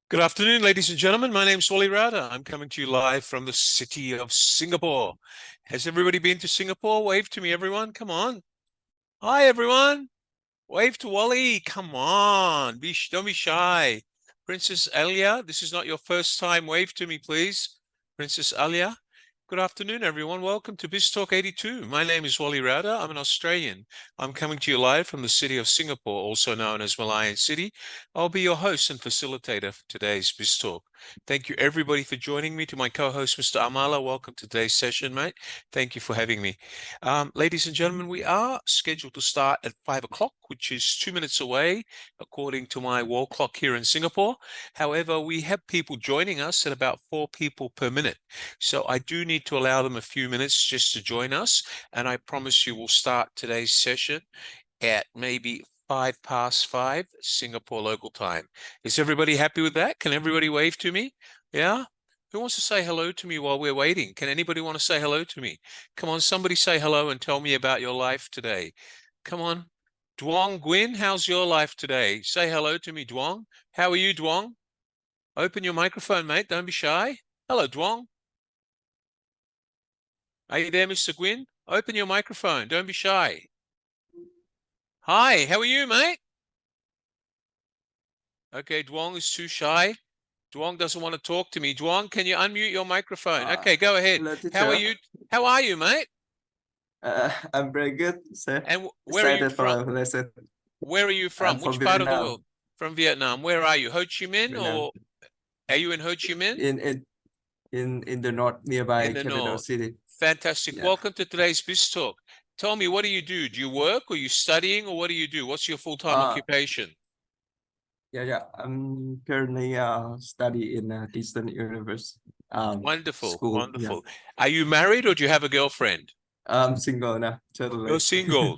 Good afternoon, ladies and gentlemen. My name's Wally Rouda. I'm coming to you live from the city of Singapore. Has everybody been to Singapore? Wave to me, everyone. Come on. Hi, everyone. Wave to Wally. Come on. Don't be shy. Princess Alia, this is not your first time. Wave to me, please. Princess Alia. Good afternoon, everyone. Welcome to BizTalk 82. My name is Wally Rouda. I'm an Australian. I'm coming to you live from the city of Singapore, also known as Malayan City. I'll be your host and facilitator for today's BizTalk. Thank you, everybody, for joining me. To my co-host, Mr. Amala, welcome to today's session, mate. Thank you for having me. Ladies and gentlemen, we are scheduled to start at 5 o'clock, which is 2 minutes away, according to my wall clock here in Singapore. However, we have people joining us at about 4 people per minute. So I do need to allow them a few minutes just to join us. And I promise you we'll start today's session at maybe 5 past 5 Singapore local time. Is everybody happy with that? Can everybody wave to me? Yeah? Who wants to say hello to me while we're waiting? Can anybody want to say hello to me? Come on, somebody say hello and tell me about your life today. Come on. Duong Gwyn, how's your life today? Say hello to me, Duong. How are you, Duong? Open your microphone, mate. Don't be shy. Hello, Duong. Are you there, Mr. Gwyn? Open your microphone. Don't be shy. Hi, how are you, mate? Okay, Duong is too shy. Duong doesn't want to talk to me. Duong, can you unmute your microphone? Okay, go ahead. Hello, How are teacher. you? How are you, mate? I'm very good, sir. And where are you Excited for from? our lesson. Where are you I'm from? from Which part of the Vietnam. world? From Vietnam. Where are you? Ho Chi Minh, Vietnam. or are you in Ho Chi Minh? In the north, In nearby the capital north. city. Fantastic. Yeah. Welcome to today's Biz Talk. Tell me, what do you do? Do you work, or are you studying, or what do you do? What's your full-time Uh, occupation? yeah. I'm currently study in Eastern University. Wonderful, School. Yeah. wonderful. Are you married, or do you have a girlfriend? I'm single now, You're totally. single.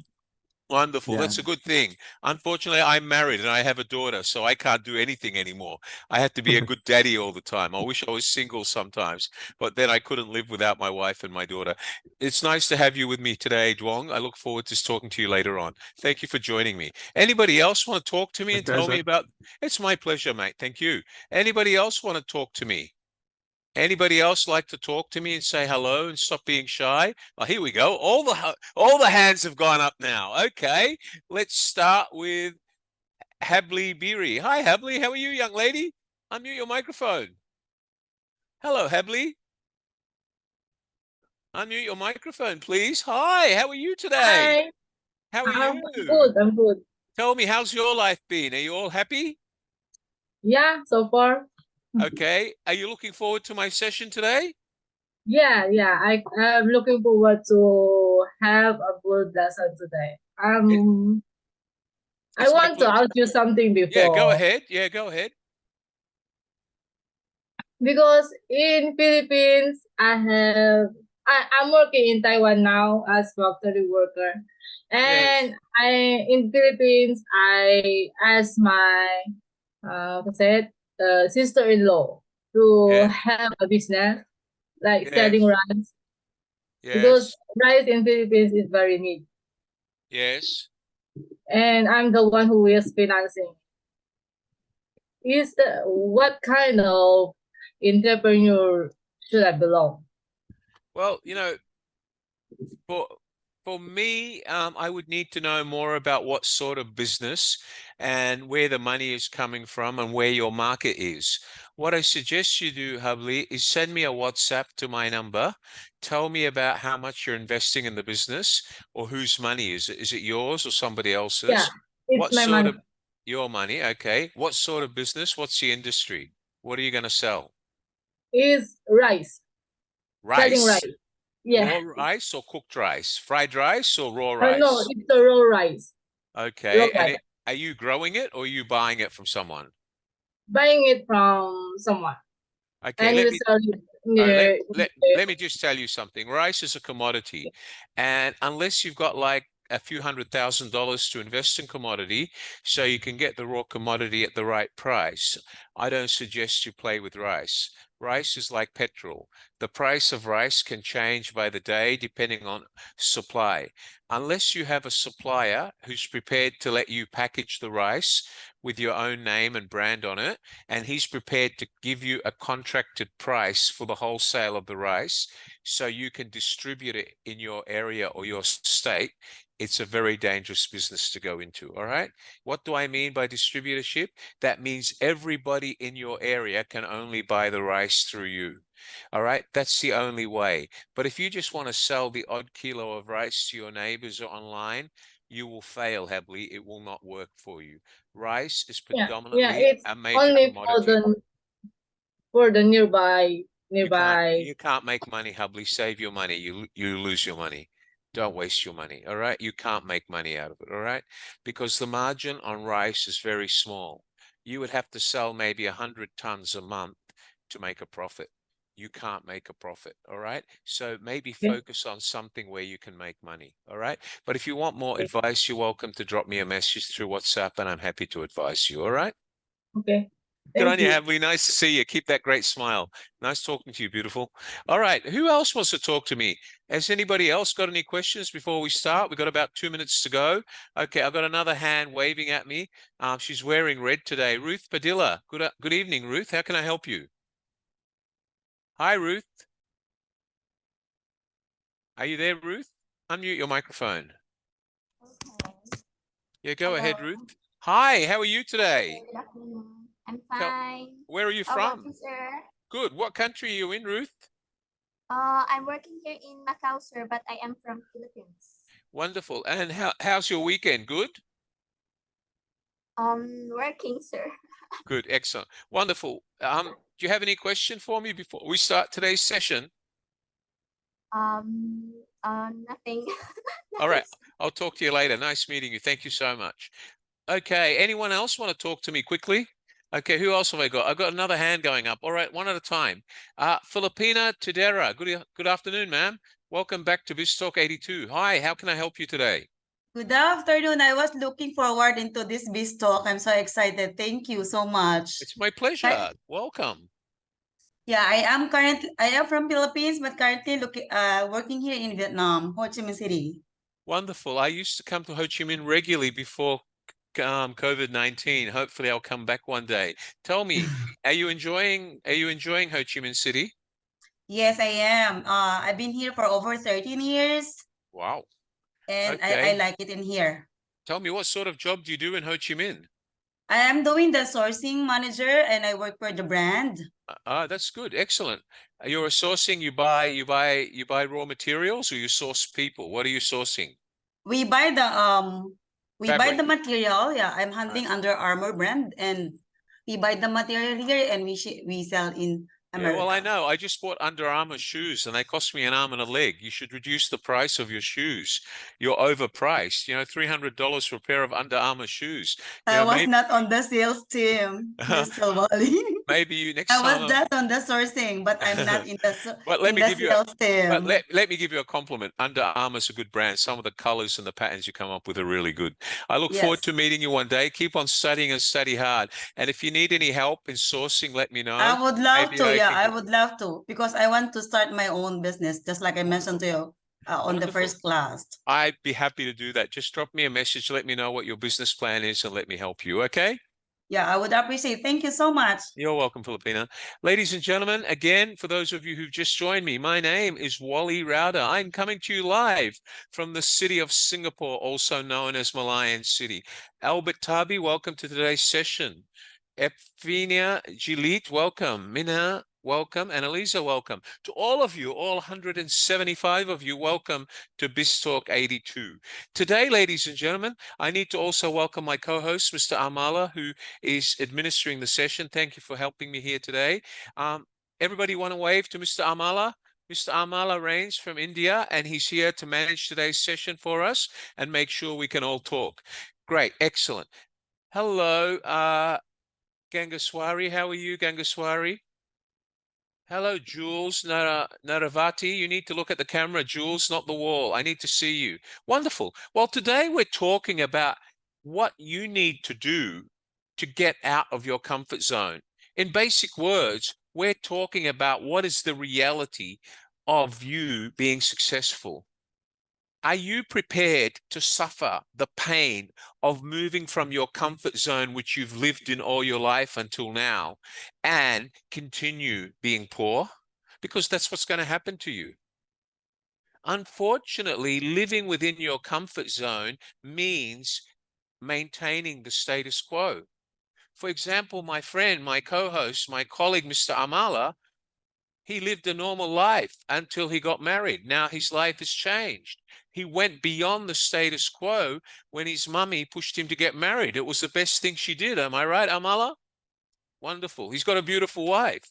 Wonderful. Yeah. That's a good thing. Unfortunately, I'm married and I have a daughter, so I can't do anything anymore. I have to be a good daddy all the time. I wish I was single sometimes, but then I couldn't live without my wife and my daughter. It's nice to have you with me today, Duong. I look forward to talking to you later on. Thank you for joining me. Anybody else want to talk to me My and tell me pleasure. about? It's my pleasure, mate. Thank you. Anybody else want to talk to me? Anybody else like to talk to me and say hello and stop being shy? Oh, here we go. All the hands have gone up now. Okay, let's start with Habli Biri. Hi, Habli. How are you, young lady? Unmute your microphone. Hello, Habli. Unmute your microphone, please. Hi, how are you today? Hi, How are I'm you? good. I'm good. Tell me, how's your life been? Are you all happy? Yeah, so far. Okay. Are you looking forward to my session today? Yeah. I'm looking forward to have a good lesson today. It, I it's my want to pleasure. ask you something Yeah, go before ahead. Yeah, go ahead. because in Philippines I'm working in Taiwan now as factory worker, Yes. and I in Philippines I asked my what's it sister-in-law to Yes. have a business like selling Yes. rice because Yes. rice in Philippines is very neat. Yes. And I'm the one who is financing. Is the what kind of entrepreneur should I belong? Well, for for me, I would need to know more about what sort of business and where the money is coming from and where your market is. What I suggest you do, Hubly, is send me a WhatsApp to my number. Tell me about how much you're investing in the business or whose money is it? Is it yours or somebody Yeah, else's? it's What my sort money. of your money? Okay. What sort of business? What's the industry? What are you going to sell? Is rice. Selling Rice? rice. Yeah. Raw rice or cooked rice? Fried rice or raw No, rice? it's the raw rice. Raw Okay. rice. Are you growing it or are you buying it from someone? Buying it from someone. Okay, And let you me sell it all right, near, let me just tell you something. Rice is a commodity, and unless you've got like a few $100,000 to invest in commodity, so you can get the raw commodity at the right price, I don't suggest you play with rice. Rice is like petrol. The price of rice can change by the day depending on supply. Unless you have a supplier who's prepared to let you package the rice with your own name and brand on it, and he's prepared to give you a contracted price for the wholesale of the rice so you can distribute it in your area or your state, it's a very dangerous business to go into. All right. What do I mean by distributorship? That means everybody in your area can only buy the rice through you. All right. That's the only way. But if you just want to sell the odd kilo of rice to your neighbors or online, you will fail heavily. It will not work for you. Rice is Yeah, predominantly it's a major only commodity. for the nearby You can't nearby. you can't make money, Hubley. Save your money. You lose your money. Don't waste your money. All right. You can't make money out of it. All right. Because the margin on rice is very small. You would have to sell maybe 100 tons a month to make a profit. You can't make a profit. All right. So maybe Okay. focus on something where you can make money. All right. But if you want more Okay. advice, you're welcome to drop me a message through WhatsApp and I'm happy to advise you. All right. Okay. Good on Thank you, you. Havli. Nice to see you. Keep that great smile. Nice talking to you, beautiful. All right. Who else wants to talk to me? Has anybody else got any questions before we start? We've got about 2 minutes to go. Okay, I've got another hand waving at me. She's wearing red today. Ruth Padilla. Good evening, Ruth. How can I help you? Hi, Ruth. Are you there, Ruth? Unmute your microphone. Okay. Yeah, go ahead, Hello. Ruth. Hi, how are you today? Good afternoon. I'm Tell- fine. Where are you How about from? you, sir? Good. What country are you in, Ruth? I'm working here in Macau, sir, but I am from Philippines. Wonderful. And how's your weekend? Good? Working, sir. Good, excellent, wonderful. Do you have any question for me before we start today's session? Nothing. All right, Nothing. I'll talk to you later. Nice meeting you. Thank you so much. Okay, anyone else want to talk to me quickly? Okay, who else have I got? I've got another hand going up. All right, one at a time. Filipina Tudera. Good afternoon, ma'am. Welcome back to BizTalk 82. Hi, how can I help you today? Good afternoon. I was looking forward into this biz talk. I'm so excited. Thank you so much. It's my pleasure. Welcome. Yeah, I am from Philippines, but currently working here in Vietnam, Ho Chi Minh City. Wonderful. I used to come to Ho Chi Minh regularly before COVID-19. Hopefully I'll come back one day. Tell me, are you enjoying Ho Chi Minh City? Yes, I am. I've been here for over 13 years Wow. and I Okay. like it in here. Tell me, what sort of job do you do in Ho Chi Minh? I am doing the sourcing manager and I work for the brand. That's good. Excellent. You're a sourcing, you buy raw materials or you source people? What are you sourcing? We buy the material. Yeah, I'm handling Under Armour brand and we buy the material here and we sell in Yeah, well, I America. know. I just bought Under Armour shoes and they cost me an arm and a leg. You should reduce the price of your shoes. You're overpriced. You know, $300 for a pair of Under Armour shoes. You I know, was maybe not on the sales team, Mr. Wally. maybe you next I was time. just on the sourcing, but I'm not in the But let in me the give you sales team. let me give you a compliment. Under Armour's a good brand. Some of the colors and the patterns you come up with are really good. I look forward Yes, to meeting you one day. Keep on studying and study hard. And if you need any help in sourcing, let me know. I would love Maybe to. I Yeah, can I get would love to because I want to start my own business, just like I mentioned to you on the wonderful. first class. I'd be happy to do that. Just drop me a message. Let me know what your business plan is and let me help you. Okay? Yeah, I would appreciate. Thank you so much. You're welcome, Filipina. Ladies and gentlemen, again, for those of you who've just joined me, my name is Wally Rouda. I'm coming to you live from the city of Singapore, also known as Malayan City. Albert Tabi, welcome to today's session. Ephinia Gilit, welcome. Minna, welcome. And Elisa, welcome. To all of you, all 175 of you, welcome to BizTalk 82. Today, ladies and gentlemen, I need to also welcome my co-host, Mr. Amala, who is administering the session. Thank you for helping me here today. Everybody want to wave to Mr. Amala? Mr. Amala Rains from India, and he's here to manage today's session for us and make sure we can all talk. Great, excellent. Hello, Gangaswari. How are you, Gangaswari? Hello, Jules Naravati. You need to look at the camera, Jules, not the wall. I need to see you. Wonderful. Well, today we're talking about what you need to do to get out of your comfort zone. In basic words, we're talking about what is the reality of you being successful. Are you prepared to suffer the pain of moving from your comfort zone, which you've lived in all your life until now, and continue being poor? Because that's what's going to happen to you. Unfortunately, living within your comfort zone means maintaining the status quo. For example, my friend, my co-host, my colleague, Mr. Amala, he lived a normal life until he got married. Now his life has changed. He went beyond the status quo when his mummy pushed him to get married. It was the best thing she did. Am I right, Amala? Wonderful. He's got a beautiful wife.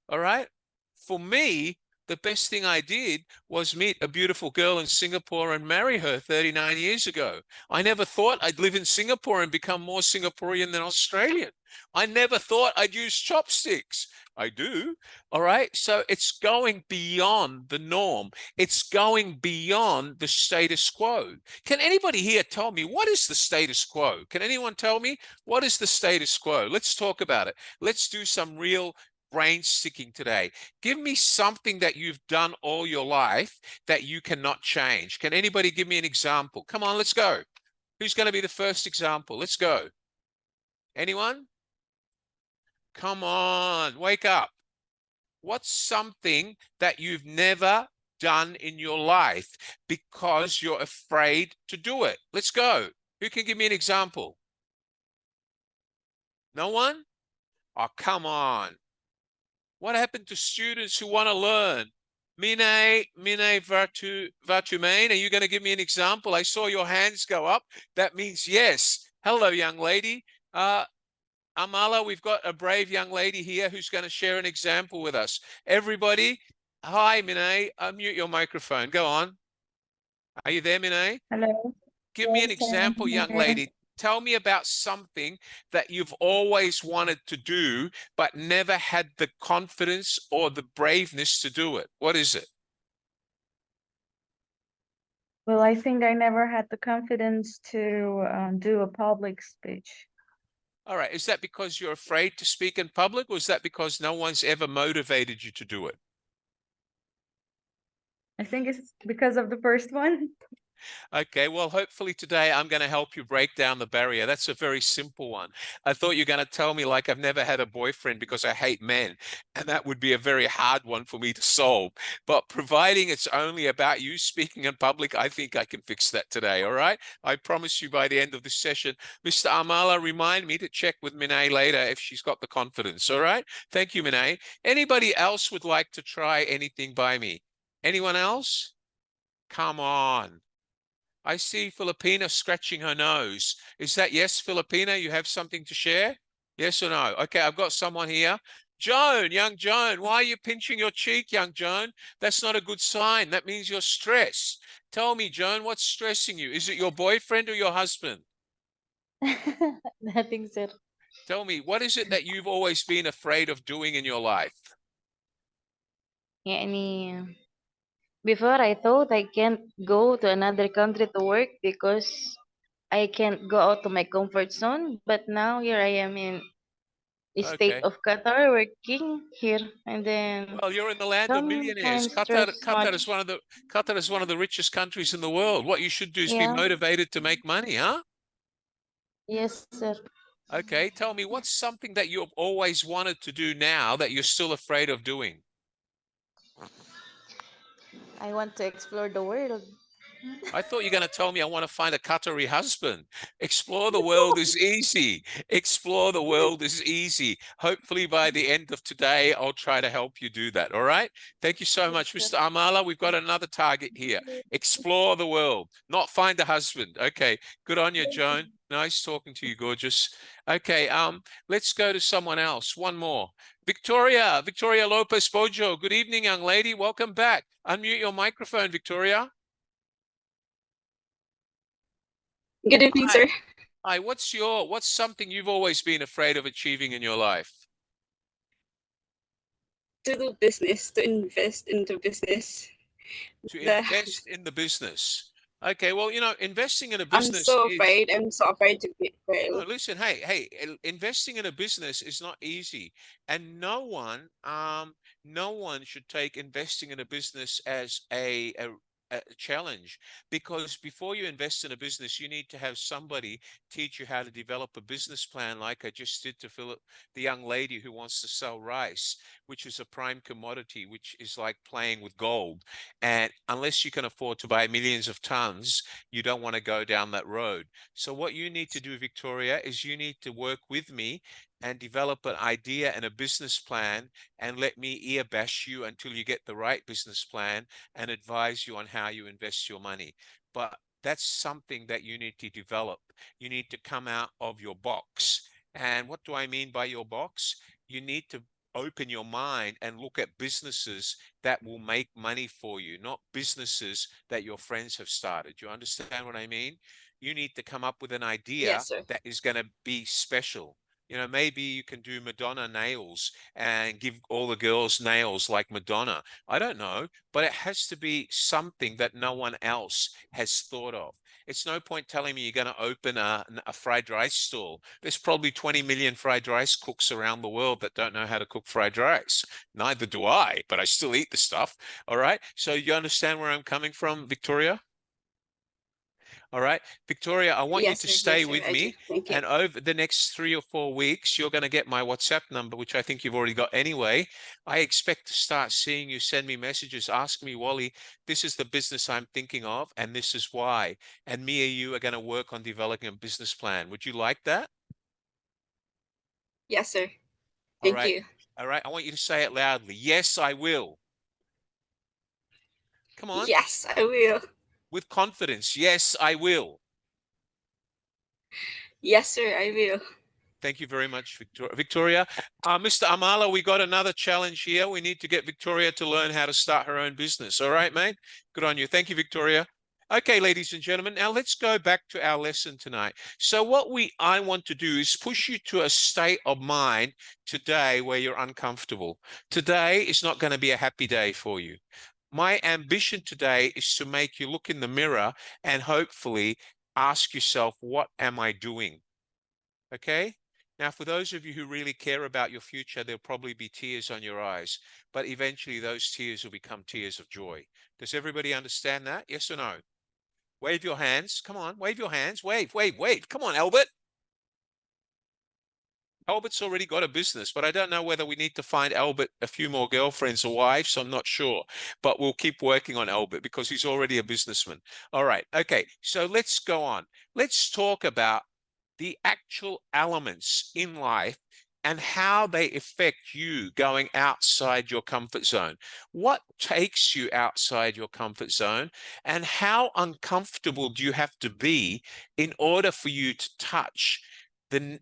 All right. For me, the best thing I did was meet a beautiful girl in Singapore and marry her 39 years ago. I never thought I'd live in Singapore and become more Singaporean than Australian. I never thought I'd use chopsticks. I do. All right. So it's going beyond the norm. It's going beyond the status quo. Can anybody here tell me what is the status quo? Can anyone tell me what is the status quo? Let's talk about it. Let's do some real brain sticking today. Give me something that you've done all your life that you cannot change. Can anybody give me an example? Come on, let's go. Who's going to be the first example? Let's go. Anyone? Come on, wake up. What's something that you've never done in your life because you're afraid to do it? Let's go. Who can give me an example? No one? Oh, come on. What happened to students who want to learn? Mine Vatumain, are you going to give me an example? I saw your hands go up. That means yes. Hello, young lady. Amala, we've got a brave young lady here who's going to share an example with us. Everybody, hi, Mine. Unmute your microphone. Go on. Are you there, Mine? Hello. Give me an Yes, I am example, young here. lady. Tell me about something that you've always wanted to do, but never had the confidence or the braveness to do it. What is it? Well, I think I never had the confidence to do a public speech. All right. Is that because you're afraid to speak in public, or is that because no one's ever motivated you to do it? I think it's because of the first one. Okay, well, hopefully today I'm going to help you break down the barrier. That's a very simple one. I thought you're going to tell me like I've never had a boyfriend because I hate men, and that would be a very hard one for me to solve. But providing it's only about you speaking in public, I think I can fix that today, all right? I promise you by the end of this session. Mr. Amala, remind me to check with Minay later if she's got the confidence, all right? Thank you, Minay. Anybody else would like to try anything by me? Anyone else? Come on. I see Filipina scratching her nose. Is that yes, Filipina? You have something to share? Yes or no? Okay, I've got someone here. Joan, young Joan, why are you pinching your cheek, young Joan? That's not a good sign. That means you're stressed. Tell me, Joan, what's stressing you? Is it your boyfriend or your husband? Nothing, sir. Tell me, what is it that you've always been afraid of doing in your life? يعني before I thought I can't go to another country to work because I can't go out to my comfort zone. But now here I am in the state Okay. of Qatar working here, and then Well, you're in the land of millionaires. sometimes stress Qatar much. is one of the richest countries in the world. What you should do is be Yeah. motivated to make money, huh? Yes, sir. Okay, tell me what's something that you've always wanted to do now that you're still afraid of doing? I want to explore the world. I thought you're going to tell me I want to find a Qatari husband. Explore the world is easy. Explore the world is easy. Hopefully by the end of today, I'll try to help you do that. All right. Thank you so much, Mr. Amala. We've got another target here. Explore the world, not find a husband. Okay. Good on you, Joan. Nice talking to you, gorgeous. Okay. Let's go to someone else. One more. Victoria Lopez Bojo. Good evening, young lady. Welcome back. Unmute your microphone, Victoria. Good evening, Hi. sir. Hi, what's something you've always been afraid of achieving in your life? To do business, to invest into business. To The- invest in the business. Okay, well, you know, investing in a I'm business so is afraid. I'm so afraid to no, fail. listen, investing in a business is not easy. And no one should take investing in a business as a challenge, because before you invest in a business, you need to have somebody teach you how to develop a business plan, like I just did to Philip, the young lady who wants to sell rice, which is a prime commodity, which is like playing with gold. And unless you can afford to buy millions of tons, you don't want to go down that road. So what you need to do, Victoria, is you need to work with me and develop an idea and a business plan, and let me ear bash you until you get the right business plan and advise you on how you invest your money. But that's something that you need to develop. You need to come out of your box. And what do I mean by your box? You need to open your mind and look at businesses that will make money for you, not businesses that your friends have started. You understand what I mean? You need to come up with an idea Yes, sir. that is going to be special. You know, maybe you can do Madonna nails and give all the girls nails like Madonna. I don't know, but it has to be something that no one else has thought of. It's no point telling me you're going to open a fried rice stall. There's probably 20 million fried rice cooks around the world that don't know how to cook fried rice. Neither do I, but I still eat the stuff. All right. So you understand where I'm coming from, Victoria? All right, Victoria, I want you Yes, to sir. stay Yes, sir. with I do. me. Thank you. And over the next 3 or 4 weeks, you're going to get my WhatsApp number, which I think you've already got anyway. I expect to start seeing you send me messages, ask me, Wally, this is the business I'm thinking of, and this is why. And me and you are going to work on developing a business plan. Would you like that? Yes, sir. All Thank right. you. All right. I want you to say it loudly. Yes, I will. Come on. Yes, I will. With confidence. Yes, I will. Yes, sir. I will. Thank you very much, Victoria. Mr. Amala, we got another challenge here. We need to get Victoria to learn how to start her own business. All right, mate? Good on you. Thank you, Victoria. Okay, ladies and gentlemen, now let's go back to our lesson tonight. So what I want to do is push you to a state of mind today where you're uncomfortable. Today is not going to be a happy day for you. My ambition today is to make you look in the mirror and hopefully ask yourself, what am I doing? Okay? Now, for those of you who really care about your future, there'll probably be tears on your eyes, but eventually those tears will become tears of joy. Does everybody understand that? Yes or no? Wave your hands. Come on, wave your hands. Wave, wave, wave. Come on, Albert. Albert's already got a business, but I don't know whether we need to find Albert a few more girlfriends or wives. I'm not sure, but we'll keep working on Albert because he's already a businessman. All right. Okay. So let's go on. Let's talk about the actual elements in life and how they affect you going outside your comfort zone. What takes you outside your comfort zone, and how uncomfortable do you have to be in order for you to touch the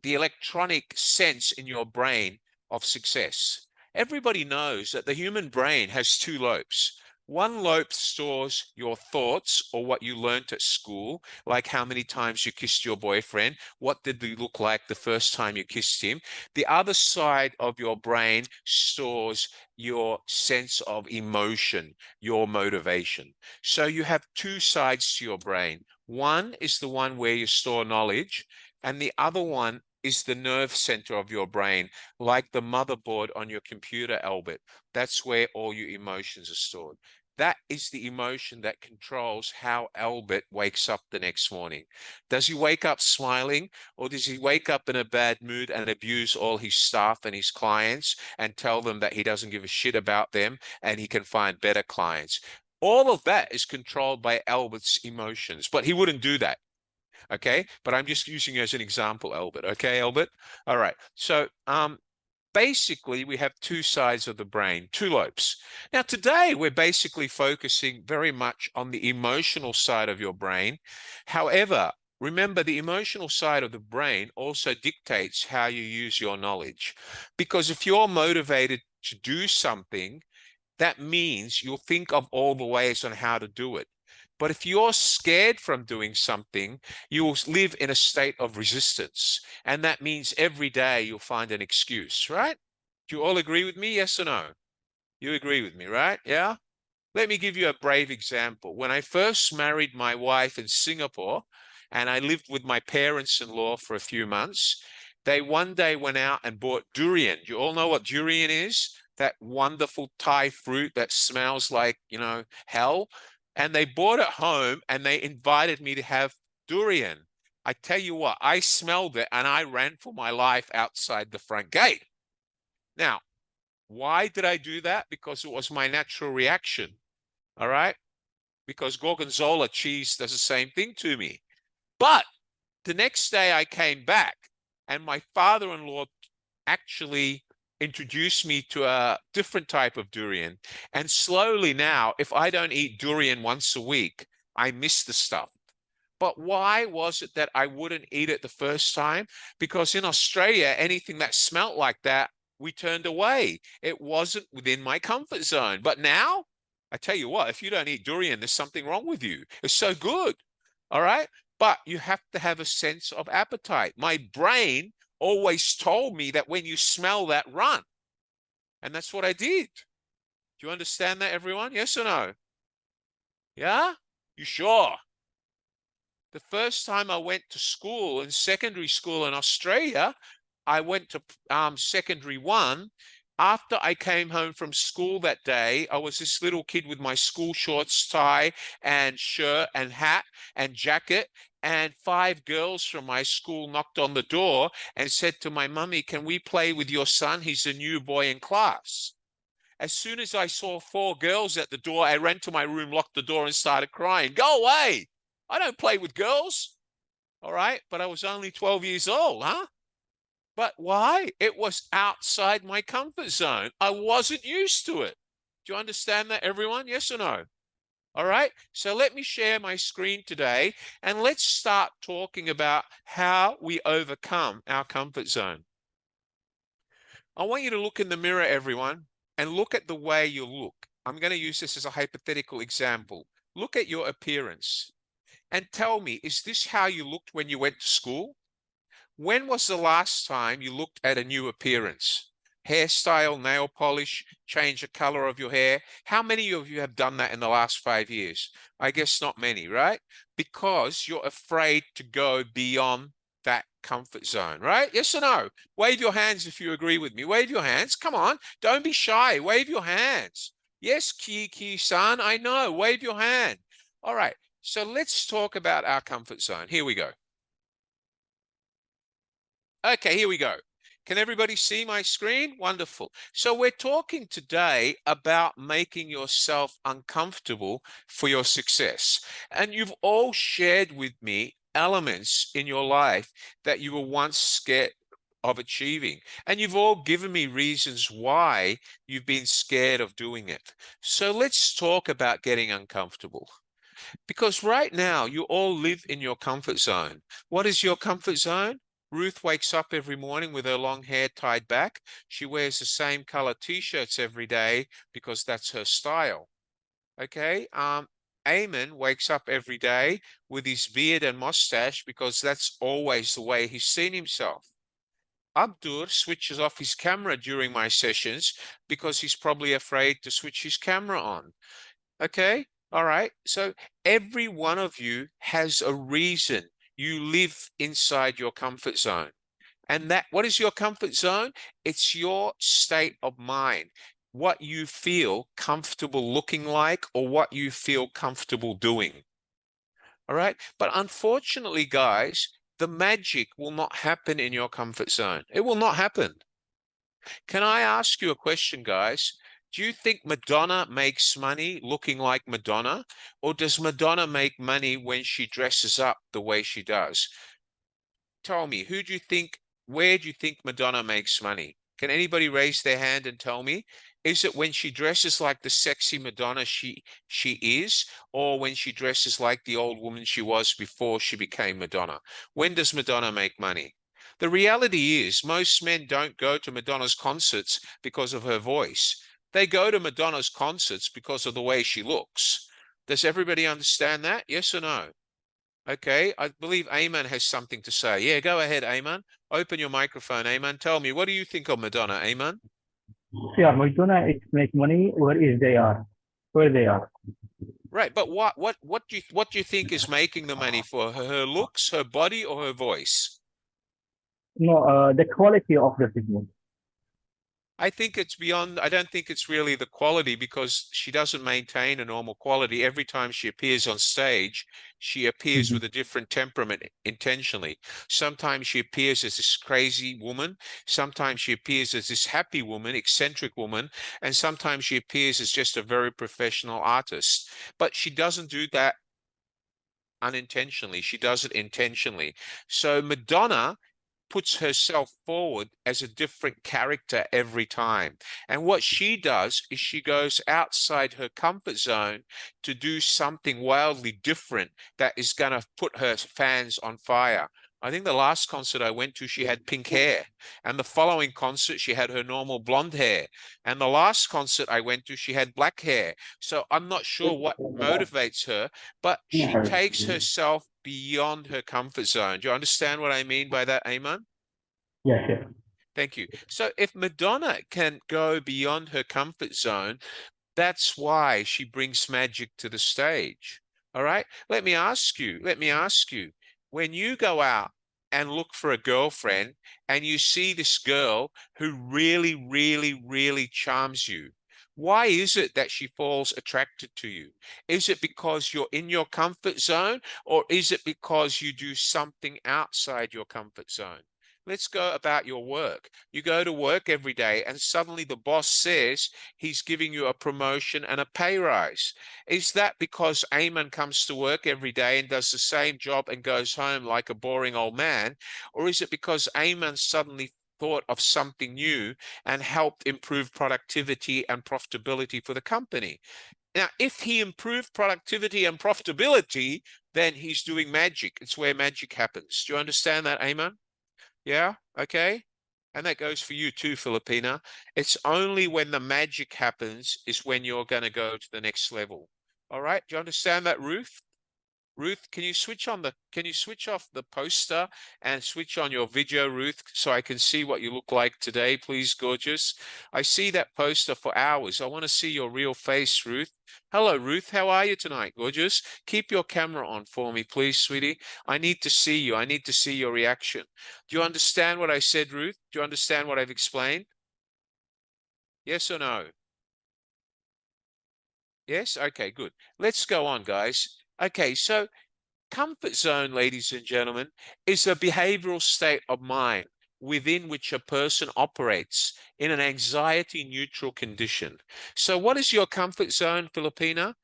electronic sense in your brain of success? Everybody knows that the human brain has two lobes. One lobe stores your thoughts or what you learned at school, like how many times you kissed your boyfriend, what did he look like the first time you kissed him. The other side of your brain stores your sense of emotion, your motivation. So you have two sides to your brain. One is the one where you store knowledge, and the other one is the nerve center of your brain, like the motherboard on your computer, Albert. That's where all your emotions are stored. That is the emotion that controls how Albert wakes up the next morning. Does he wake up smiling, or does he wake up in a bad mood and abuse all his staff and his clients and tell them that he doesn't give a shit about them and he can find better clients? All of that is controlled by Albert's emotions, but he wouldn't do that. Okay, but I'm just using you as an example, Albert. Okay, Albert. All right. So basically, we have two sides of the brain, two lobes. Now, today, we're basically focusing very much on the emotional side of your brain. However, remember, the emotional side of the brain also dictates how you use your knowledge. Because if you're motivated to do something, that means you'll think of all the ways on how to do it. But if you're scared from doing something, you will live in a state of resistance. And that means every day you'll find an excuse, right? Do you all agree with me? Yes or no? You agree with me, right? Yeah? Let me give you a brave example. When I first married my wife in Singapore, and I lived with my parents-in-law for a few months, they one day went out and bought durian. You all know what durian is? That wonderful Thai fruit that smells like, hell. And they brought it home and they invited me to have durian. I tell you what, I smelled it and I ran for my life outside the front gate. Now, why did I do that? Because it was my natural reaction. All right? Because Gorgonzola cheese does the same thing to me. But the next day I came back and my father-in-law actually introduced me to a different type of durian. And slowly now, if I don't eat durian once a week, I miss the stuff. But why was it that I wouldn't eat it the first time? Because in Australia, anything that smelt like that, we turned away. It wasn't within my comfort zone. But now, I tell you what, if you don't eat durian, there's something wrong with you. It's so good. All right? But you have to have a sense of appetite. My brain always told me that when you smell that, run. And that's what I did. Do you understand that, everyone? Yes or no? Yeah? You sure? The first time I went to school, in secondary school in Australia, I went to secondary one. After I came home from school that day, I was this little kid with my school shorts, tie, and shirt and hat and jacket. And 5 girls from my school knocked on the door and said to my mummy, "Can we play with your son? He's a new boy in class." As soon as I saw 4 girls at the door, I ran to my room, locked the door, and started crying. Go away. I don't play with girls. All right. But I was only 12 years old, huh? But why? It was outside my comfort zone. I wasn't used to it. Do you understand that, everyone? Yes or no? All right. So let me share my screen today and let's start talking about how we overcome our comfort zone. I want you to look in the mirror, everyone, and look at the way you look. I'm going to use this as a hypothetical example. Look at your appearance and tell me, is this how you looked when you went to school? When was the last time you looked at a new appearance? Hairstyle, nail polish, change the color of your hair. How many of you have done that in the last 5 years? I guess not many, right? Because you're afraid to go beyond that comfort zone, right? Yes or no? Wave your hands if you agree with me. Wave your hands. Come on. Don't be shy. Wave your hands. Yes, Ki-san, I know. Wave your hand. All right. So let's talk about our comfort zone. Here we go. Okay, here we go. Can everybody see my screen? Wonderful. So we're talking today about making yourself uncomfortable for your success. And you've all shared with me elements in your life that you were once scared of achieving. And you've all given me reasons why you've been scared of doing it. So let's talk about getting uncomfortable. Because right now, you all live in your comfort zone. What is your comfort zone? Ruth wakes up every morning with her long hair tied back. She wears the same color t-shirts every day because that's her style. Okay. Eamon wakes up every day with his beard and mustache because that's always the way he's seen himself. Abdur switches off his camera during my sessions because he's probably afraid to switch his camera on. Okay. All right. So every one of you has a reason. You live inside your comfort zone. And what is your comfort zone? It's your state of mind, what you feel comfortable looking like or what you feel comfortable doing. All right. But unfortunately, guys, the magic will not happen in your comfort zone. It will not happen. Can I ask you a question, guys? Do you think Madonna makes money looking like Madonna? Or does Madonna make money when she dresses up the way she does? Tell me, where do you think Madonna makes money? Can anybody raise their hand and tell me? Is it when she dresses like the sexy Madonna she is, or when she dresses like the old woman she was before she became Madonna? When does Madonna make money? The reality is most men don't go to Madonna's concerts because of her voice. They go to Madonna's concerts because of the way she looks. Does everybody understand that? Yes or no? Okay, I believe Eamon has something to say. Yeah, go ahead, Eamon. Open your microphone, Eamon. Tell me, what do you think of Madonna, Eamon? Yeah, Madonna is make money where is they are. where they are. Right, but what do you think is making the money for her? Her looks, her body, or her voice? No, the quality of the business. I think it's beyond, I don't think it's really the quality because she doesn't maintain a normal quality. Every time she appears on stage, she appears Mhm. with a different temperament intentionally. Sometimes she appears as this crazy woman. Sometimes she appears as this happy woman, eccentric woman. And sometimes she appears as just a very professional artist. But she doesn't do that unintentionally. She does it intentionally. So Madonna puts herself forward as a different character every time. And what she does is she goes outside her comfort zone to do something wildly different that is going to put her fans on fire. I think the last concert I went to, she had pink hair. And the following concert, she had her normal blonde hair. And the last concert I went to, she had black hair. So I'm not sure what motivates her, but she takes herself beyond her comfort zone. Do you understand what I mean by that, Ayman? Yes, yes. Thank you. So if Madonna can go beyond her comfort zone, that's why she brings magic to the stage. All right. Let me ask you, when you go out and look for a girlfriend and you see this girl who really, really, really charms you, why is it that she falls attracted to you? Is it because you're in your comfort zone, or is it because you do something outside your comfort zone? Let's go about your work. You go to work every day and suddenly the boss says he's giving you a promotion and a pay rise. Is that because Ayman comes to work every day and does the same job and goes home like a boring old man? Or is it because Ayman suddenly thought of something new and helped improve productivity and profitability for the company? Now, if he improved productivity and profitability, then he's doing magic. It's where magic happens. Do you understand that, Ayman? Yeah, okay. And that goes for you too, Filipina. It's only when the magic happens is when you're going to go to the next level. All right. Do you understand that, Ruth? Ruth, can you switch off the poster and switch on your video, Ruth, so I can see what you look like today, please, gorgeous? I see that poster for hours. I want to see your real face, Ruth. Hello, Ruth. How are you tonight, gorgeous? Keep your camera on for me, please, sweetie. I need to see you. I need to see your reaction. Do you understand what I said, Ruth? Do you understand what I've explained? Yes or no? Yes? Okay, good. Let's go on, guys. Okay, so comfort zone, ladies and gentlemen, is a behavioral state of mind within which a person operates in an anxiety-neutral condition. So what is your comfort zone, Filipina?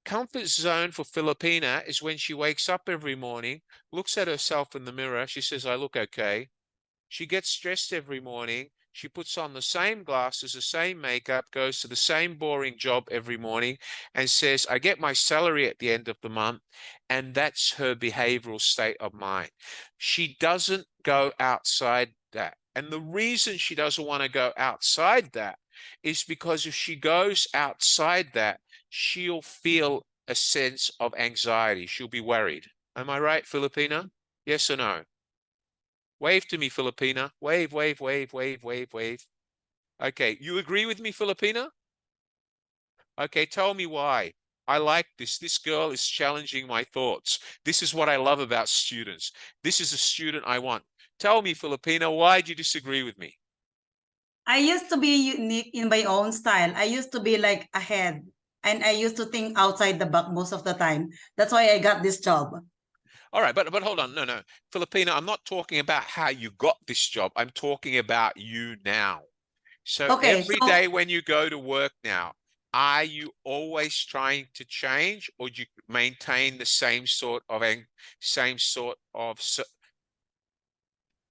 Comfort zone for Filipina is when she wakes up every morning, looks at herself in the mirror, she says, I look okay. She gets dressed every morning. She puts on the same glasses, the same makeup, goes to the same boring job every morning and says, I get my salary at the end of the month. And that's her behavioral state of mind. She doesn't go outside that. And the reason she doesn't want to go outside that is because if she goes outside that, she'll feel a sense of anxiety. She'll be worried. Am I right, Filipina? Yes or no? Wave to me, Filipina. Wave, wave, wave, wave, wave, wave. Okay, you agree with me, Filipina? Okay, tell me why. I like this. This girl is challenging my thoughts. This is what I love about students. This is a student I want. Tell me, Filipina, why do you disagree with me? I used to be unique in my own style. I used to be like ahead, and I used to think outside the box most of the time. That's why I got this job. All right, but hold on. No. Filipina, I'm not talking about how you got this job. I'm talking about you now. So Okay, every so day when you go to work now, are you always trying to change, or do you maintain the same sort of I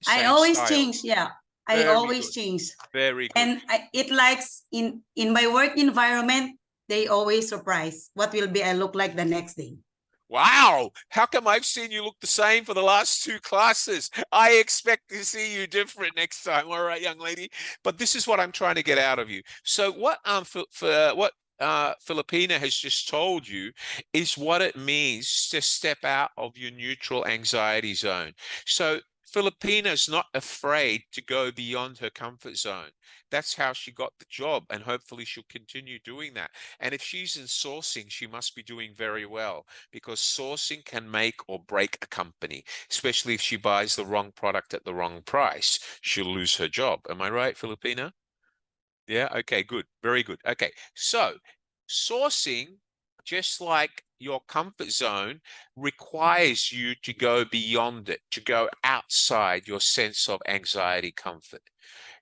same always style? change. Yeah, I Very always good. change. Very good. And it likes in my work environment, they always surprise what will be I look like the next day. Wow. How come I've seen you look the same for the last 2 classes? I expect to see you different next time. All right, young lady. But this is what I'm trying to get out of you. So what Filipina has just told you is what it means to step out of your neutral anxiety zone. So Filipina's not afraid to go beyond her comfort zone. That's how she got the job, and hopefully she'll continue doing that. And if she's in sourcing, she must be doing very well, because sourcing can make or break a company, especially if she buys the wrong product at the wrong price. She'll lose her job. Am I right, Filipina? Yeah, okay, good. Very good. Okay, so sourcing, just like your comfort zone, requires you to go beyond it, to go outside your sense of anxiety comfort.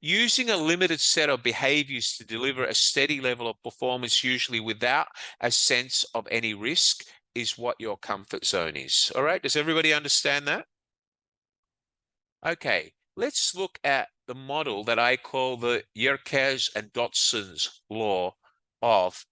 Using a limited set of behaviors to deliver a steady level of performance, usually without a sense of any risk, is what your comfort zone is. All right, does everybody understand that? Okay, let's look at the model that I call the Yerkes and Dodson's law of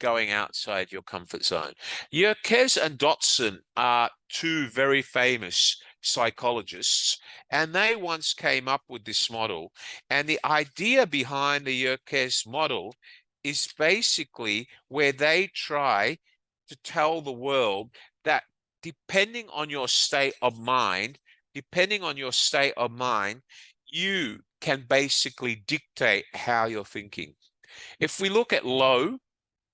going outside your comfort zone. Yerkes and Dodson are two very famous psychologists, and they once came up with this model. And the idea behind the Yerkes model is basically where they try to tell the world that depending on your state of mind, you can basically dictate how you're thinking. If we look at low,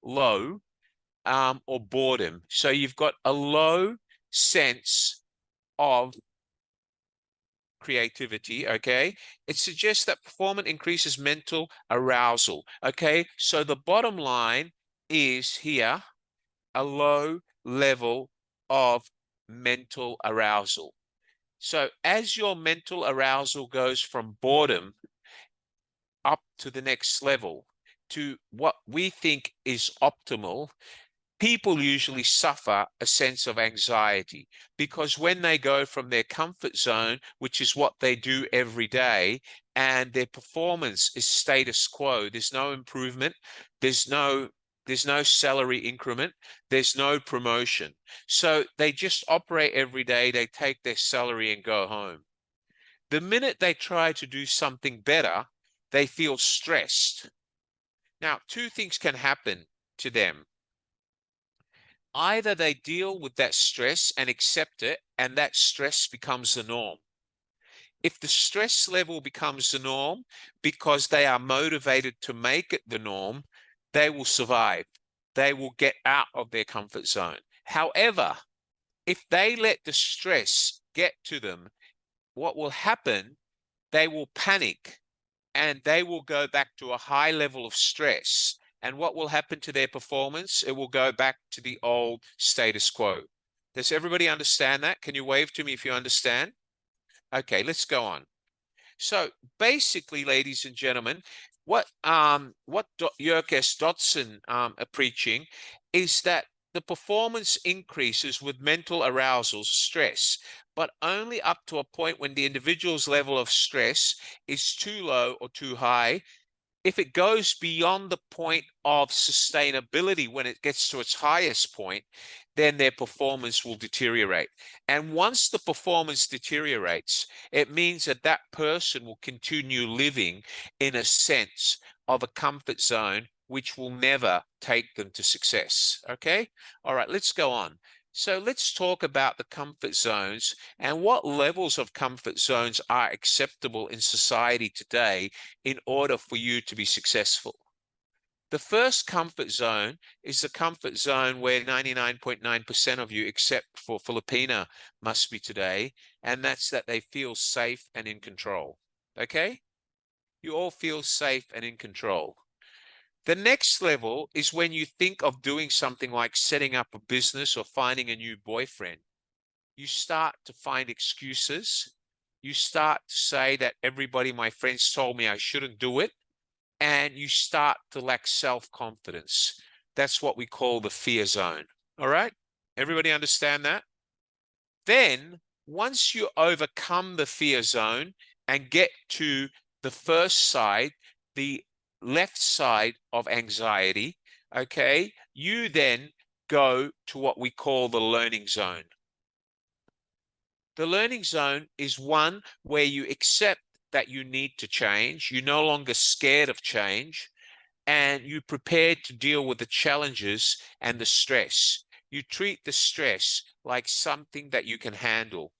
or boredom. So you've got a low sense of creativity, okay? It suggests that performance increases mental arousal, okay? So the bottom line is here, a low level of mental arousal. So as your mental arousal goes from boredom up to the next level, to what we think is optimal, people usually suffer a sense of anxiety, because when they go from their comfort zone, which is what they do every day, and their performance is status quo, there's no improvement, there's no salary increment, there's no promotion. So they just operate every day, they take their salary and go home. The minute they try to do something better, they feel stressed. Now, two things can happen to them. Either they deal with that stress and accept it, and that stress becomes the norm. If the stress level becomes the norm because they are motivated to make it the norm, they will survive. They will get out of their comfort zone. However, if they let the stress get to them, what will happen, they will panic and they will go back to a high level of stress. And what will happen to their performance? It will go back to the old status quo. Does everybody understand that? Can you wave to me if you understand? Okay, let's go on. So basically, ladies and gentlemen, what Yerkes Dodson are preaching is that the performance increases with mental arousal, stress, but only up to a point when the individual's level of stress is too low or too high. If it goes beyond the point of sustainability, when it gets to its highest point, then their performance will deteriorate. And once the performance deteriorates, it means that that person will continue living in a sense of a comfort zone, which will never take them to success. Okay? All right, let's go on. So let's talk about the comfort zones and what levels of comfort zones are acceptable in society today in order for you to be successful. The first comfort zone is the comfort zone where 99.9% of you, except for Filipina, must be today, and that's that they feel safe and in control. Okay? You all feel safe and in control. The next level is when you think of doing something like setting up a business or finding a new boyfriend. You start to find excuses. You start to say that everybody, my friends told me I shouldn't do it. And you start to lack self-confidence. That's what we call the fear zone. All right? Everybody understand that? Then, once you overcome the fear zone and get to the first side, the left side of anxiety, okay, you then go to what we call the learning zone. The learning zone is one where you accept that you need to change. You're no longer scared of change, and you're prepared to deal with the challenges and the stress. You treat the stress like something that you can handle.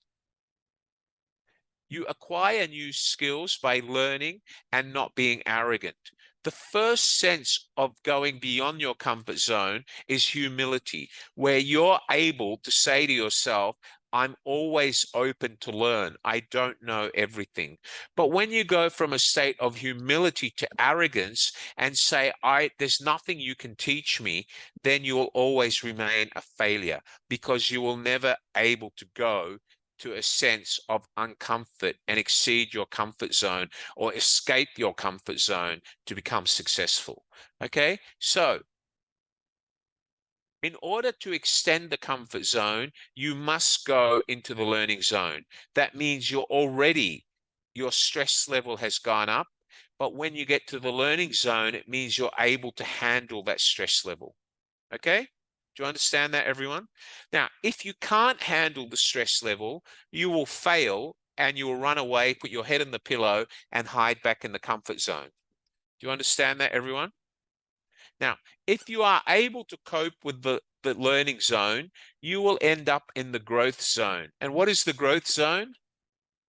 You acquire new skills by learning and not being arrogant. The first sense of going beyond your comfort zone is humility, where you're able to say to yourself, I'm always open to learn. I don't know everything. But when you go from a state of humility to arrogance and say, there's nothing you can teach me, then you will always remain a failure because you will never able to go to a sense of uncomfort and exceed your comfort zone or escape your comfort zone to become successful. Okay, so in order to extend the comfort zone, you must go into the learning zone. That means your stress level has gone up. But when you get to the learning zone, it means you're able to handle that stress level. Okay? Do you understand that, everyone? Now, if you can't handle the stress level, you will fail and you will run away, put your head in the pillow, and hide back in the comfort zone. Do you understand that, everyone? Now, if you are able to cope with the learning zone, you will end up in the growth zone. And what is the growth zone?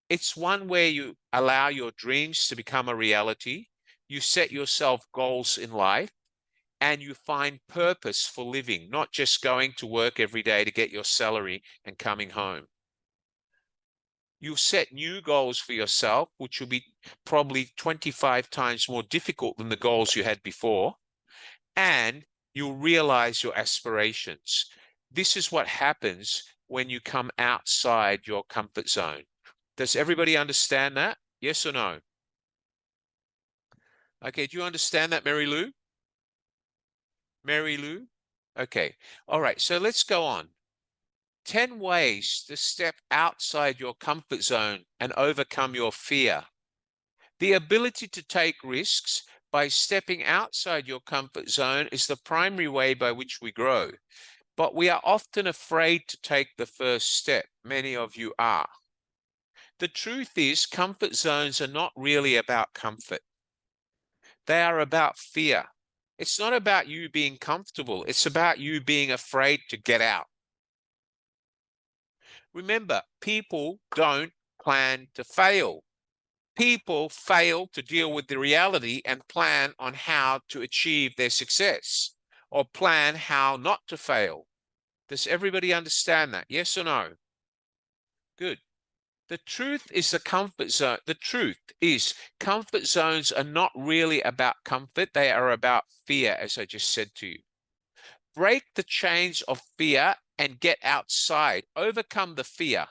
It's one where you allow your dreams to become a reality. You set yourself goals in life and you find purpose for living, not just going to work every day to get your salary and coming home. You'll set new goals for yourself, which will be probably 25 times more difficult than the goals you had before. And you'll realize your aspirations. This is what happens when you come outside your comfort zone. Does everybody understand that? Yes or no? Okay, do you understand that, Mary Lou? Mary Lou? Okay, all right, so let's go on. 10 ways to step outside your comfort zone and overcome your fear. The ability to take risks by stepping outside your comfort zone is the primary way by which we grow. But we are often afraid to take the first step. Many of you are. The truth is, comfort zones are not really about comfort. They are about fear. It's not about you being comfortable. It's about you being afraid to get out. Remember, people don't plan to fail. People fail to deal with the reality and plan on how to achieve their success or plan how not to fail. Does everybody understand that? Yes or no? Good. The truth is the comfort zone. The truth is comfort zones are not really about comfort. They are about fear, as I just said to you. Break the chains of fear and get outside. Overcome the fear.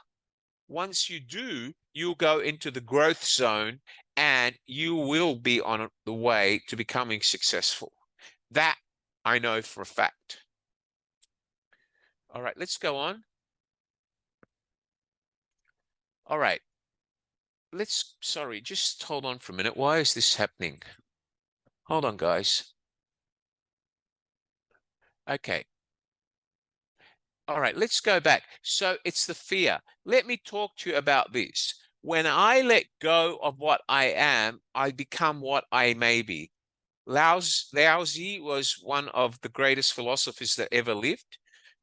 Once you do, you'll go into the growth zone and you will be on the way to becoming successful. That I know for a fact. All right, let's go on. All right. Sorry, just hold on for a minute. Why is this happening? Hold on, guys. Okay. All right, let's go back. So it's the fear. Let me talk to you about this. When I let go of what I am, I become what I may be. Laozi was one of the greatest philosophers that ever lived.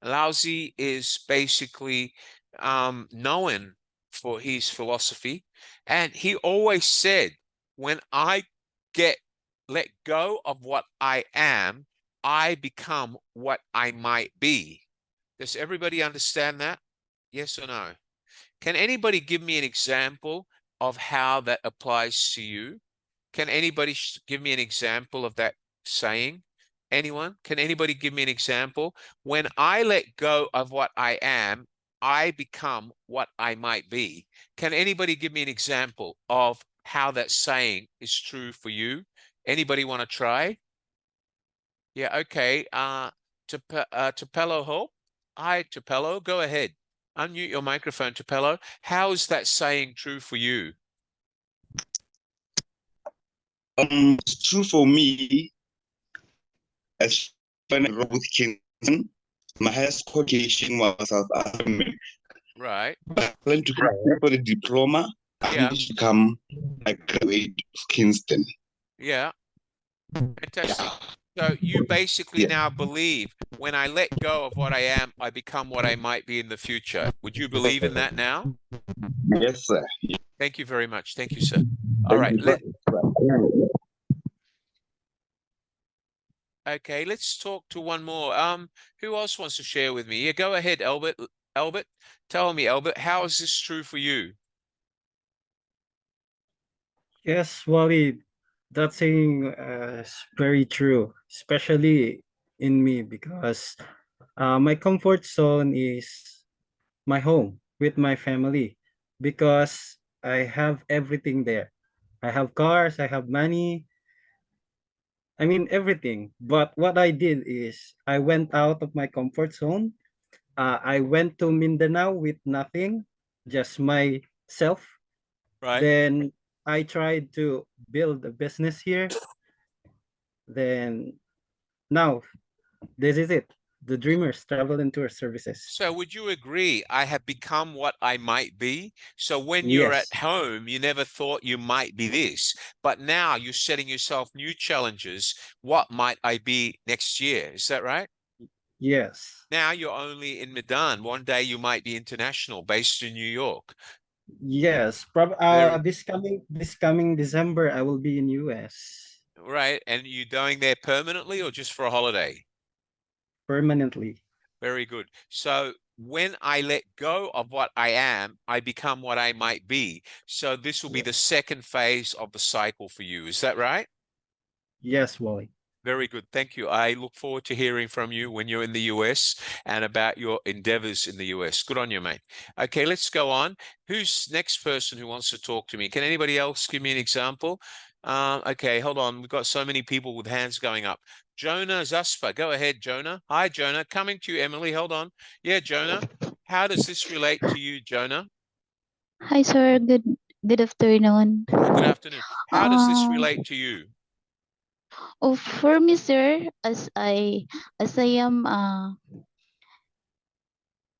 Laozi is basically known for his philosophy. And he always said, when I let go of what I am, I become what I might be. Does everybody understand that? Yes or no? Can anybody give me an example of how that applies to you? Can anybody give me an example of that saying? Anyone? Can anybody give me an example? When I let go of what I am, I become what I might be. Can anybody give me an example of how that saying is true for you? Anybody want to try? Yeah, okay. Tupelo Hope. Hi, Tupelo. Go ahead. Unmute your microphone, Tupelo. How is that saying true for you? It's true for me. As when I grew up with Kingston, my highest qualification was South African. Right. But I planned to go for the diploma. I Yeah. managed to become a graduate of Kingston. Yeah. Fantastic. So you basically Yeah. now believe when I let go of what I am, I become what I might be in the future. Would you believe in that now? Yes, sir. Thank you very much. Thank you, sir. All Thank right. you, sir. Okay, let's talk to one more. Who else wants to share with me? Yeah, go ahead, Albert. Albert, tell me, Albert, how is this true for you? Yes, Wally, that saying is very true, especially in me because my comfort zone is my home with my family because I have everything there. I have cars, I have money, I mean everything. But what I did is I went out of my comfort zone. I went to Mindanao with nothing, just myself. Right. Then I tried to build a business here. Then now this is it. The Dreamers Travel and Tour Services. So would you agree I have become what I might be? So when you're at Yes, home, you never thought you might be this, but now you're setting yourself new challenges. What might I be next year? Is that right? yes, Now you're only in Medan. One day you might be international, based in New York. yes. Very This coming December I will be in US right. And you going there permanently or just for a holiday? permanently. Very good. So when I let go of what I am, I become what I might be. So this will be Yeah. the second phase of the cycle for you. Is that right? Yes, Wally. Very good. Thank you. I look forward to hearing from you when you're in the US and about your endeavors in the US. Good on you, mate. Okay, let's go on. Who's next person who wants to talk to me? Can anybody else give me an example? Okay, hold on. We've got so many people with hands going up. Jonah Zaspa, go ahead, Jonah. Hi, Jonah. Coming to you, Emily. Hold on. Yeah, Jonah. How does this relate to you, Jonah? Hi, sir. Good afternoon. Good afternoon. How does this relate to you? For me, sir, as I am a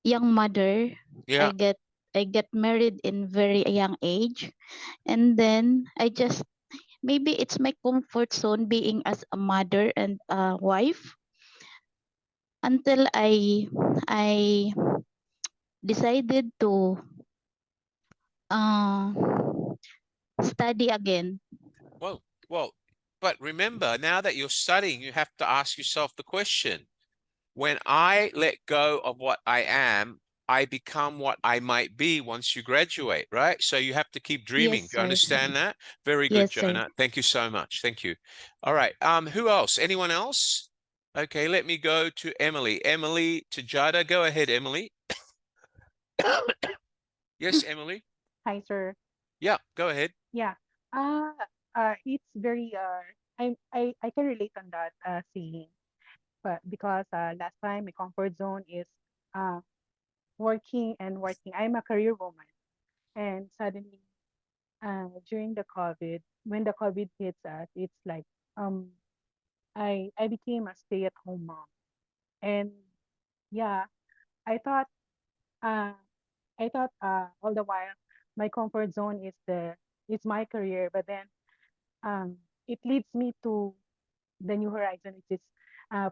young mother, I Yeah. get I get married in very young age, and then I just maybe it's my comfort zone being as a mother and a wife until I decided to uh study again. Well, but remember, now that you're studying, you have to ask yourself the question, when I let go of what I am, I become what I might be once you graduate, right? So you have to keep dreaming. Yes, Do you sir. understand that? Very good, Yes, sir. Jonah. Thank you so much. Thank you. All right. Who else? Anyone else? Okay, let me go to Emily. Emily Tejada. Go ahead, Emily. Yes, Emily. Hi, sir. Yeah, go ahead. Yeah. Uh, it's very I can relate on that saying, but because last time my comfort zone is uh working and working. I'm a career woman, and suddenly during the COVID, when the COVID hits us, it's like um I became a stay-at-home mom, and yeah, I thought uh all the while my comfort zone is it's my career, but then it leads me to the new horizon, which is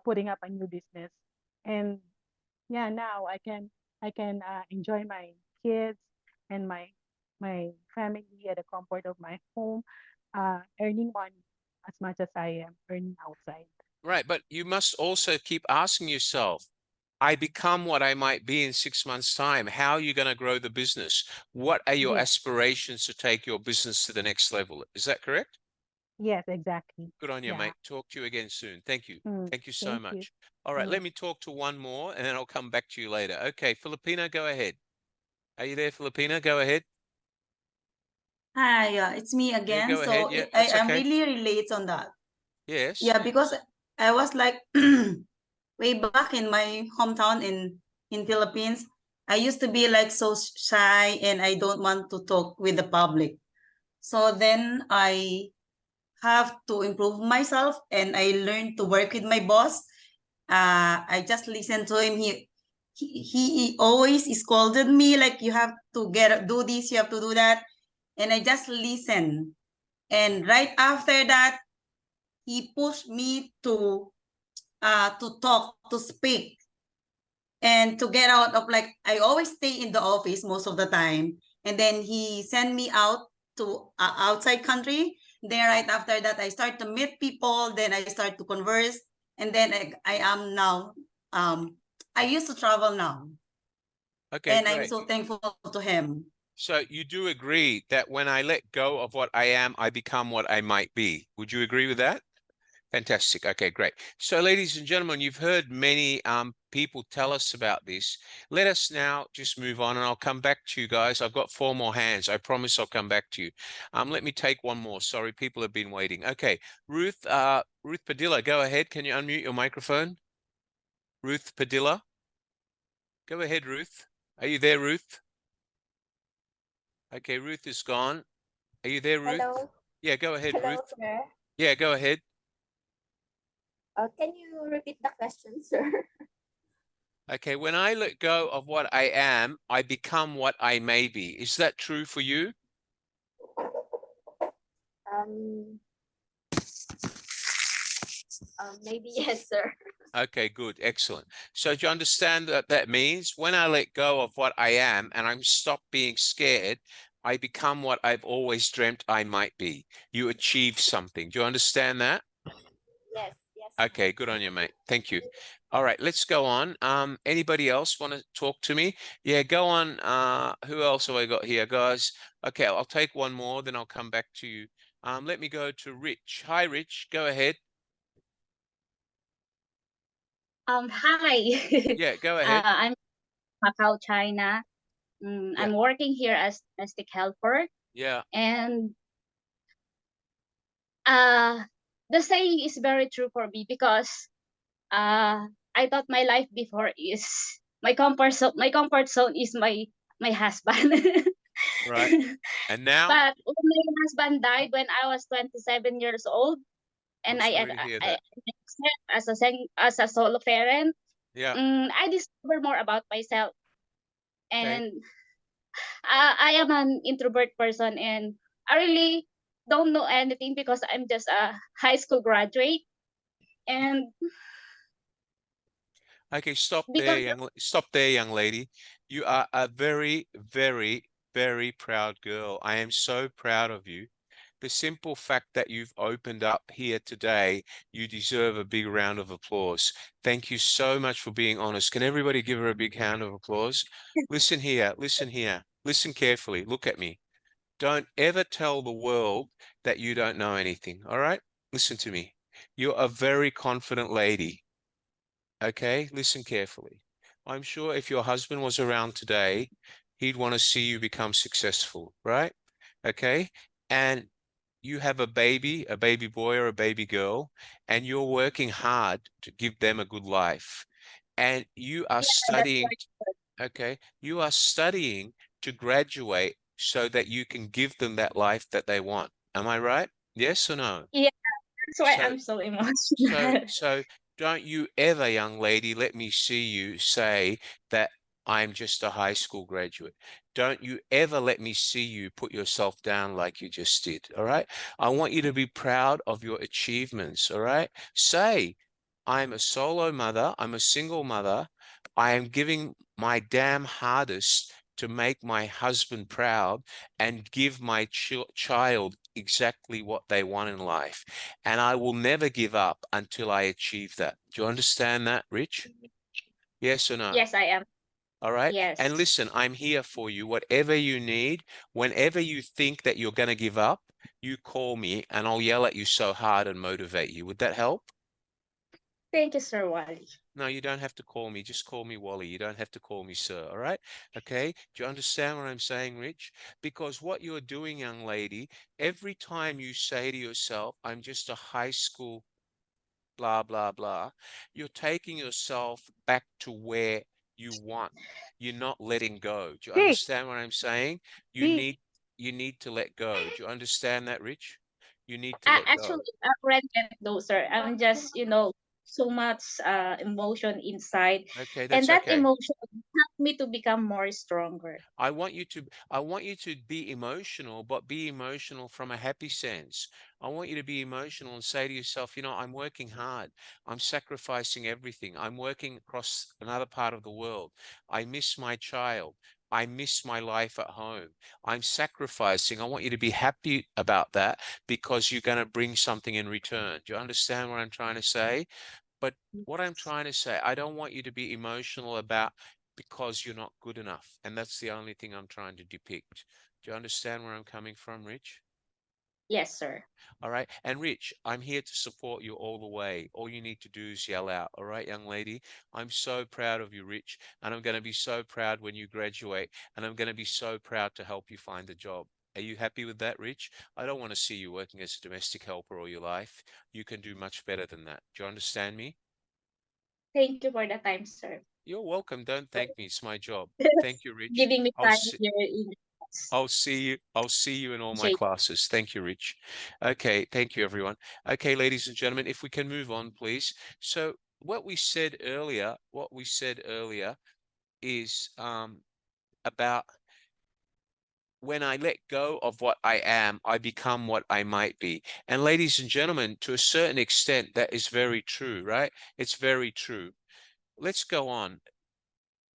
putting up a new business. And yeah, now I can enjoy my kids and my family at the comfort of my home, earning money as much as I am earning outside. Right, but you must also keep asking yourself, I become what I might be in 6 months' time. How are you going to grow the business? What are your Yes, aspirations to take your business to the next level? Is that correct? yes, exactly. Good on you, Yeah. mate. Talk to you again soon. Thank you. Mm, Thank you so thank you. much. All right, Mm. let me talk to one more and then I'll come back to you later. Okay, Filipina, go ahead. Are you there, Filipina? Go ahead. Hi, yeah, it's me Yeah, again. go ahead. So Yeah, I that's am okay. really relate on that. Yes. Yeah, because I was like way back in my hometown in Philippines, I used to be like so shy and I don't want to talk with the public. So then I have to improve myself and I learned to work with my boss. I just listened to him. He always scolded me like you have to do this, you have to do that, and I just listen. And right after that, he pushed me to talk, to speak, and to get out of, like, I always stay in the office most of the time, and then he sent me out to outside country. Then right after that, I start to meet people, then I start to converse, and then I am now, I used to travel now, Okay, and I'm great. so thankful to him. So you do agree that when I let go of what I am, I become what I might be. Would you agree with that? Fantastic. Okay, great. So, ladies and gentlemen, you've heard many people tell us about this. Let us now just move on, and I'll come back to you guys. I've got 4 more hands. I promise I'll come back to you. Let me take one more. Sorry, people have been waiting. Okay, Ruth Padilla, go ahead. Can you unmute your microphone? Ruth Padilla. Go ahead, Ruth. Are you there, Ruth? Okay, Ruth is gone. Are you there, Ruth? Hello. Yeah, go ahead, Hello, Ruth. sir. Yeah, go ahead. Can you repeat the question, sir? Okay, when I let go of what I am, I become what I may be. Is that true for you? Um, maybe yes, sir. Okay, good, excellent. So do you understand that that means when I let go of what I am and I'm stop being scared, I become what I've always dreamt I might be. You achieve something. Do you understand that? Yes, yes. Okay, good on you, mate. Thank you. All right, let's go on. Anybody else want to talk to me? Yeah, go on. Who else have I got here, guys? Okay, I'll take one more, then I'll come back to you. Let me go to Rich. Hi, Rich. Go ahead. Hi. Yeah, go ahead. I'm Macau, China. Yeah, I'm working here as domestic helper, yeah. and uh, the saying is very true for me because I thought my life before is my comfort zone. My comfort zone is my husband. Right. And now? But when my husband died when I was 27 years old, I'm and sorry to hear I that. accept as a solo parent, Yeah. I discovered more about myself, Okay. and I am an introvert person, and I really don't know anything because I'm just a high school graduate, and Okay, stop there, because young lady. You are a very, very, very proud girl. I am so proud of you. The simple fact that you've opened up here today, you deserve a big round of applause. Thank you so much for being honest. Can everybody give her a big round of applause? Listen here, listen here. Listen carefully. Look at me. Don't ever tell the world that you don't know anything, all right? Listen to me. You're a very confident lady. Okay, listen carefully. I'm sure if your husband was around today, he'd want to see you become successful, right? Okay. And you have a baby boy or a baby girl, and you're working hard to give them a good life. And you are yeah, that's studying, right. okay, you are studying to graduate so that you can give them that life that they want. Am I right? Yes or no? Yeah, that's why So I'm so so, emotional. so don't you ever, young lady, let me see you say that I'm just a high school graduate. Don't you ever let me see you put yourself down like you just did. All right. I want you to be proud of your achievements. All right. Say, I'm a solo mother. I'm a single mother. I am giving my damn hardest to make my husband proud and give my child exactly what they want in life. And I will never give up until I achieve that. Do you understand that, Rich? Yes or no? Yes, I am. All right. And Yes. listen, I'm here for you. Whatever you need, whenever you think that you're going to give up, you call me and I'll yell at you so hard and motivate you. Would that help? Thank you, Sir Wally. No, you don't have to call me. Just call me Wally. You don't have to call me sir. All right. Okay. Do you understand what I'm saying, Rich? Because what you're doing, young lady, every time you say to yourself, I'm just a high school blah, blah, blah, you're taking yourself back to where you want. You're not letting go. Do you Hey, understand what I'm saying? You B. need you need to let go. Do you understand that, Rich? You need to let Actually, go. I already let go, sir. I'm just, so much emotion inside, Okay, and that's that okay. emotion helped me to become more stronger. I want you to be emotional, but be emotional from a happy sense. I want you to be emotional and say to yourself, you know, I'm working hard. I'm sacrificing everything. I'm working across another part of the world. I miss my child. I miss my life at home. I'm sacrificing. I want you to be happy about that because you're going to bring something in return. Do you understand what I'm trying to say? But what I'm trying to say, I don't want you to be emotional about because you're not good enough. And that's the only thing I'm trying to depict. Do you understand where I'm coming from, Rich? Yes, sir. All right. And Rich, I'm here to support you all the way. All you need to do is yell out. All right, young lady. I'm so proud of you, Rich. And I'm going to be so proud when you graduate. And I'm going to be so proud to help you find a job. Are you happy with that, Rich? I don't want to see you working as a domestic helper all your life. You can do much better than that. Do you understand me? Thank you for the time, sir. You're welcome. Don't thank me. It's my job. Thank you, Rich. Giving me time here in I'll see you. I'll see you in all my Jake. classes. Thank you, Rich. Okay, thank you, everyone. Okay, ladies and gentlemen, if we can move on, please. So what we said earlier is about when I let go of what I am, I become what I might be. And ladies and gentlemen, to a certain extent, that is very true, right? It's very true. Let's go on.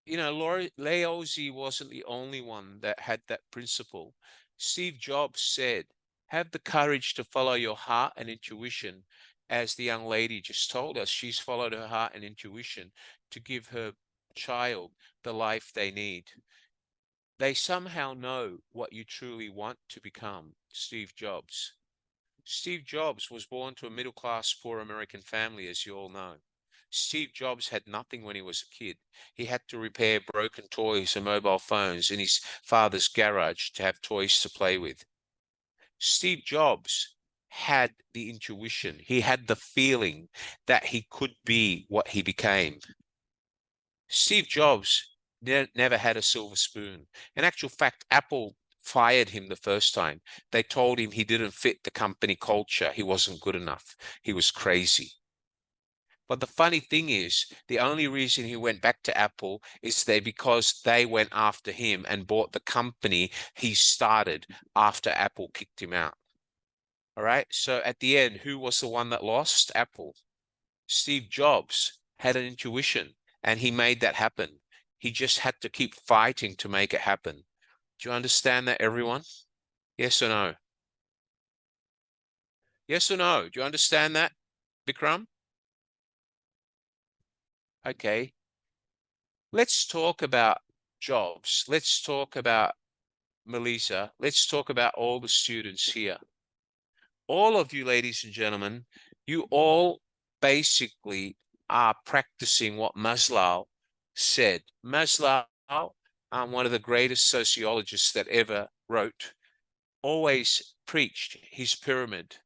You know, Laozi wasn't the only one that had that principle. Steve Jobs said, have the courage to follow your heart and intuition. As the young lady just told us, she's followed her heart and intuition to give her child the life they need. They somehow know what you truly want to become. Steve Jobs. Steve Jobs was born to a middle-class poor American family, as you all know. Steve Jobs had nothing when he was a kid. He had to repair broken toys and mobile phones in his father's garage to have toys to play with. Steve Jobs had the intuition. He had the feeling that he could be what he became. Steve Jobs never had a silver spoon. In actual fact, Apple fired him the first time. They told him he didn't fit the company culture. He wasn't good enough. He was crazy. But the funny thing is, the only reason he went back to Apple is because they went after him and bought the company he started after Apple kicked him out. All right. So at the end, who was the one that lost? Apple. Steve Jobs had an intuition and he made that happen. He just had to keep fighting to make it happen. Do you understand that, everyone? Yes or no? Yes or no? Do you understand that, Bikram? Okay. Let's talk about jobs. Let's talk about Melissa. Let's talk about all the students here. All of you, ladies and gentlemen, you all basically are practicing what Maslow said. Maslow, one of the greatest sociologists that ever wrote, always preached his pyramid.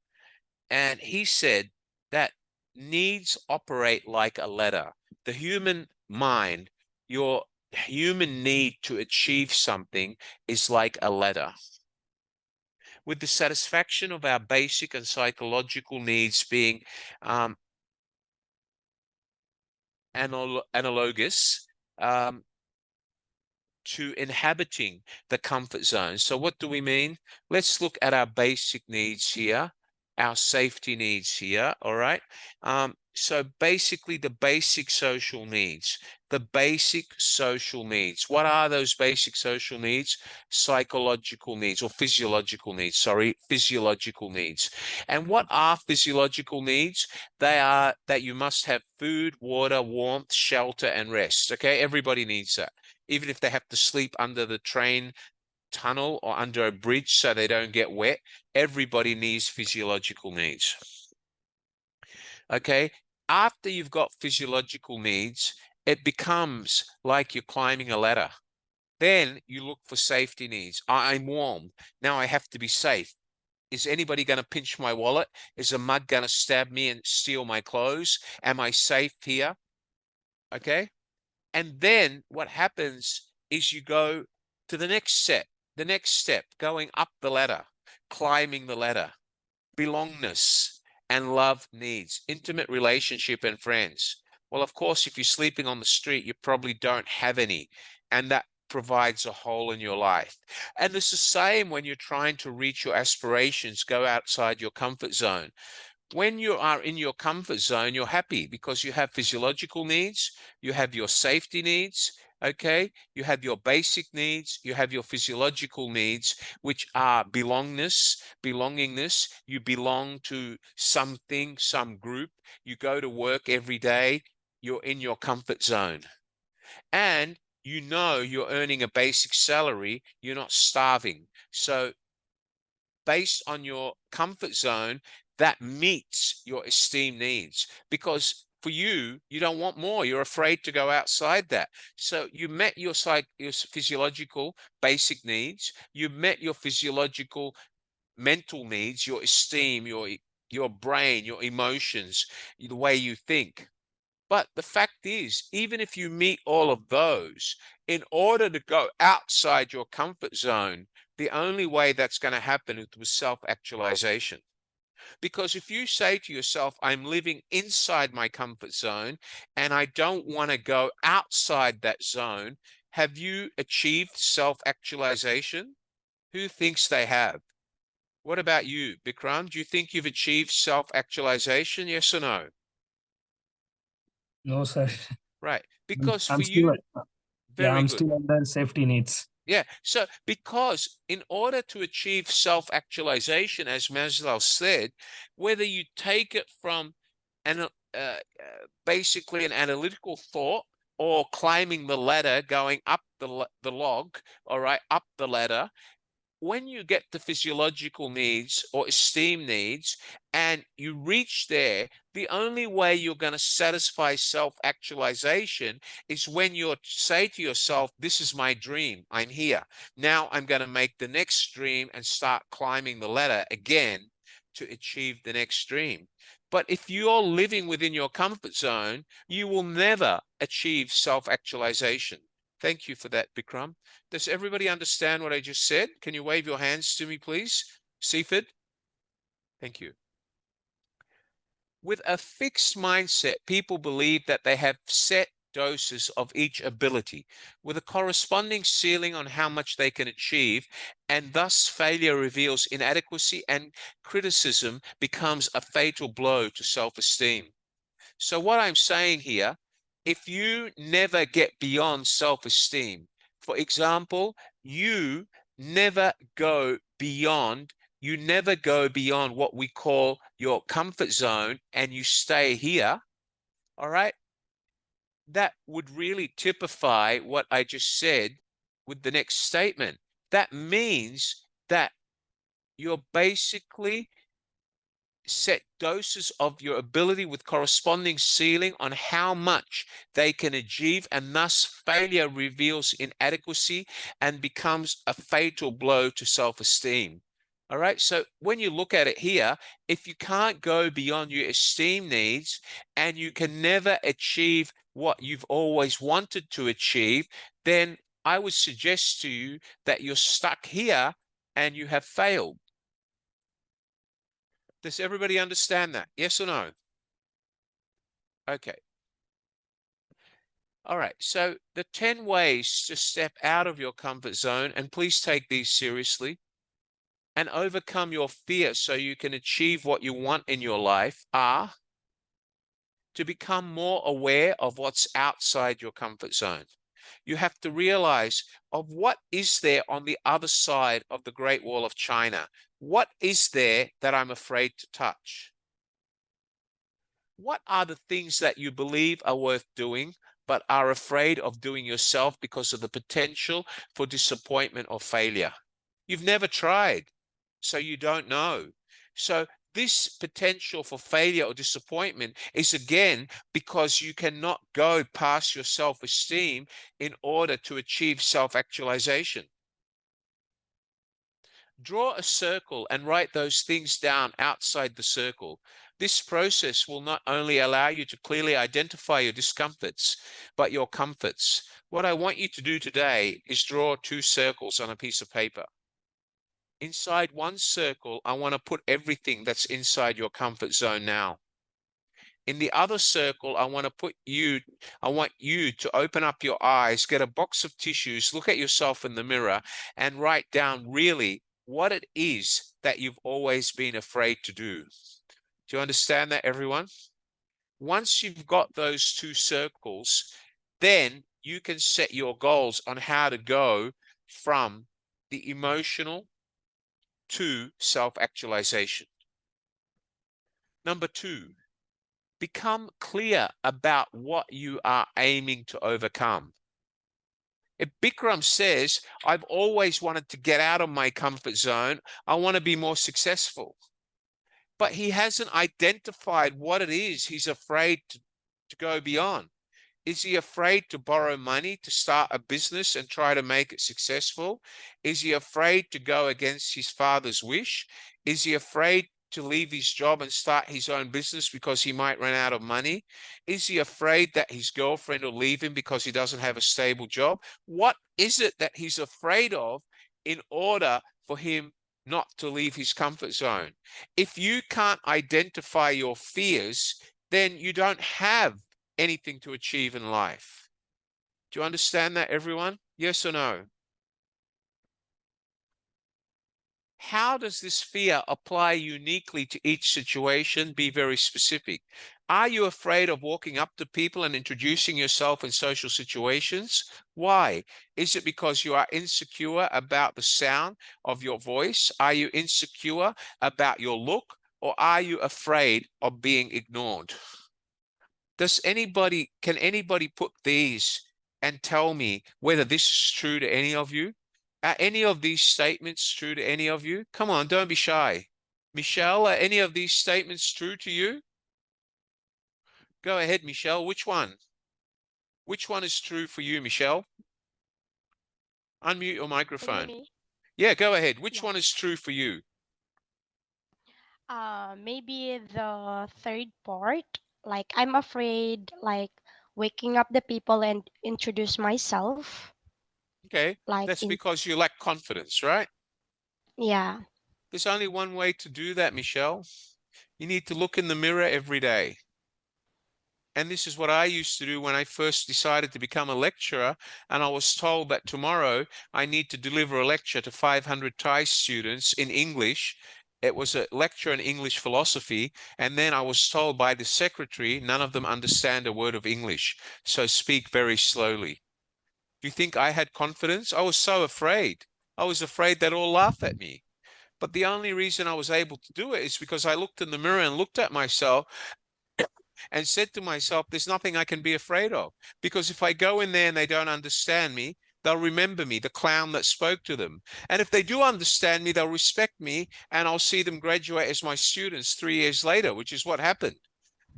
And he said that needs operate like a ladder. The human mind, your human need to achieve something is like a ladder. With the satisfaction of our basic and psychological needs being analogous to inhabiting the comfort zone. So what do we mean? Let's look at our basic needs here, our safety needs here, all right? So basically the basic social needs, the basic social needs. What are those basic social needs? Psychological needs or physiological needs, sorry, physiological needs. And what are physiological needs? They are that you must have food, water, warmth, shelter, and rest, okay? Everybody needs that. Even if they have to sleep under the train tunnel or under a bridge so they don't get wet, everybody needs physiological needs. Okay, after you've got physiological needs, it becomes like you're climbing a ladder. Then you look for safety needs. I'm warm. Now I have to be safe. Is anybody going to pinch my wallet? Is a mug going to stab me and steal my clothes? Am I safe here? Okay. And then what happens is you go to the next step, going up the ladder, climbing the ladder, belongingness and love needs, intimate relationship and friends. Well, of course, if you're sleeping on the street, you probably don't have any, and that provides a hole in your life. And it's the same when you're trying to reach your aspirations, go outside your comfort zone. When you are in your comfort zone, you're happy because you have physiological needs, you have your safety needs, okay? You have your basic needs, you have your physiological needs, which are belongingness. You belong to something, some group. You go to work every day, you're in your comfort zone. And you know you're earning a basic salary, you're not starving. So based on your comfort zone, that meets your esteem needs, because for you, you don't want more. You're afraid to go outside that. So you met your physiological basic needs. You met your physiological mental needs, your esteem, your brain, your emotions, the way you think. But the fact is, even if you meet all of those, in order to go outside your comfort zone, the only way that's going to happen is with self-actualization. Because if you say to yourself, I'm living inside my comfort zone and I don't want to go outside that zone, have you achieved self-actualization? Who thinks they have? What about you, Bikram? Do you think you've achieved self-actualization? Yes or no? No, sir. Right. Because I'm for still, you, yeah, very I'm good. still under safety needs. Yeah. So because in order to achieve self-actualization, as Maslow said, whether you take it from an basically an analytical thought or climbing the ladder, going up the log, all right, up the ladder, when you get the physiological needs or esteem needs and you reach there, the only way you're going to satisfy self-actualization is when you say to yourself, this is my dream. I'm here. Now I'm going to make the next dream and start climbing the ladder again to achieve the next dream. But if you're living within your comfort zone, you will never achieve self-actualization. Thank you for that, Bikram. Does everybody understand what I just said? Can you wave your hands to me, please? Seaford? Thank you. With a fixed mindset, people believe that they have set doses of each ability with a corresponding ceiling on how much they can achieve, and thus failure reveals inadequacy and criticism becomes a fatal blow to self-esteem. So what I'm saying here, if you never get beyond self-esteem, for example, you never go beyond what we call your comfort zone and you stay here, all right? That would really typify what I just said with the next statement. That means that you're basically set doses of your ability with corresponding ceiling on how much they can achieve, and thus failure reveals inadequacy and becomes a fatal blow to self-esteem. All right, so when you look at it here, if you can't go beyond your esteem needs and you can never achieve what you've always wanted to achieve, then I would suggest to you that you're stuck here and you have failed. Does everybody understand that? Yes or no? Okay. All right. So the 10 ways to step out of your comfort zone, and please take these seriously, and overcome your fear so you can achieve what you want in your life are to become more aware of what's outside your comfort zone. You have to realize of what is there on the other side of the Great Wall of China. What is there that I'm afraid to touch? What are the things that you believe are worth doing, but are afraid of doing yourself because of the potential for disappointment or failure? You've never tried, so you don't know. So this potential for failure or disappointment is again because you cannot go past your self-esteem in order to achieve self-actualization. Draw a circle and write those things down outside the circle. This process will not only allow you to clearly identify your discomforts, but your comforts. What I want you to do today is draw 2 circles on a piece of paper. Inside one circle, I want to put everything that's inside your comfort zone now. In the other circle, I want you to open up your eyes, get a box of tissues, look at yourself in the mirror, and write down really what it is that you've always been afraid to do. Do you understand that, everyone? Once you've got those two circles, then you can set your goals on how to go from the emotional to self-actualization. Number 2, become clear about what you are aiming to overcome. If Bikram says, I've always wanted to get out of my comfort zone, I want to be more successful, but he hasn't identified what it is he's afraid to go beyond. Is he afraid to borrow money to start a business and try to make it successful? Is he afraid to go against his father's wish? Is he afraid to leave his job and start his own business because he might run out of money? Is he afraid that his girlfriend will leave him because he doesn't have a stable job? What is it that he's afraid of in order for him not to leave his comfort zone? If you can't identify your fears, then you don't have anything to achieve in life. Do you understand that, everyone? Yes or no? How does this fear apply uniquely to each situation? Be very specific. Are you afraid of walking up to people and introducing yourself in social situations? Why? Is it because you are insecure about the sound of your voice? Are you insecure about your look? Or are you afraid of being ignored? Can anybody put these and tell me whether this is true to any of you? Are any of these statements true to any of you? Come on, don't be shy. Michelle, are any of these statements true to you? Go ahead, Michelle. Which one? Which one is true for you, Michelle? Unmute your microphone. me? Yeah, go ahead. Which Yeah. one is true for you? Maybe the third part. Like I'm afraid, like waking up the people and introduce myself. Okay, Like that's in because you lack confidence, right? yeah. There's only one way to do that, Michelle. You need to look in the mirror every day. And this is what I used to do when I first decided to become a lecturer. And I was told that tomorrow I need to deliver a lecture to 500 Thai students in English. It was a lecture in English philosophy. And then I was told by the secretary, none of them understand a word of English. So speak very slowly. Do you think I had confidence? I was so afraid. I was afraid they'd all laugh at me. But the only reason I was able to do it is because I looked in the mirror and looked at myself and said to myself, there's nothing I can be afraid of. Because if I go in there and they don't understand me, they'll remember me, the clown that spoke to them. And if they do understand me, they'll respect me, and I'll see them graduate as my students 3 years later, which is what happened.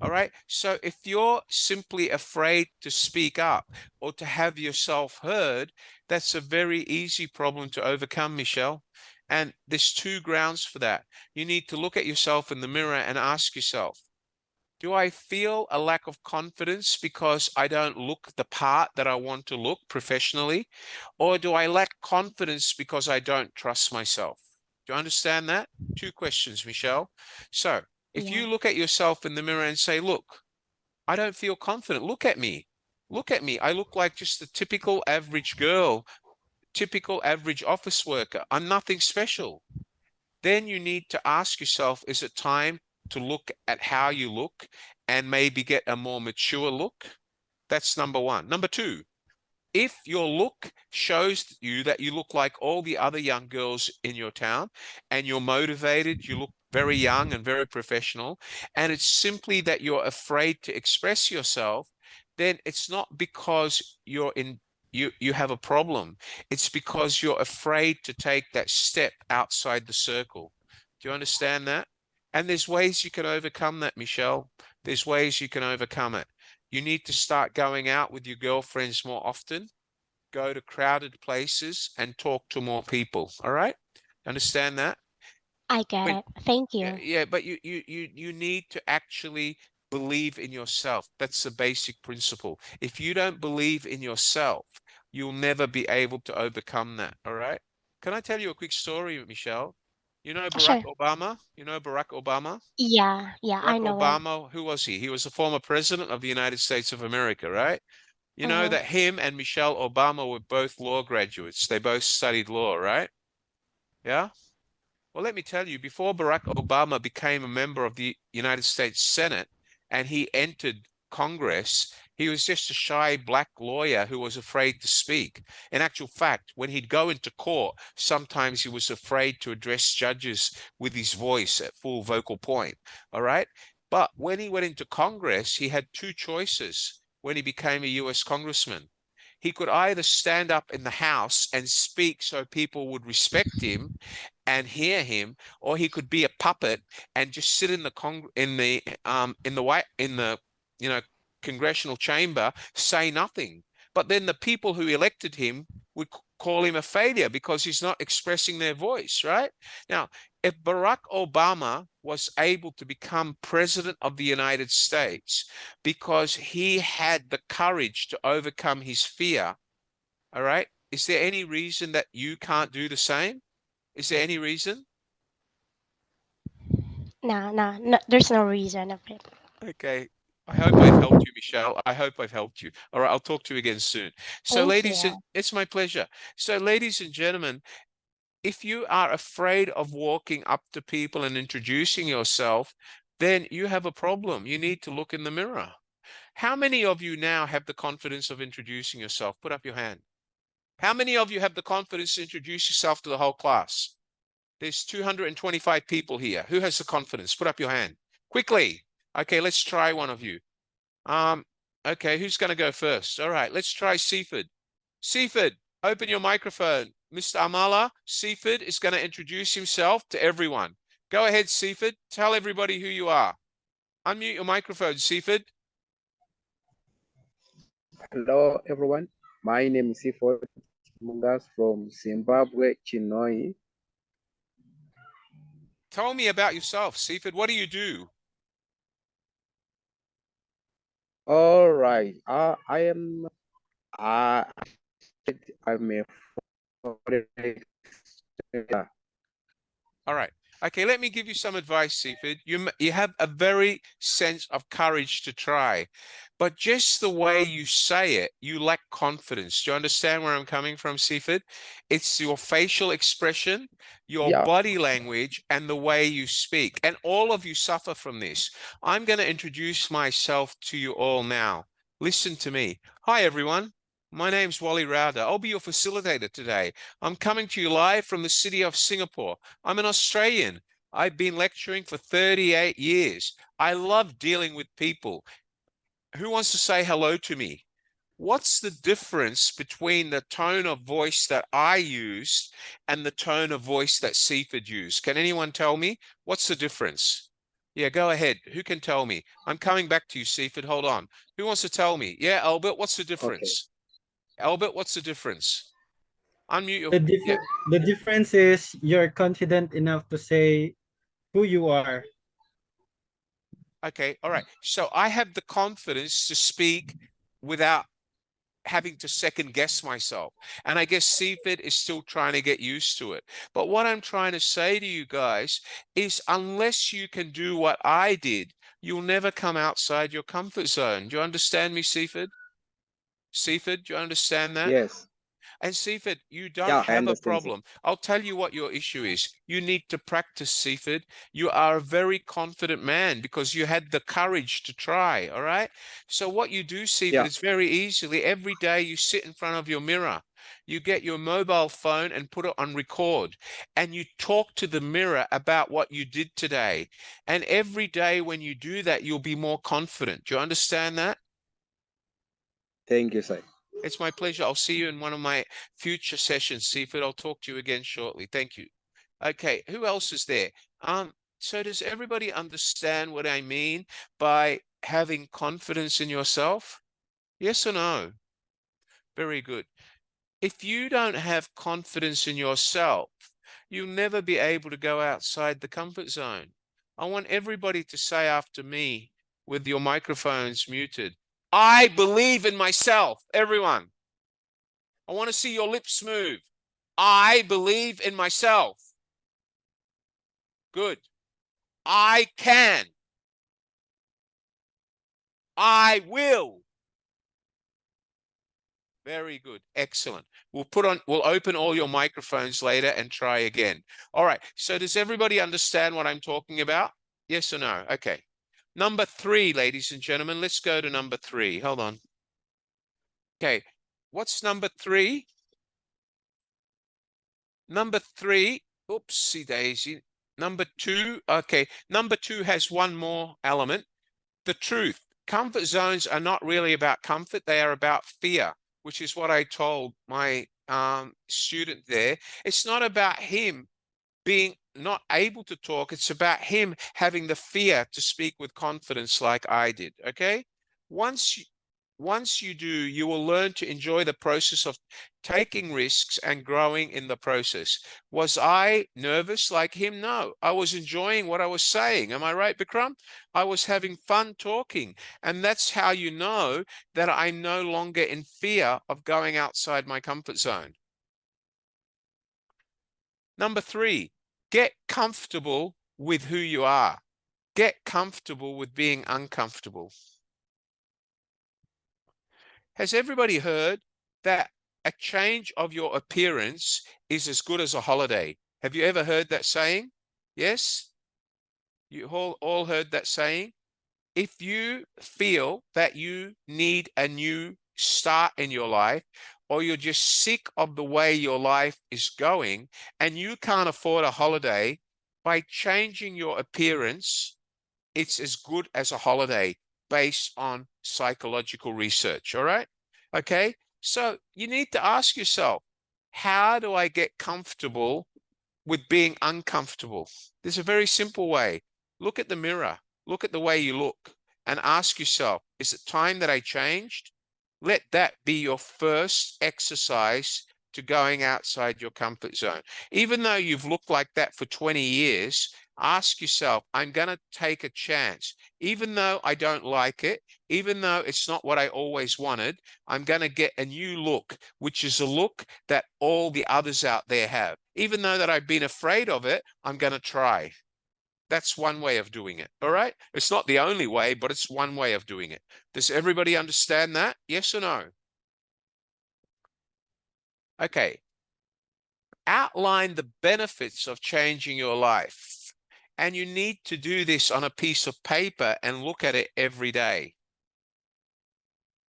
All right. So if you're simply afraid to speak up or to have yourself heard, that's a very easy problem to overcome, Michelle. And there's 2 grounds for that. You need to look at yourself in the mirror and ask yourself, do I feel a lack of confidence because I don't look the part that I want to look professionally? Or do I lack confidence because I don't trust myself? Do you understand that? 2 questions, Michelle. So if you Yeah. look at yourself in the mirror and say, look, I don't feel confident. Look at me. Look at me. I look like just a typical average girl, typical average office worker. I'm nothing special. Then you need to ask yourself, is it time to look at how you look and maybe get a more mature look? That's number 1. Number 2, if your look shows you that you look like all the other young girls in your town and you're motivated, you look very young and very professional, and it's simply that you're afraid to express yourself, then it's not because you have a problem. It's because you're afraid to take that step outside the circle. Do you understand that? And there's ways you can overcome that, Michelle. There's ways you can overcome it. You need to start going out with your girlfriends more often, go to crowded places and talk to more people. All right? Understand that? I get But it. Thank yeah, you. yeah, but you need to actually believe in yourself. That's the basic principle. If you don't believe in yourself, you'll never be able to overcome that. All right? Can I tell you a quick story, Michelle? You know Sure. Barack Obama? You know Barack Obama? Yeah, I Barack know him. Obama, who was he? He was a former president of the United States of America, right? You know Mm-hmm. that him and Michelle Obama were both law graduates. They both studied law, right? Yeah? Well, let me tell you, before Barack Obama became a member of the United States Senate and he entered Congress, he was just a shy black lawyer who was afraid to speak. In actual fact, when he'd go into court, sometimes he was afraid to address judges with his voice at full vocal point. All right. But when he went into Congress, he had two choices when he became a US congressman. He could either stand up in the House and speak so people would respect him and hear him, or he could be a puppet and just sit in the you know congressional chamber, say nothing. But then the people who elected him would call him a failure because he's not expressing their voice, right? Now, if Barack Obama was able to become president of the United States because he had the courage to overcome his fear, all right, is there any reason that you can't do the same? Is there any reason? No, there's no reason of it. Okay. I hope I've helped you, Michelle. I hope I've helped you. All right, I'll talk to you again soon. So, Thank ladies you. and it's my pleasure. So, ladies and gentlemen, if you are afraid of walking up to people and introducing yourself, then you have a problem. You need to look in the mirror. How many of you now have the confidence of introducing yourself? Put up your hand. How many of you have the confidence to introduce yourself to the whole class? There's 225 people here. Who has the confidence? Put up your hand. Quickly. Okay, let's try one of you. Okay, who's going to go first? All right, let's try Seaford. Seaford, open your microphone. Mr. Amala, Seaford is going to introduce himself to everyone. Go ahead, Seaford. Tell everybody who you are. Unmute your microphone, Seaford. Hello, everyone. My name is Sifo Mungas from Zimbabwe, Chinoi. Tell me about yourself, Seaford. What do you do? All right. I'm a foreign. All right. Okay, let me give you some advice, Seaford. You have a very sense of courage to try, but just the way you say it, you lack confidence. Do you understand where I'm coming from, Seaford? It's your facial expression, your body language, and the way you speak. And all of you suffer from this. I'm going to introduce myself to you all now. Listen to me. Hi, everyone. My name's Wally Rouda. I'll be your facilitator today. I'm coming to you live from the city of Singapore. I'm an Australian. I've been lecturing for 38 years. I love dealing with people. Who wants to say hello to me? What's the difference between the tone of voice that I used and the tone of voice that Seaford used? Can anyone tell me? What's the difference? Yeah, go ahead. Who can tell me? I'm coming back to you, Seaford. Hold on. Who wants to tell me? Yeah, Albert, what's the difference? Albert, what's the difference? Unmute your... The difference is you're confident enough to say who you are. Okay, all right. So I have the confidence to speak without having to second guess myself. And I guess Seaford is still trying to get used to it. But what I'm trying to say to you guys is unless you can do what I did, you'll never come outside your comfort zone. Do you understand me, Seaford? Seaford, do you understand that? Yes. And Seaford, you don't Yeah, I have a understand, sir. problem. I'll tell you what your issue is. You need to practice, Seaford. You are a very confident man because you had the courage to try, all right? So what you do, Seaford, is very easily every day you sit in front of your mirror. You get your mobile phone and put it on record, and you talk to the mirror about what you did today. And every day when you do that, you'll be more confident. Do you understand that? Thank you, sir. It's my pleasure. I'll see you in one of my future sessions, Seaford. I'll talk to you again shortly. Thank you. Okay, who else is there? So does everybody understand what I mean by having confidence in yourself? Yes or no? Very good. If you don't have confidence in yourself, you'll never be able to go outside the comfort zone. I want everybody to say after me with your microphones muted, I believe in myself, everyone. I want to see your lips move. I believe in myself. Good. I can. I will. Very good. Excellent. We'll open all your microphones later and try again. All right. So does everybody understand what I'm talking about? Yes or no? Okay. Number 3, ladies and gentlemen, let's go to number 3. Hold on. Okay. What's number 3? Number 3, oopsie daisy. Number 2, okay. Number 2 has one more element. The truth. Comfort zones are not really about comfort. They are about fear, which is what I told my student there. It's not about him being not able to talk. It's about him having the fear to speak with confidence like I did. Okay. Once you do, you will learn to enjoy the process of taking risks and growing in the process. Was I nervous like him? No, I was enjoying what I was saying. Am I right, Bikram? I was having fun talking. And that's how you know that I'm no longer in fear of going outside my comfort zone. Number 3, get comfortable with who you are. Get comfortable with being uncomfortable. Has everybody heard that a change of your appearance is as good as a holiday? Have you ever heard that saying? Yes? You all heard that saying? If you feel that you need a new start in your life, or you're just sick of the way your life is going, and you can't afford a holiday, by changing your appearance, it's as good as a holiday based on psychological research. All right. Okay. So you need to ask yourself, how do I get comfortable with being uncomfortable? There's a very simple way. Look at the mirror, look at the way you look, and ask yourself, is it time that I changed? Let that be your first exercise to going outside your comfort zone. Even though you've looked like that for 20 years, ask yourself, I'm going to take a chance. Even though I don't like it, even though it's not what I always wanted, I'm going to get a new look, which is a look that all the others out there have. Even though that I've been afraid of it, I'm going to try. That's one way of doing it. All right. It's not the only way, but it's one way of doing it. Does everybody understand that? Yes or no? Okay. Outline the benefits of changing your life. And you need to do this on a piece of paper and look at it every day.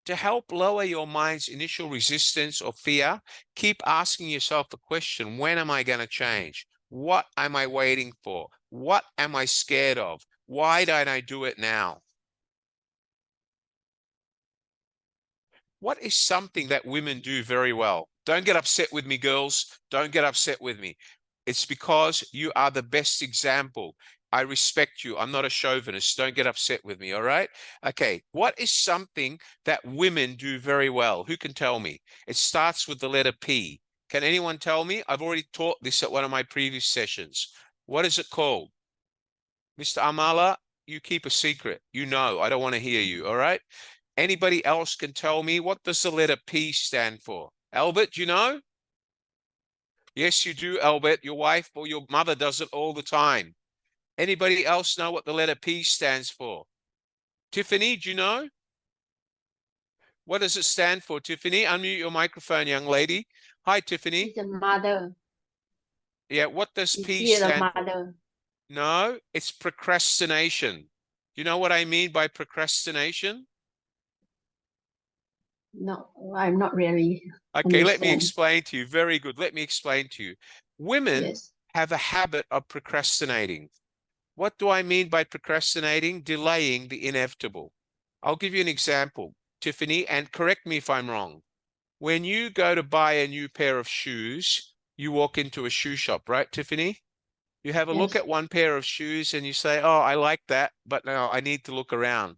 To help lower your mind's initial resistance or fear, keep asking yourself the question, when am I going to change? What am I waiting for? What am I scared of? Why don't I do it now? What is something that women do very well? Don't get upset with me, girls. Don't get upset with me. It's because you are the best example. I respect you. I'm not a chauvinist. Don't get upset with me, all right? Okay, what is something that women do very well? Who can tell me? It starts with the letter P. Can anyone tell me? I've already taught this at one of my previous sessions. What is it called? Mr. Amala, you keep a secret. You know, I don't want to hear you, all right? Anybody else can tell me, what does the letter P stand for? Albert, do you know? Yes, you do, Albert. Your wife or your mother does it all the time. Anybody else know what the letter P stands for? Tiffany, do you know? What does it stand for, Tiffany? Unmute your microphone, young lady. Hi, Tiffany. It's a mother. Yeah, what does It's P here the stand for? mother. No, it's procrastination. Do you know what I mean by procrastination? No, I'm not really Okay, let me understand. explain to you. Very good. Let me explain to you. Women Yes. have a habit of procrastinating. What do I mean by procrastinating? Delaying the inevitable. I'll give you an example, Tiffany, and correct me if I'm wrong. When you go to buy a new pair of shoes, you walk into a shoe shop, right, Tiffany? You have a look Yes. at one pair of shoes and you say, oh, I like that, but now I need to look around.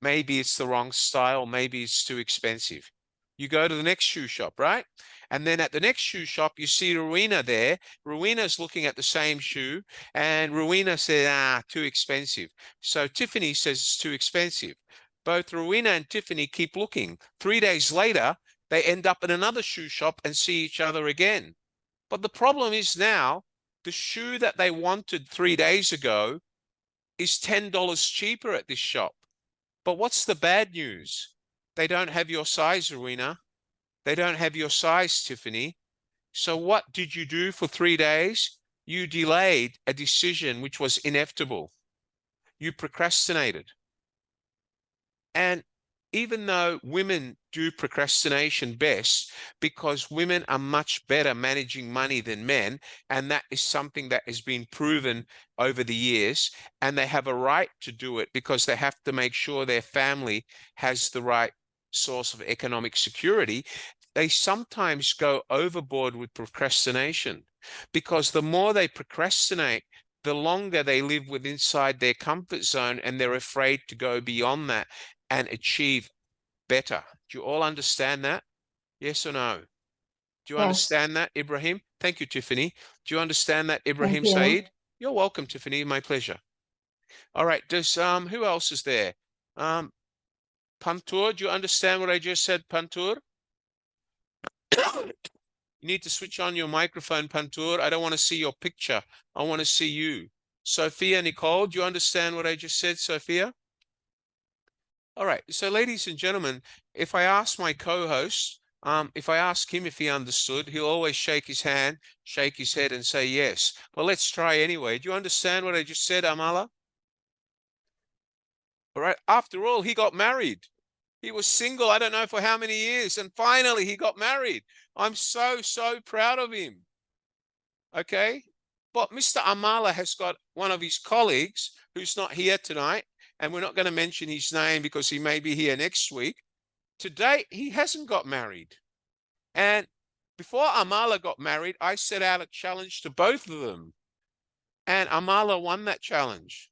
Maybe it's the wrong style. Maybe it's too expensive. You go to the next shoe shop, right? And then at the next shoe shop, you see Rowena there. Rowena's looking at the same shoe, and Rowena said, too expensive. So Tiffany says it's too expensive. Both Rowena and Tiffany keep looking. 3 days later, they end up in another shoe shop and see each other again. But the problem is now The shoe that they wanted 3 days ago is $10 cheaper at this shop. But what's the bad news? They don't have your size, Rowena. They don't have your size, Tiffany. So what did you do for 3 days? You delayed a decision which was inevitable. You procrastinated. And even though women do procrastination best because women are much better managing money than men, and that is something that has been proven over the years, and they have a right to do it because they have to make sure their family has the right source of economic security, they sometimes go overboard with procrastination because the more they procrastinate, the longer they live with inside their comfort zone, and they're afraid to go beyond that and achieve better. Do you all understand that? Yes or no? Do you Yes. understand that, Ibrahim? Thank you, Tiffany. Do you understand that, Ibrahim you. Said? You're welcome, Tiffany. My pleasure. All right. Does who else is there? Pantur, do you understand what I just said, Pantur? You need to switch on your microphone, Pantur. I don't want to see your picture. I want to see you. Sophia, Nicole, do you understand what I just said, Sophia? All right. So, ladies and gentlemen, if I ask my co-host, if I ask him if he understood, he'll always shake his hand, shake his head, and say yes. But let's try anyway. Do you understand what I just said, Amala? All right. After all, he got married. He was single, I don't know for how many years, and finally he got married. I'm so proud of him. Okay. But Mr. Amala has got one of his colleagues who's not here tonight, and we're not going to mention his name because he may be here next week. To date, he hasn't got married. And before Amala got married, I set out a challenge to both of them. And Amala won that challenge.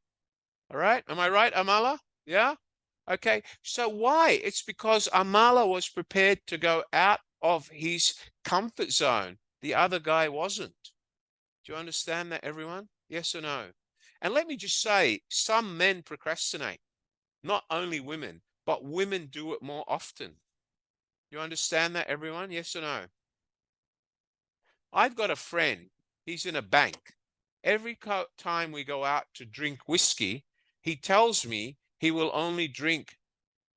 All right. Am I right, Amala? Yeah. Okay. So why? It's because Amala was prepared to go out of his comfort zone. The other guy wasn't. Do you understand that, everyone? Yes or no? And let me just say, some men procrastinate, not only women, but women do it more often. You understand that, everyone? Yes or no? I've got a friend. He's in a bank. Every time we go out to drink whiskey, he tells me he will only drink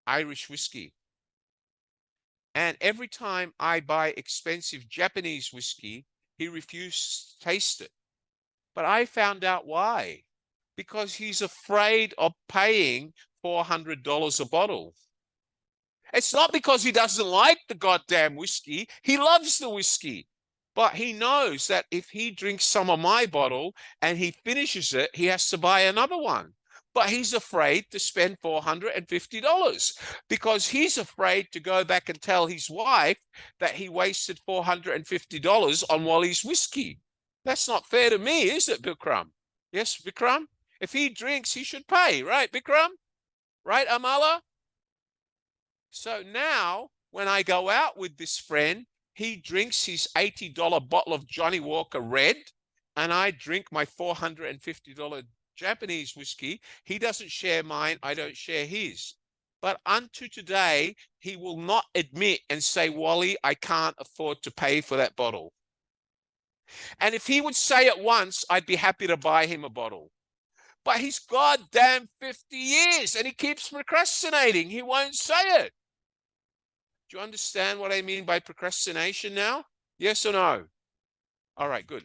Irish whiskey. And every time I buy expensive Japanese whiskey, he refuses to taste it. But I found out why. Because he's afraid of paying $400 a bottle. It's not because he doesn't like the goddamn whiskey. He loves the whiskey. But he knows that if he drinks some of my bottle and he finishes it, he has to buy another one. But he's afraid to spend $450 because he's afraid to go back and tell his wife that he wasted $450 on Wally's whiskey. That's not fair to me, is it, Bikram? Yes, Bikram? If he drinks, he should pay, right, Bikram? Right, Amala? So now, when I go out with this friend, he drinks his $80 bottle of Johnny Walker Red, and I drink my $450 Japanese whiskey. He doesn't share mine, I don't share his. But unto today, he will not admit and say, Wally, I can't afford to pay for that bottle. And if he would say it once, I'd be happy to buy him a bottle. But he's goddamn 50 years and he keeps procrastinating. He won't say it. Do you understand what I mean by procrastination now? Yes or no? All right, good.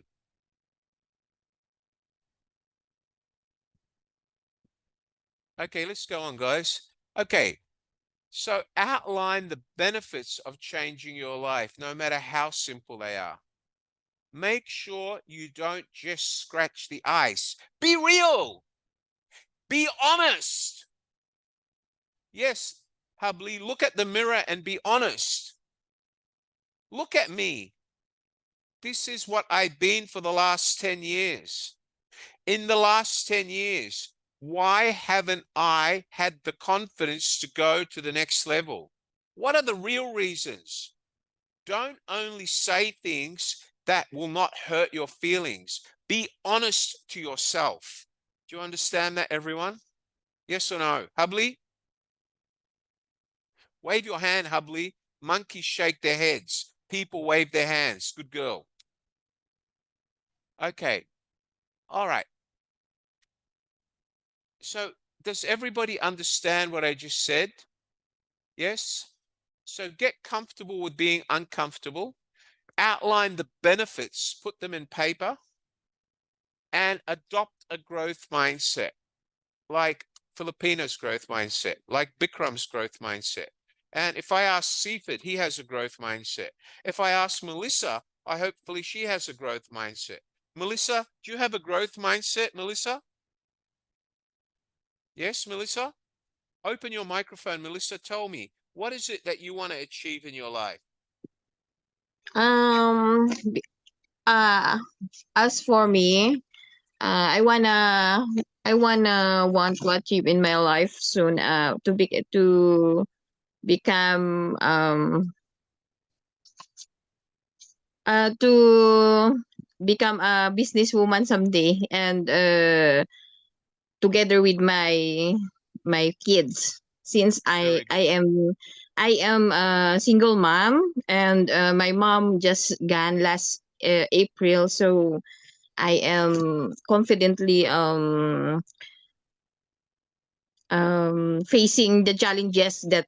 Okay, let's go on, guys. Okay, so outline the benefits of changing your life, no matter how simple they are. Make sure you don't just scratch the ice. Be real. Be honest. Yes, Hubly, look at the mirror and be honest. Look at me. This is what I've been for the last 10 years. In the last 10 years, why haven't I had the confidence to go to the next level? What are the real reasons? Don't only say things that will not hurt your feelings. Be honest to yourself. Do you understand that, everyone? Yes or no? Hubly? Wave your hand, Hubly. Monkeys shake their heads. People wave their hands. Good girl. Okay. All right. So does everybody understand what I just said? Yes? So get comfortable with being uncomfortable. Outline the benefits, put them in paper, and adopt a growth mindset, like Filipino's growth mindset, like Bikram's growth mindset. And if I ask Seifert, he has a growth mindset. If I ask Melissa, hopefully she has a growth mindset. Melissa, do you have a growth mindset, Melissa? Yes, Melissa? Open your microphone, Melissa. Tell me, what is it that you want to achieve in your life? B- uh as for me, I wanna want to achieve in my life soon, to become to become a businesswoman someday, and together with my kids, since Very good. I am a single mom, and my mom just gone last April, so I am confidently facing the challenges that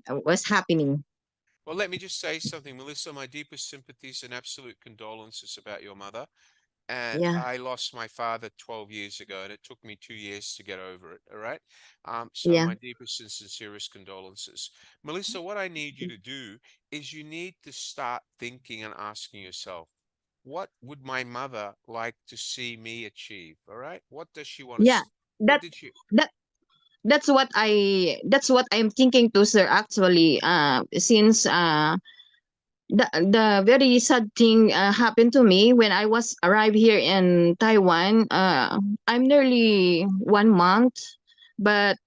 was happening. Well, let me just say something, Melissa. My deepest sympathies and absolute condolences about your mother. And Yeah, I lost my father 12 years ago, and it took me 2 years to get over it. All right. So yeah. my deepest and sincerest condolences. Melissa, what I need you to do is you need to start thinking and asking yourself, what would my mother like to see me achieve? All right. What does she want to Yeah, see? What that did she? that that's what I'm thinking to, sir, actually, since the very sad thing happened to me when I was arrived here in Taiwan. I'm nearly 1 month, but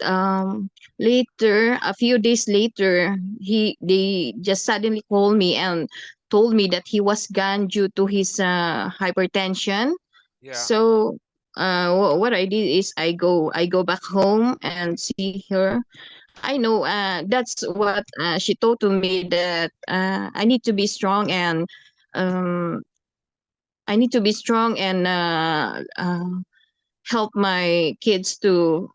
later, a few days later, they just suddenly called me and told me that he was gone due to his hypertension. Yeah. So what I did is I go back home and see her. I know that's what she told to me, that I need to be strong, and um, I need to be strong and help my kids to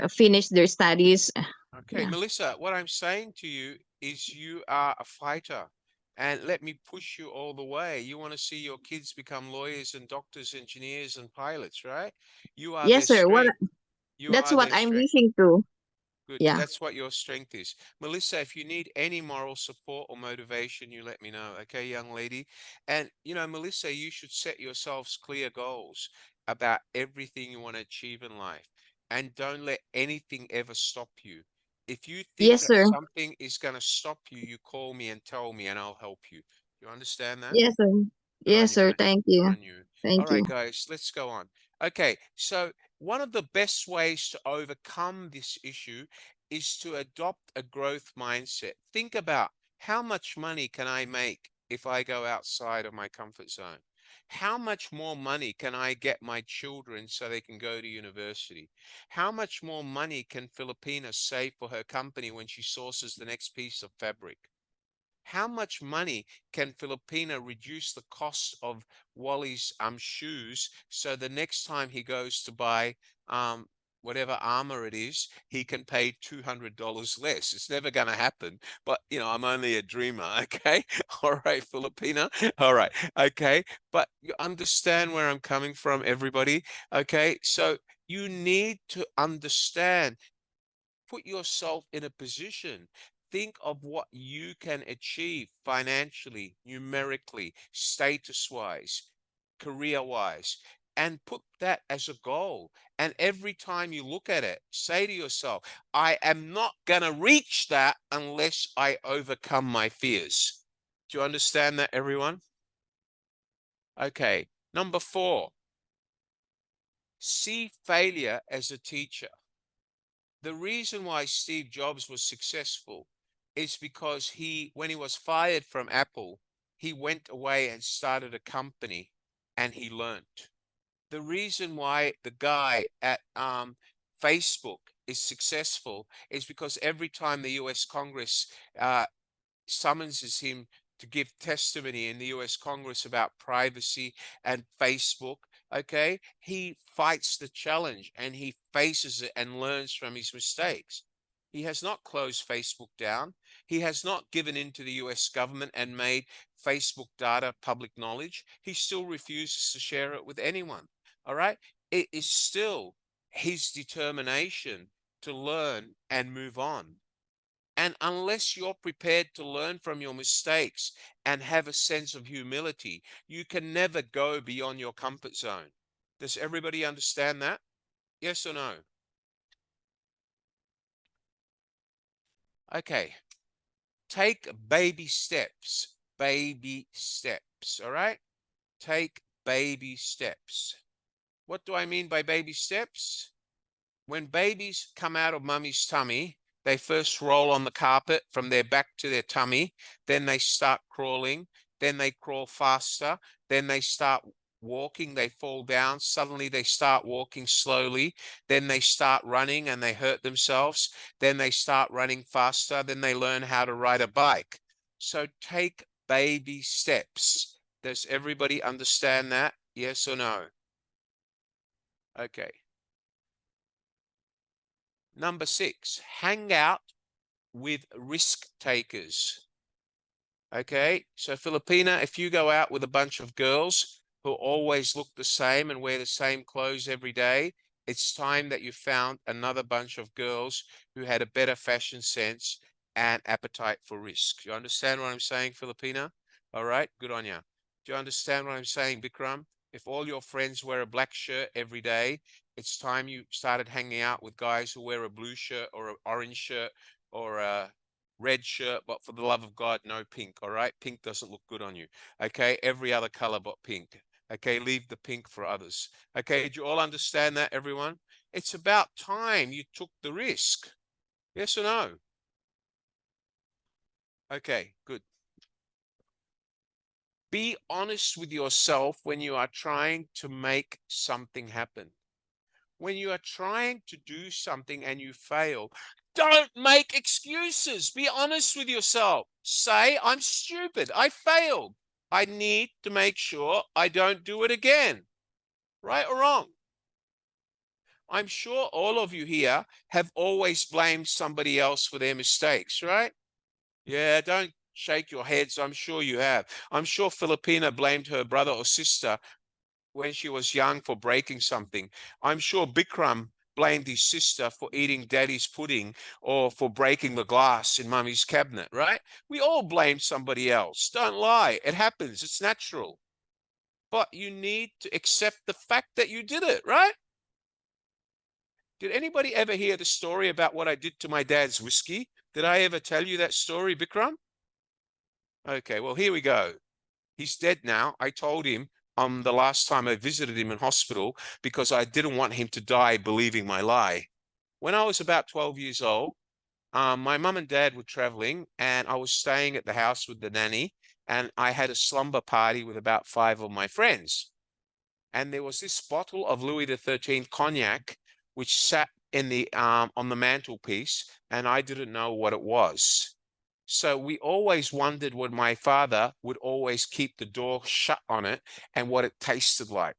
finish their studies. Okay, Yeah. Melissa, what I'm saying to you is you are a fighter. And let me push you all the way. You want to see your kids become lawyers and doctors, engineers and pilots, right? You are their Yes, sir. strength. You That's are what their I'm strength. wishing to. Good. Yeah. That's what your strength is. Melissa, if you need any moral support or motivation, you let me know. Okay, young lady. And, Melissa, you should set yourselves clear goals about everything you want to achieve in life. And don't let anything ever stop you. If you think Yes, that sir. something is going to stop you, you call me and tell me, and I'll help you. You understand that? Yes, sir. Good on Yes, you, sir. man. Thank Good you. on you. All Thank right, you. guys, let's go on. Okay, so one of the best ways to overcome this issue is to adopt a growth mindset. Think about, how much money can I make if I go outside of my comfort zone? How much more money can I get my children so they can go to university? How much more money can Filipina save for her company when she sources the next piece of fabric? How much money can Filipina reduce the cost of Wally's shoes, so the next time he goes to buy whatever armor it is, he can pay $200 less? It's never going to happen, but I'm only a dreamer. Okay. All right, Filipina. All right. Okay. But you understand where I'm coming from, everybody. Okay. So you need to understand, put yourself in a position. Think of what you can achieve financially, numerically, status wise, career wise, and put that as a goal. And every time you look at it, say to yourself, I am not going to reach that unless I overcome my fears. Do you understand that, everyone? Okay. Number 4, see failure as a teacher. The reason why Steve Jobs was successful is because when he was fired from Apple, he went away and started a company and he learned. The reason why the guy at Facebook is successful is because every time the US Congress summonses him to give testimony in the US Congress about privacy and Facebook, Okay, he fights the challenge and he faces it and learns from his mistakes. He has not closed Facebook down. He has not given in to the US government and made Facebook data public knowledge. He still refuses to share it with anyone. All right. It is still his determination to learn and move on. And unless you're prepared to learn from your mistakes and have a sense of humility, you can never go beyond your comfort zone. Does everybody understand that? Yes or no? Okay. Take baby steps. Baby steps. All right? Take baby steps. What do I mean by baby steps? When babies come out of mummy's tummy, they first roll on the carpet from their back to their tummy. Then they start crawling. Then they crawl faster. Then they start walking. They fall down. Suddenly they start walking slowly. Then they start running and they hurt themselves. Then they start running faster. Then they learn how to ride a bike. So take baby steps. Does everybody understand that? Yes or no? Okay. Number 6, hang out with risk takers. Okay, so Filipina, if you go out with a bunch of girls who always look the same and wear the same clothes every day, it's time that you found another bunch of girls who had a better fashion sense and appetite for risk. You understand what I'm saying, Filipina? All right, good on you. Do you understand what I'm saying, Bikram? If all your friends wear a black shirt every day, it's time you started hanging out with guys who wear a blue shirt or an orange shirt or a red shirt, but for the love of God, no pink. All right. Pink doesn't look good on you. Okay. Every other color but pink. Okay. Leave the pink for others. Okay. Do you all understand that, everyone? It's about time you took the risk. Yes or no? Okay. Good. Be honest with yourself when you are trying to make something happen. When you are trying to do something and you fail, don't make excuses. Be honest with yourself. Say, I'm stupid. I failed. I need to make sure I don't do it again. Right or wrong? I'm sure all of you here have always blamed somebody else for their mistakes, right? Yeah, don't shake your heads. I'm sure you have. I'm sure Filipina blamed her brother or sister when she was young for breaking something. I'm sure Bikram blamed his sister for eating daddy's pudding or for breaking the glass in mummy's cabinet, right? We all blame somebody else. Don't lie. It happens. It's natural. But you need to accept the fact that you did it, right? Did anybody ever hear the story about what I did to my dad's whiskey? Did I ever tell you that story, Bikram? Okay, well, here we go. He's dead now. I told him the last time I visited him in hospital because I didn't want him to die believing my lie. When I was about 12 years old, my mum and dad were traveling and I was staying at the house with the nanny and I had a slumber party with about 5 of my friends. And there was this bottle of Louis XIII cognac which sat in the on the mantelpiece and I didn't know what it was. So we always wondered when my father would always keep the door shut on it and what it tasted like.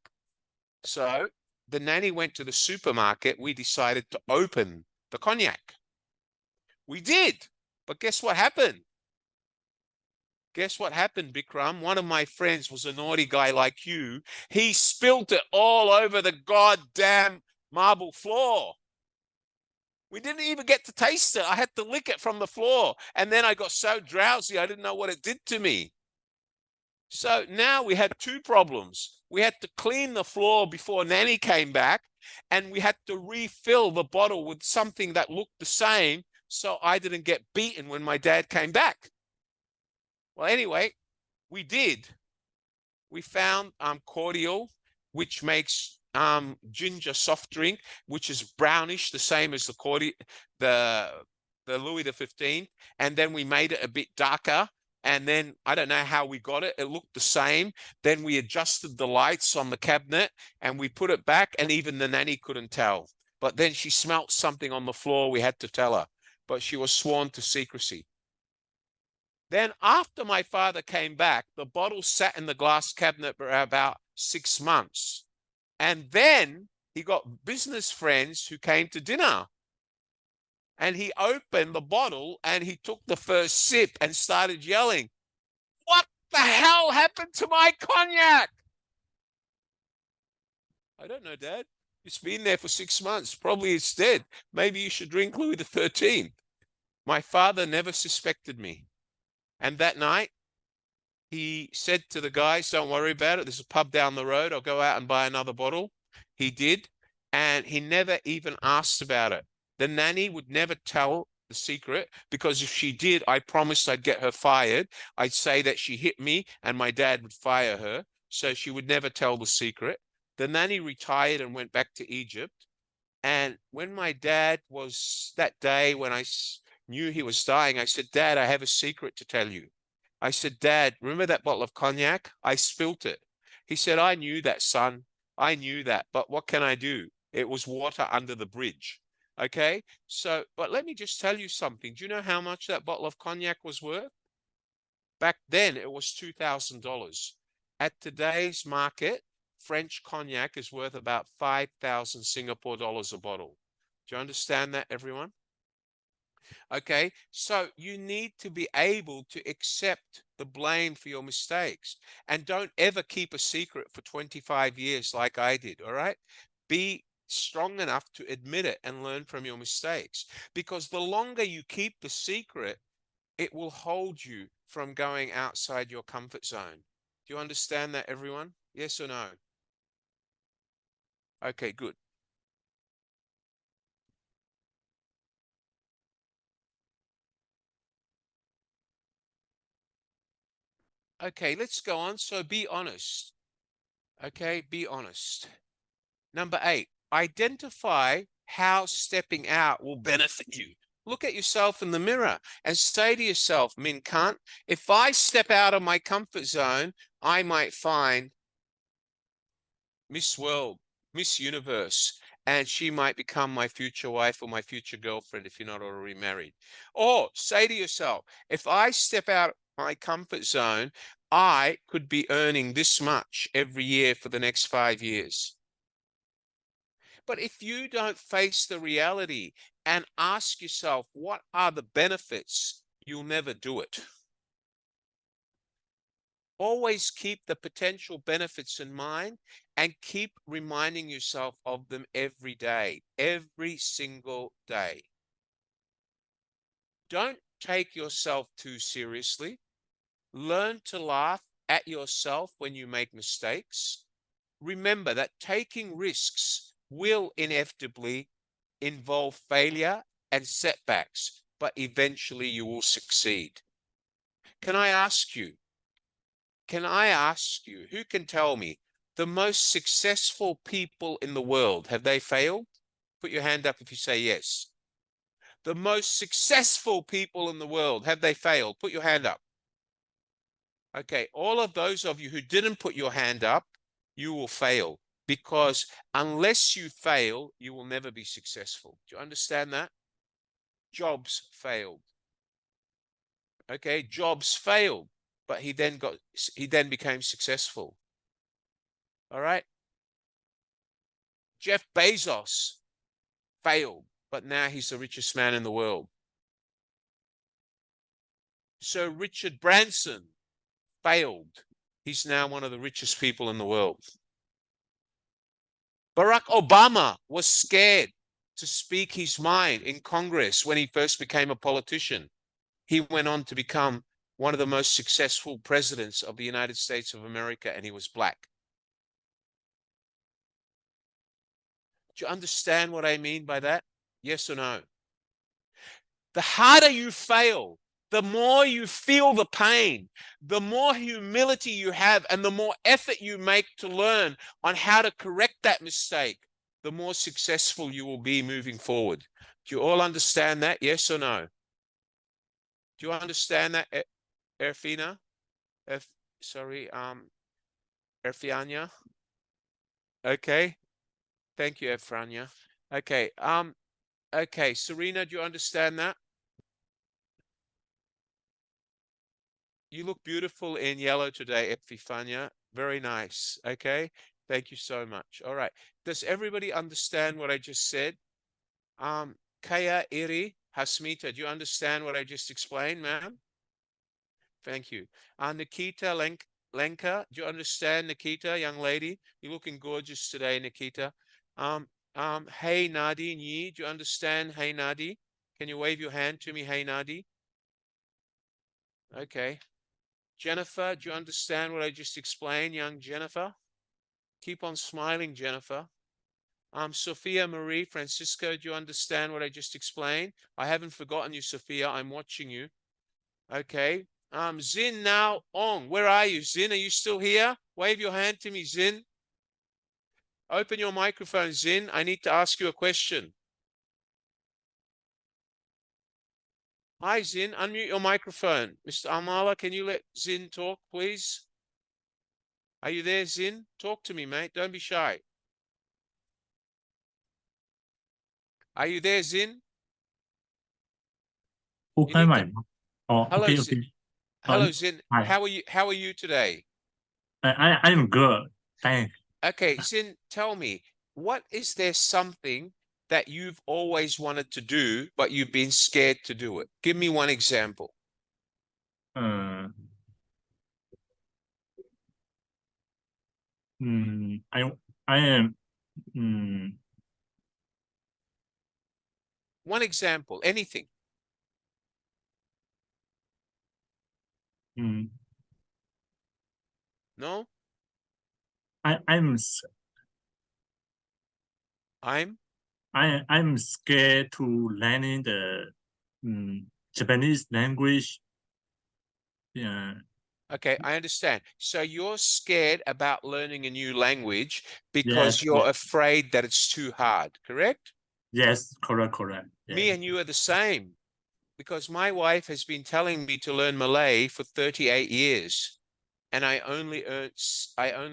So the nanny went to the supermarket. We decided to open the cognac. We did. But guess what happened? Guess what happened, Bikram? One of my friends was a naughty guy like you. He spilled it all over the goddamn marble floor. We didn't even get to taste it. I had to lick it from the floor. And then I got so drowsy, I didn't know what it did to me. So now we had 2 problems. We had to clean the floor before Nanny came back, and we had to refill the bottle with something that looked the same so I didn't get beaten when my dad came back. Well, anyway, we did. We found cordial, which makes ginger soft drink, which is brownish, the same as the Louis XV. And then we made it a bit darker. And then I don't know how we got it. It looked the same. Then we adjusted the lights on the cabinet and we put it back. And even the nanny couldn't tell. But then she smelt something on the floor. We had to tell her. But she was sworn to secrecy. Then after my father came back, the bottle sat in the glass cabinet for about 6 months. And then he got business friends who came to dinner. And he opened the bottle and he took the first sip and started yelling, "What the hell happened to my cognac?" I don't know, Dad. It's been there for 6 months. Probably it's dead. Maybe you should drink Louis XIII. My father never suspected me. And that night, he said to the guys, "Don't worry about it. There's a pub down the road. I'll go out and buy another bottle." He did. And he never even asked about it. The nanny would never tell the secret, because if she did, I promised I'd get her fired. I'd say that she hit me and my dad would fire her. So she would never tell the secret. The nanny retired and went back to Egypt. And when my dad was, that day when I knew he was dying, I said, "Dad, I have a secret to tell you." I said, "Dad, remember that bottle of cognac? I spilt it." He said, "I knew that, son. I knew that. But what can I do? It was water under the bridge." Okay. So, but let me just tell you something. Do you know how much that bottle of cognac was worth? Back then, it was $2,000. At today's market, French cognac is worth about 5,000 Singapore dollars a bottle. Do you understand that, everyone? Okay, so you need to be able to accept the blame for your mistakes, and don't ever keep a secret for 25 years like I did, all right? Be strong enough to admit it and learn from your mistakes, because the longer you keep the secret, it will hold you from going outside your comfort zone. Do you understand that, everyone? Yes or no? Okay, good. Okay, let's go on. So be honest. Okay, be honest. Number 8, identify how stepping out will benefit you. Look at yourself in the mirror and say to yourself, "Min cunt, if I step out of my comfort zone, I might find Miss World, Miss Universe, and she might become my future wife or my future girlfriend if you're not already married." Or say to yourself, "If I step out of my comfort zone, I could be earning this much every year for the next 5 years." But if you don't face the reality and ask yourself, what are the benefits, you'll never do it. Always keep the potential benefits in mind and keep reminding yourself of them every day, every single day. Don't take yourself too seriously. Learn to laugh at yourself when you make mistakes. Remember that taking risks will inevitably involve failure and setbacks, but eventually you will succeed. Can I ask you, who can tell me the most successful people in the world, have they failed? Put your hand up if you say yes. The most successful people in the world, have they failed? Put your hand up. Okay, all of those of you who didn't put your hand up, you will fail, because unless you fail, you will never be successful. Do you understand that? Jobs failed. Okay, Jobs failed, but he then became successful. All right. Jeff Bezos failed, but now he's the richest man in the world. Sir Richard Branson failed. He's now one of the richest people in the world. Barack Obama was scared to speak his mind in Congress when he first became a politician. He went on to become one of the most successful presidents of the United States of America, and he was black. Do you understand what I mean by that? Yes or no? The harder you fail, the more you feel the pain, the more humility you have, and the more effort you make to learn on how to correct that mistake, the more successful you will be moving forward. Do you all understand that? Yes or no? Do you understand that, Erfina? Erfianya? Okay. Thank you, Efrania. Okay. Okay, Serena, do you understand that? You look beautiful in yellow today, Epifania. Very nice. Okay. Thank you so much. All right. Does everybody understand what I just said? Kaya, Iri, Hasmita, do you understand what I just explained, ma'am? Thank you. Nikita, Lenka, do you understand, Nikita, young lady? You're looking gorgeous today, Nikita. Hey, Nadi, Nyi, do you understand? Hey, Nadi. Can you wave your hand to me? Hey, Nadi. Okay. Jennifer, do you understand what I just explained, young Jennifer? Keep on smiling, Jennifer. Sophia Marie Francisco, do you understand what I just explained? I haven't forgotten you, Sophia. I'm watching you. Okay. Zin now Ong. Where are you, Zin? Are you still here? Wave your hand to me, Zin. Open your microphone, Zin. I need to ask you a question. Hi, Zin. Unmute your microphone. Mr. Amala, can you let Zin talk, please? Are you there, Zin? Talk to me, mate. Don't be shy. Are you there, Zin? Okay, mate. Oh, Hello, okay, Zin. okay. Hello, Zin. Hi. How are you today? I'm good. Thanks. Okay, Zin, tell me, what is there something that you've always wanted to do, but you've been scared to do it? Give me one example. Uh, I am One example, anything. No? I'm I'm scared to learning the Japanese language. Yeah. Okay, I understand. So you're scared about learning a new language because Yes, you're yes. afraid that it's too hard, correct? Yes, correct. Me Yes. and you are the same because my wife has been telling me to learn Malay for 38 years and I only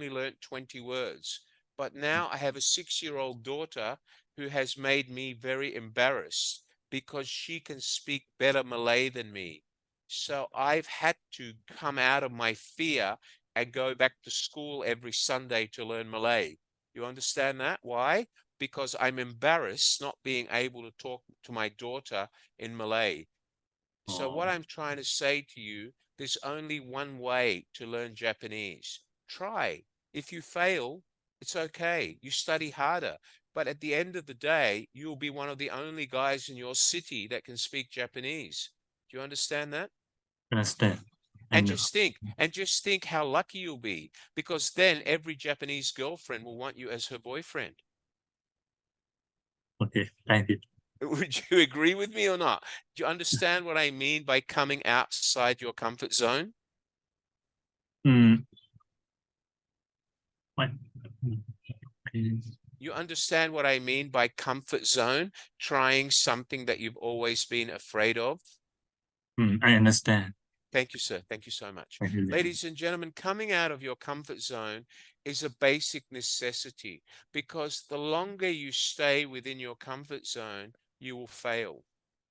learned 20 words. But now I have a 6-year-old daughter who has made me very embarrassed because she can speak better Malay than me. So I've had to come out of my fear and go back to school every Sunday to learn Malay. You understand that? Why? Because I'm embarrassed not being able to talk to my daughter in Malay. So what I'm trying to say to you, there's only one way to learn Japanese. Try. If you fail, it's okay. You study harder. But at the end of the day, you'll be one of the only guys in your city that can speak Japanese. Do you understand that? Understand. And just think how lucky you'll be, because then every Japanese girlfriend will want you as her boyfriend. Okay, thank you. Would you agree with me or not? Do you understand what I mean by coming outside your comfort zone? What? You understand what I mean by comfort zone, trying something that you've always been afraid of? I understand. Thank you, sir. Thank you so much. Thank you. Ladies and gentlemen, coming out of your comfort zone is a basic necessity because the longer you stay within your comfort zone, you will fail.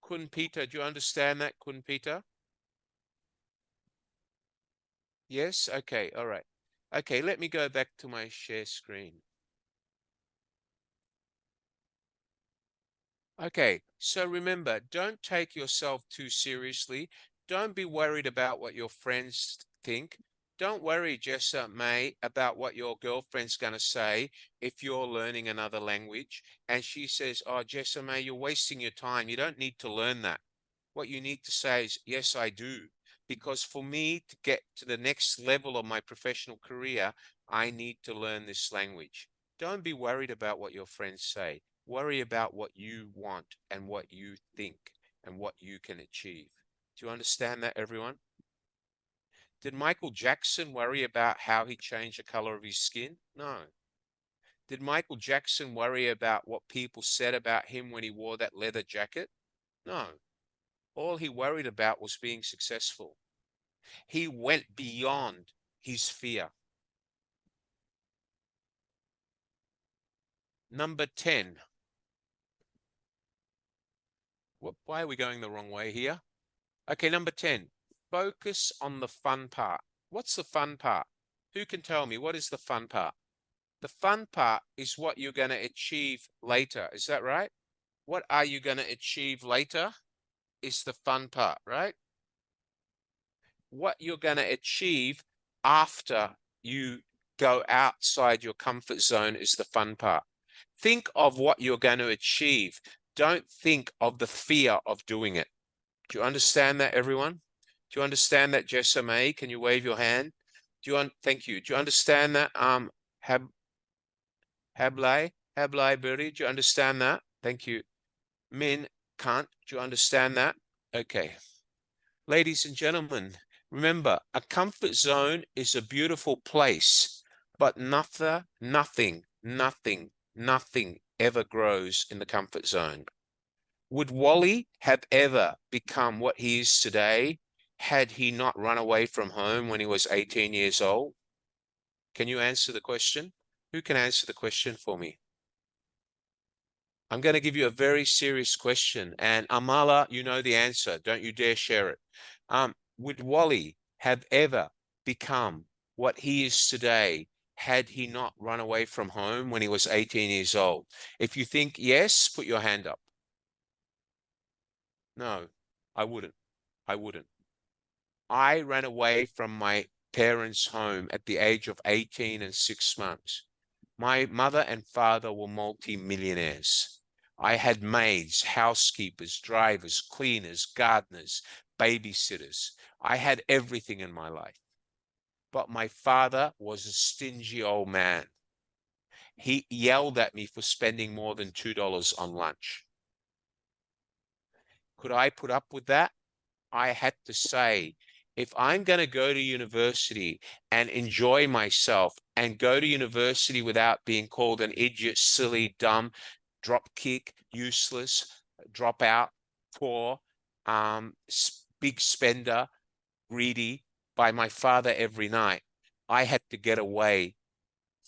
Kun Peter, do you understand that, Kun Peter? Yes? Okay, all right. Okay, let me go back to my share screen. Okay, so remember, don't take yourself too seriously. Don't be worried about what your friends think. Don't worry, Jessa May, about what your girlfriend's going to say if you're learning another language. And she says, oh, Jessa May, you're wasting your time. You don't need to learn that. What you need to say is, yes, I do. Because for me to get to the next level of my professional career, I need to learn this language. Don't be worried about what your friends say. Worry about what you want and what you think and what you can achieve. Do you understand that, everyone? Did Michael Jackson worry about how he changed the color of his skin? No. Did Michael Jackson worry about what people said about him when he wore that leather jacket? No. All he worried about was being successful. He went beyond his fear. Number 10. Why are we going the wrong way here? Okay, number 10. Focus on the fun part. What's the fun part? Who can tell me what is the fun part? The fun part is what you're going to achieve later. Is that right? What are you going to achieve later is the fun part, right? What you're going to achieve after you go outside your comfort zone is the fun part. Think of what you're going to achieve. Don't think of the fear of doing it. Do you understand that, everyone? Do you understand that, Jessa May? Can you wave your hand? Thank you. Do you understand that? Hablai Berry, do you understand that? Thank you. Min Kant, do you understand that? Okay. Ladies and gentlemen, remember, a comfort zone is a beautiful place, but nothing ever grows in the comfort zone. Would Wally have ever become what he is today had he not run away from home when he was 18 years old? Can you answer the question? Who can answer the question for me? I'm going to give you a very serious question, and Amala, you know the answer. Don't you dare share it. Would Wally have ever become what he is today had he not run away from home when he was 18 years old? If you think yes, put your hand up. No, I wouldn't. I wouldn't. I ran away from my parents' home at the age of 18 and 6 months. My mother and father were multi-millionaires. I had maids, housekeepers, drivers, cleaners, gardeners, babysitters. I had everything in my life. But my father was a stingy old man. He yelled at me for spending more than $2 on lunch. Could I put up with that? I had to say, if I'm going to go to university and enjoy myself and go to university without being called an idiot, silly, dumb, dropkick, useless, dropout, poor, big spender, greedy by my father every night, I had to get away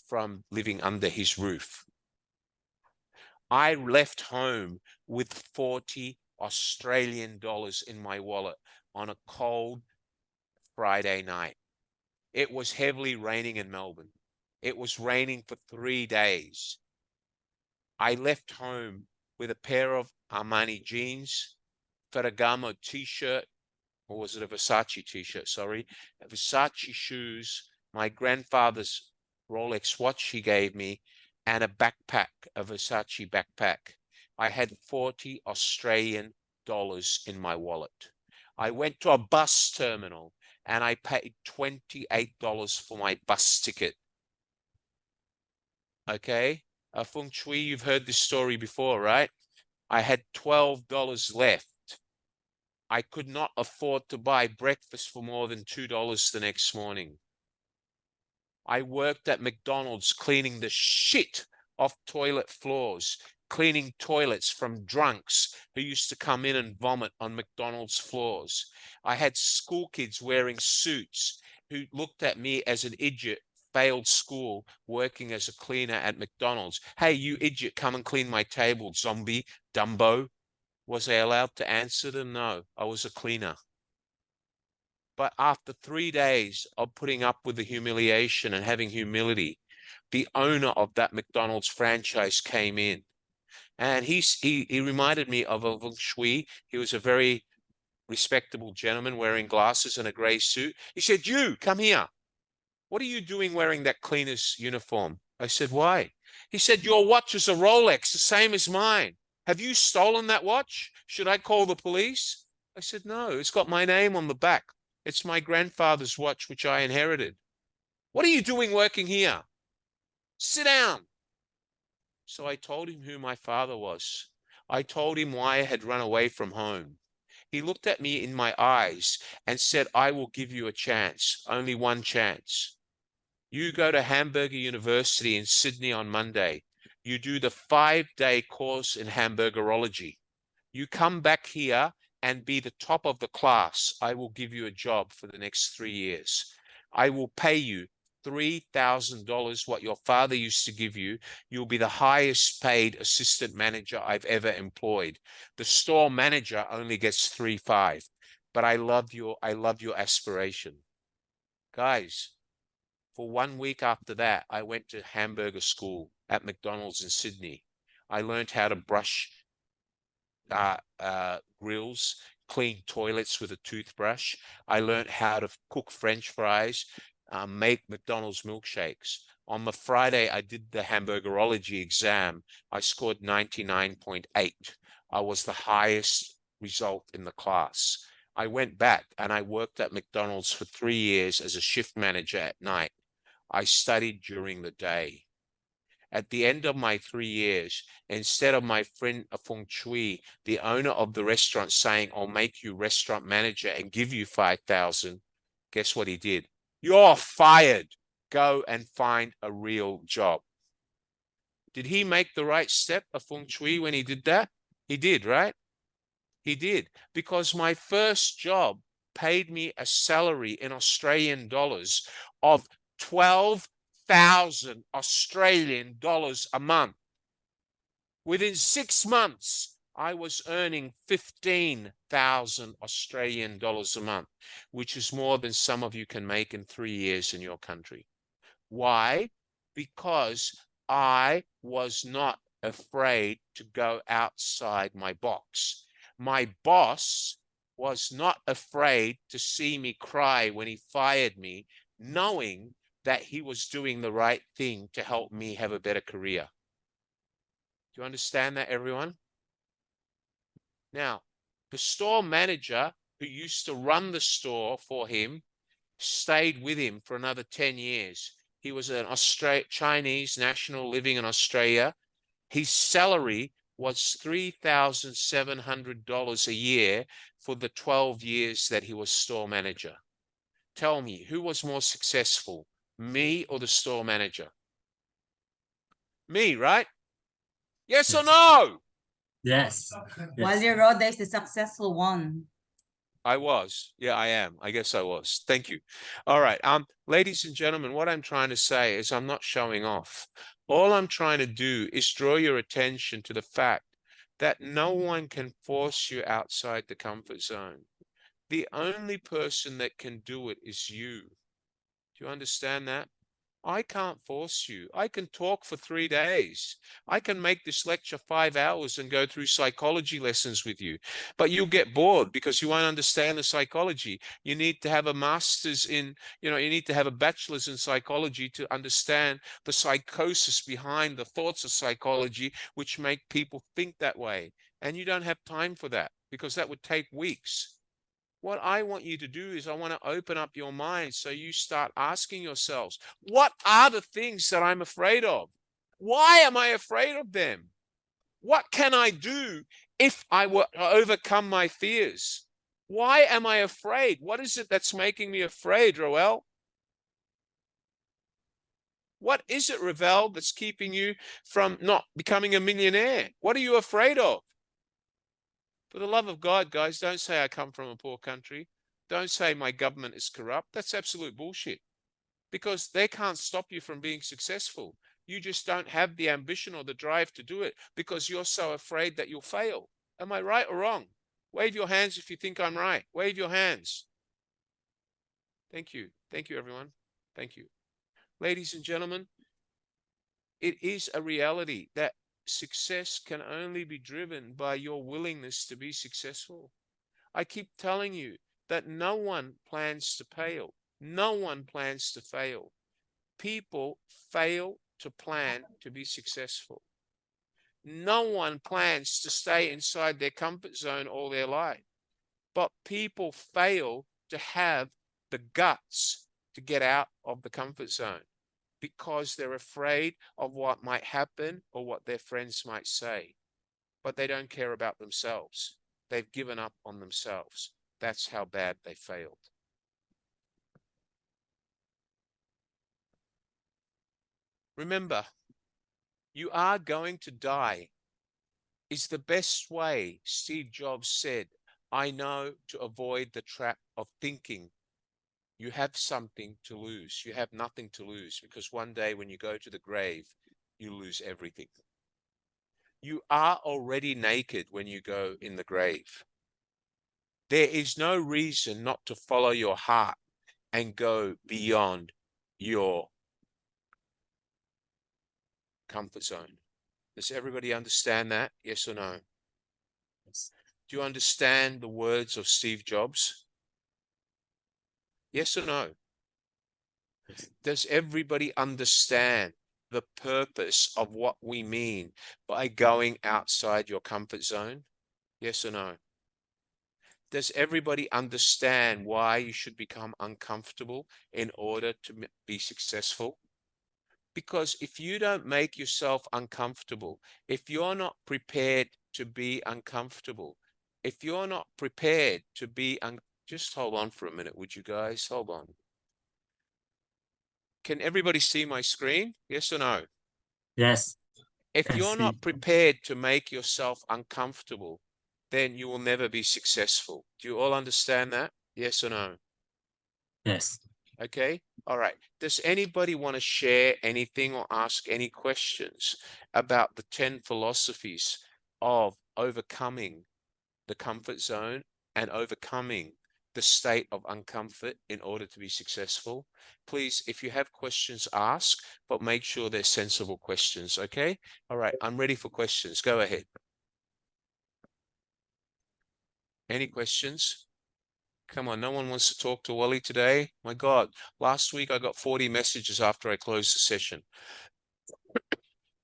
from living under his roof. I left home with 40 Australian dollars in my wallet on a cold Friday night. It was heavily raining in Melbourne. It was raining for 3 days. I left home with a pair of Armani jeans, Ferragamo t-shirt, or was it a Versace t-shirt? Sorry, Versace shoes, my grandfather's Rolex watch he gave me, and a backpack, a Versace backpack. I had 40 Australian dollars in my wallet. I went to a bus terminal and I paid $28 for my bus ticket. Okay, Feng Shui, you've heard this story before, right? I had $12 left. I could not afford to buy breakfast for more than $2 the next morning. I worked at McDonald's cleaning the shit off toilet floors, cleaning toilets from drunks who used to come in and vomit on McDonald's floors. I had school kids wearing suits who looked at me as an idiot, failed school, working as a cleaner at McDonald's. Hey, you idiot, come and clean my table, zombie, Dumbo. Was I allowed to answer them? No, I was a cleaner. But after 3 days of putting up with the humiliation and having humility, the owner of that McDonald's franchise came in. And he reminded me of a Feng Shui. He was a very respectable gentleman wearing glasses and a gray suit. He said, "You, come here. What are you doing wearing that cleaner's uniform?" I said, "Why?" He said, "Your watch is a Rolex, the same as mine. Have you stolen that watch? Should I call the police?" I said, "No, it's got my name on the back. It's my grandfather's watch, which I inherited. What are you doing working here? Sit down." So I told him who my father was. I told him why I had run away from home. He looked at me in my eyes and said, "I will give you a chance, only one chance. You go to Hamburger University in Sydney on Monday. You do the 5-day course in hamburgerology. You come back here and be the top of the class. I will give you a job for the next 3 years. I will pay you $3,000, what your father used to give you. You'll be the highest paid assistant manager I've ever employed. The store manager only gets $3,500. But I love your aspiration." Guys, For 1 week after that, I went to hamburger school at McDonald's in Sydney. I learned how to brush grills, clean toilets with a toothbrush. I learned how to cook French fries, make McDonald's milkshakes. On the Friday, I did the hamburgerology exam. I scored 99.8. I was the highest result in the class. I went back and I worked at McDonald's for 3 years as a shift manager at night. I studied during the day. At the end of my 3 years, instead of my friend Feng Chui, the owner of the restaurant, saying, I'll make you restaurant manager and give you 5,000, guess what he did? You're fired. Go and find a real job. Did he make the right step, Feng Chui, when he did that? He did, right? He did, because my first job paid me a salary in Australian dollars of 12,000 Australian dollars a month. Within 6 months, I was earning 15,000 Australian dollars a month, which is more than some of you can make in 3 years in your country. Why? Because I was not afraid to go outside my box. My boss was not afraid to see me cry when he fired me, knowing that he was doing the right thing to help me have a better career. Do you understand that, everyone? Now, the store manager who used to run the store for him stayed with him for another 10 years. He was an Chinese national living in Australia. His salary was $3,700 a year for the 12 years that he was store manager. Tell me, who was more successful, me or the store manager? Me, right? Yes or no? Yes. Wally Rouda is the successful one. I was. Yeah, I am. I guess I was. Thank you. All right. Ladies and gentlemen, what I'm trying to say is I'm not showing off. All I'm trying to do is draw your attention to the fact that no one can force you outside the comfort zone. The only person that can do it is you. Do you understand that? I can't force you. I can talk for 3 days. I can make this lecture 5 hours and go through psychology lessons with you, but you'll get bored because you won't understand the psychology. You need to have a master's in, you need to have a bachelor's in psychology to understand the psychosis behind the thoughts of psychology, which make people think that way. And you don't have time for that because that would take weeks. What I want you to do is I want to open up your mind so you start asking yourselves, what are the things that I'm afraid of? Why am I afraid of them? What can I do if I were to overcome my fears? Why am I afraid? What is it that's making me afraid, Roel? What is it, Ravel, that's keeping you from not becoming a millionaire? What are you afraid of? For the love of God, guys, don't say I come from a poor country. Don't say my government is corrupt. That's absolute bullshit. Because they can't stop you from being successful. You just don't have the ambition or the drive to do it because you're so afraid that you'll fail. Am I right or wrong? Wave your hands if you think I'm right. Wave your hands. Thank you. Thank you, everyone. Thank you. Ladies and gentlemen, it is a reality that success can only be driven by your willingness to be successful. I keep telling you that no one plans to fail. No one plans to fail. People fail to plan to be successful. No one plans to stay inside their comfort zone all their life. But people fail to have the guts to get out of the comfort zone because they're afraid of what might happen or what their friends might say. But they don't care about themselves. They've given up on themselves. That's how bad they failed. Remember, you are going to die is the best way, Steve Jobs said, I know, to avoid the trap of thinking you have something to lose. You have nothing to lose because one day when you go to the grave, you lose everything. You are already naked when you go in the grave. There is no reason not to follow your heart and go beyond your comfort zone. Does everybody understand that? Yes or no? Yes. Do you understand the words of Steve Jobs? Yes or no? Yes. Does everybody understand the purpose of what we mean by going outside your comfort zone? Yes or no? Does everybody understand why you should become uncomfortable in order to be successful? Because if you don't make yourself uncomfortable, if you're not prepared to be uncomfortable, if you're not prepared to be just hold on for a minute, would you guys? Hold on. Can everybody see my screen? Yes or no? Yes. If Can you're see. not prepared to make yourself uncomfortable, then you will never be successful. Do you all understand that? Yes or no? Yes. Okay. All right. Does anybody want to share anything or ask any questions about the 10 philosophies of overcoming the comfort zone and overcoming the state of uncomfort in order to be successful? Please, if you have questions, ask, but make sure they're sensible questions. Okay. All right. I'm ready for questions. Go ahead. Any questions? Come on, no one wants to talk to Wally today? My God, last week I got 40 messages after I closed the session.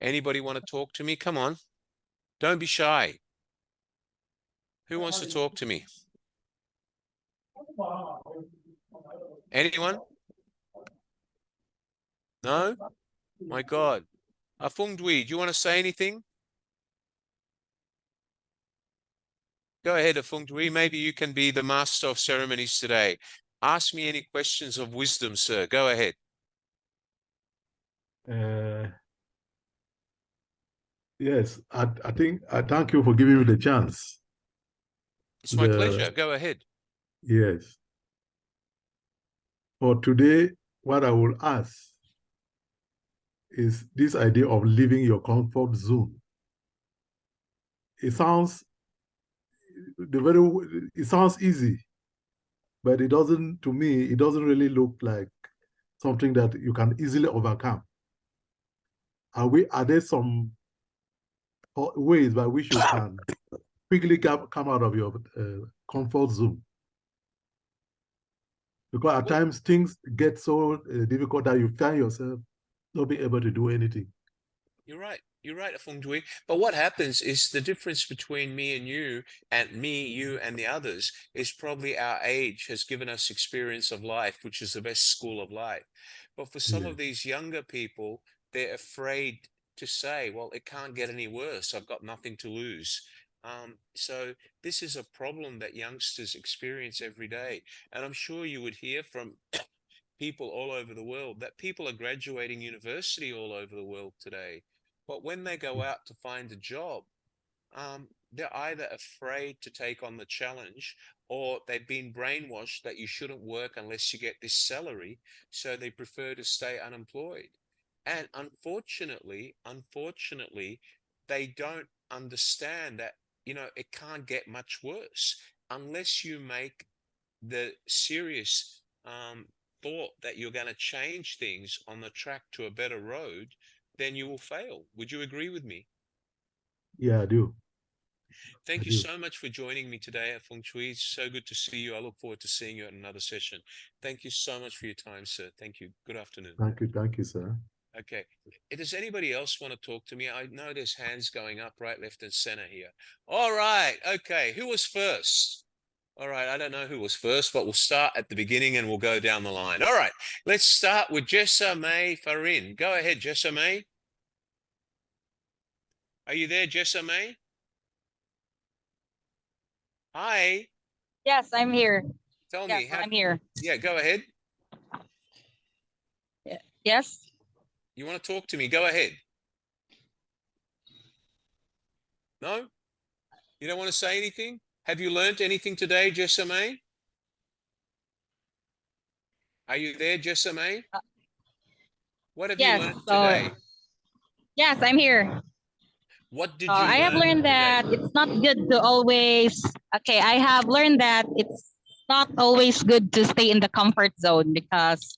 Anybody want to talk to me? Come on. Don't be shy. Who wants to talk to me? Anyone? No? My God. Afung Dwi, do you want to say anything? Go ahead, Afung Dwi. Maybe you can be the master of ceremonies today. Ask me any questions of wisdom, sir. Go ahead. Yes, I think I thank you for giving me the chance. It's my pleasure. Go ahead. Yes. For today, what I will ask is this idea of leaving your comfort zone. It sounds it sounds easy, but it doesn't, to me, it doesn't really look like something that you can easily overcome. Are there some ways by which you can quickly come out of your comfort zone? Because at times things get so difficult that you find yourself not being able to do anything. You're right. You're right, Afung Dwi. But what happens is the difference between me and you and the others is probably our age has given us experience of life, which is the best school of life. But for some of these younger people, they're afraid to say, well, it can't get any worse. I've got nothing to lose. So this is a problem that youngsters experience every day. And I'm sure you would hear from people all over the world that people are graduating university all over the world today. But when they go out to find a job, they're either afraid to take on the challenge or they've been brainwashed that you shouldn't work unless you get this salary. So they prefer to stay unemployed. And unfortunately, they don't understand that, it can't get much worse unless you make the serious thought that you're going to change things on the track to a better road, then you will fail. Would you agree with me? Yeah, I do. Thank you so much for joining me today at Feng Shui. It's so good to see you. I look forward to seeing you at another session. Thank you so much for your time, sir. Thank you. Good afternoon. Thank you, sir. Okay. Does anybody else want to talk to me? I know there's hands going up right, left, and center here. All right. Okay. Who was first? All right, I don't know who was first, but we'll start at the beginning and we'll go down the line. All right, let's start with Jessa May Farin. Go ahead, Jessa May. Are you there, Jessa May? Hi. Yes, I'm here. Tell Yes, me how. I'm here. Yeah, go ahead. Yes. You want to talk to me? Go ahead. No? You don't want to say anything? Have you learned anything today, Jessa May? Are you there, Jessa May? What have you Yes. learned today? Yes, I'm here. What did you I have learn learned today? that it's not good to always. Okay, I have learned that it's not always good to stay in the comfort zone because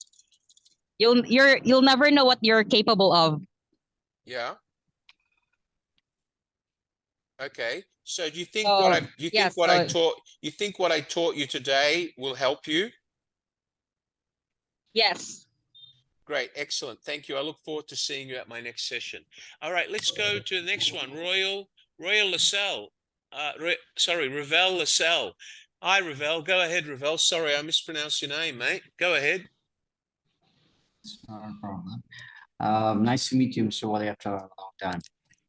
you'll never know what you're capable of. Yeah. Okay. So do you think So, what I do you yeah, think what I so taught you think what I taught you today will help you? yes. Great, excellent. Thank you. I look forward to seeing you at my next session. All right, let's go to the next one. Royal Lascelle. Ravel Lascelle. Hi, Ravel. Go ahead, Ravel. Sorry, I mispronounced your name, mate. Go ahead. Not a problem. Nice to meet you, Mr. Wally, after a long time.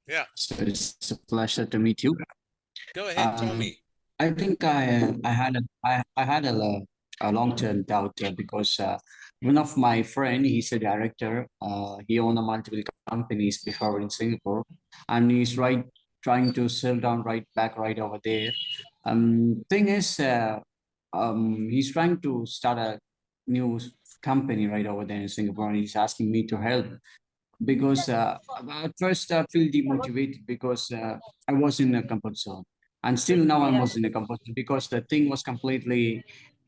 Yeah. So it's a pleasure to meet you. Go ahead, tell Um, me. I think I had a long-term doubt because one of my friend, he's a director. He owned a multiple companies before in Singapore, and he's trying to settle down right over there. Thing is, he's trying to start a new company right over there in Singapore, and he's asking me to help because at first I feel demotivated because I was in a comfort zone, and still now I was in a comfort zone because the thing was completely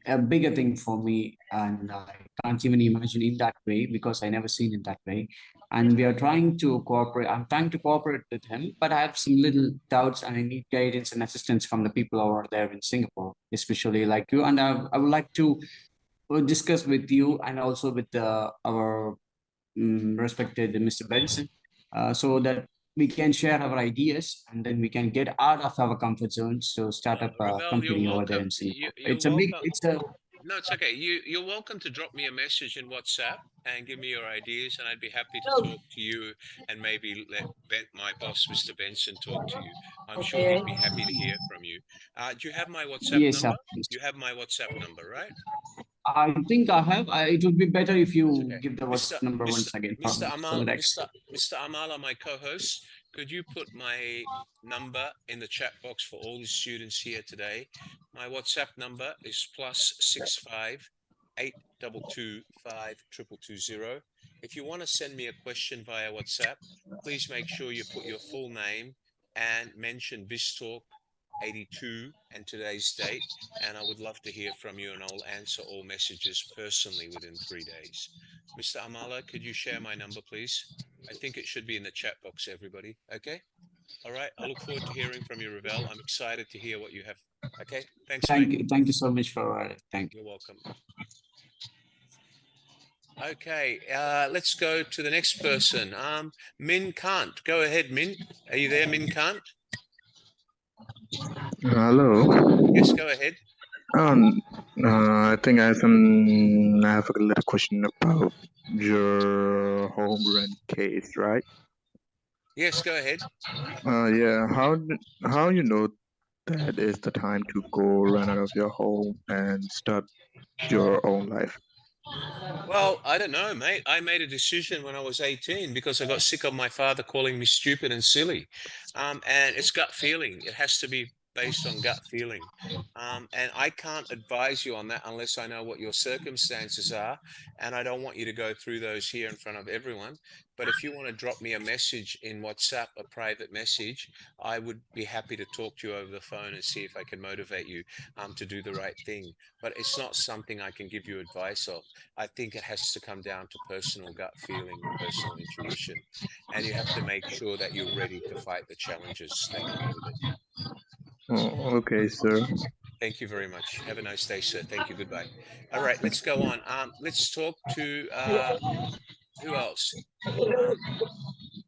a bigger thing for me, and I can't even imagine in that way because I never seen it that way. And we are trying to cooperate. I'm trying to cooperate with him, but I have some little doubts, and I need guidance and assistance from the people over there in Singapore, especially like you. And I would like to discuss with you and also with our respected Mr. Benson, so that we can share our ideas and then we can get out of our comfort zones to start up a Ravel, you're company over there welcome. in Singapore. You're welcome. It's a No, it's okay. You're welcome to drop me a message in WhatsApp and give me your ideas, and I'd be happy to talk to you and maybe let my boss, Mr. Benson, talk to you. I'm sure he'd be happy to hear from you. Do you have my WhatsApp yes, number? You have my WhatsApp number, right? I think I have. It would be better if you Okay. give the Mr. WhatsApp number Mr. once again for Mr. me, so Amal, that I Mr. Amala, my co-host, could you put my number in the chat box for all the students here today? My WhatsApp number is +65 822 5220. If you want to send me a question via WhatsApp, please make sure you put your full name and mention BizTalk 82 and today's date, and I would love to hear from you, and I'll answer all messages personally within 3 days. Mr. Amala, could you share my number, please? I think it should be in the chat box, everybody. Okay? All right. I look forward to hearing from you, Ravel. I'm excited to hear what you have. Okay? Thanks, mate. thank you so much for thank you. You're welcome. Okay, let's go to the next person. Min Kant. Go ahead, Min. Are you there, Min Kant? Hello. Yes, go ahead. I think I have a little question about your home rent case, right? Yes, go ahead. Yeah. How you know that is the time to go run out of your home and start your own life? Well, I don't know, mate. I made a decision when I was 18 because I got sick of my father calling me stupid and silly. And it's gut feeling. It has to be based on gut feeling. And I can't advise you on that unless I know what your circumstances are. And I don't want you to go through those here in front of everyone. But if you want to drop me a message in WhatsApp, a private message, I would be happy to talk to you over the phone and see if I can motivate you to do the right thing. But it's not something I can give you advice of. I think it has to come down to personal gut feeling and personal intuition. And you have to make sure that you're ready to fight the challenges that come with it. Oh, okay, sir. Thank you very much. Have a nice day, sir. Thank you. Goodbye. All right, let's go on. Let's talk to who else?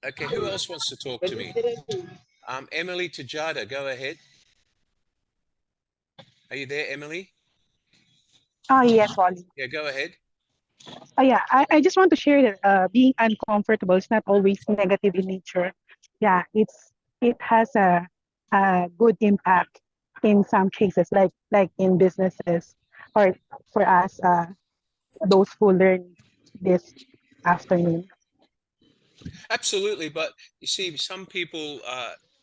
Okay, who else wants to talk to me? Emily Tajada, go ahead. Are you there, Emily? Oh, yes, Wally. Yeah, go ahead. Oh, yeah. I just want to share that being uncomfortable is not always negative in nature. Yeah, it has a good impact in some cases, like in businesses, or for us, those who learn this afternoon. Absolutely, but you see, some people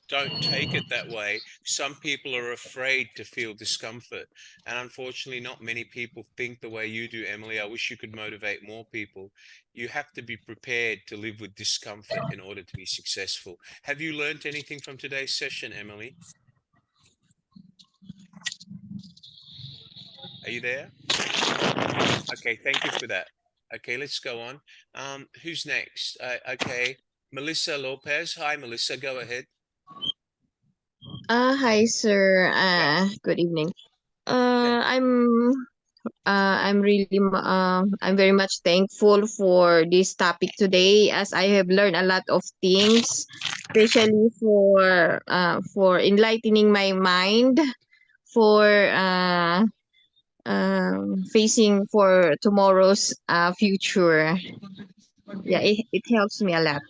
don't take it that way. Some people are afraid to feel discomfort, and unfortunately, not many people think the way you do, Emily. I wish you could motivate more people. You have to be prepared to live with discomfort in order to be successful. Have you learned anything from today's session, Emily? Are you there? Okay, thank you for that. Okay, let's go on. Who's next? Okay, Melissa Lopez. Hi, Melissa. Go ahead. Hi, sir. Yeah. Good evening. Yeah. I'm really I'm very much thankful for this topic today, as I have learned a lot of things, especially for enlightening my mind, for facing for tomorrow's future. Yeah, it helps me a lot.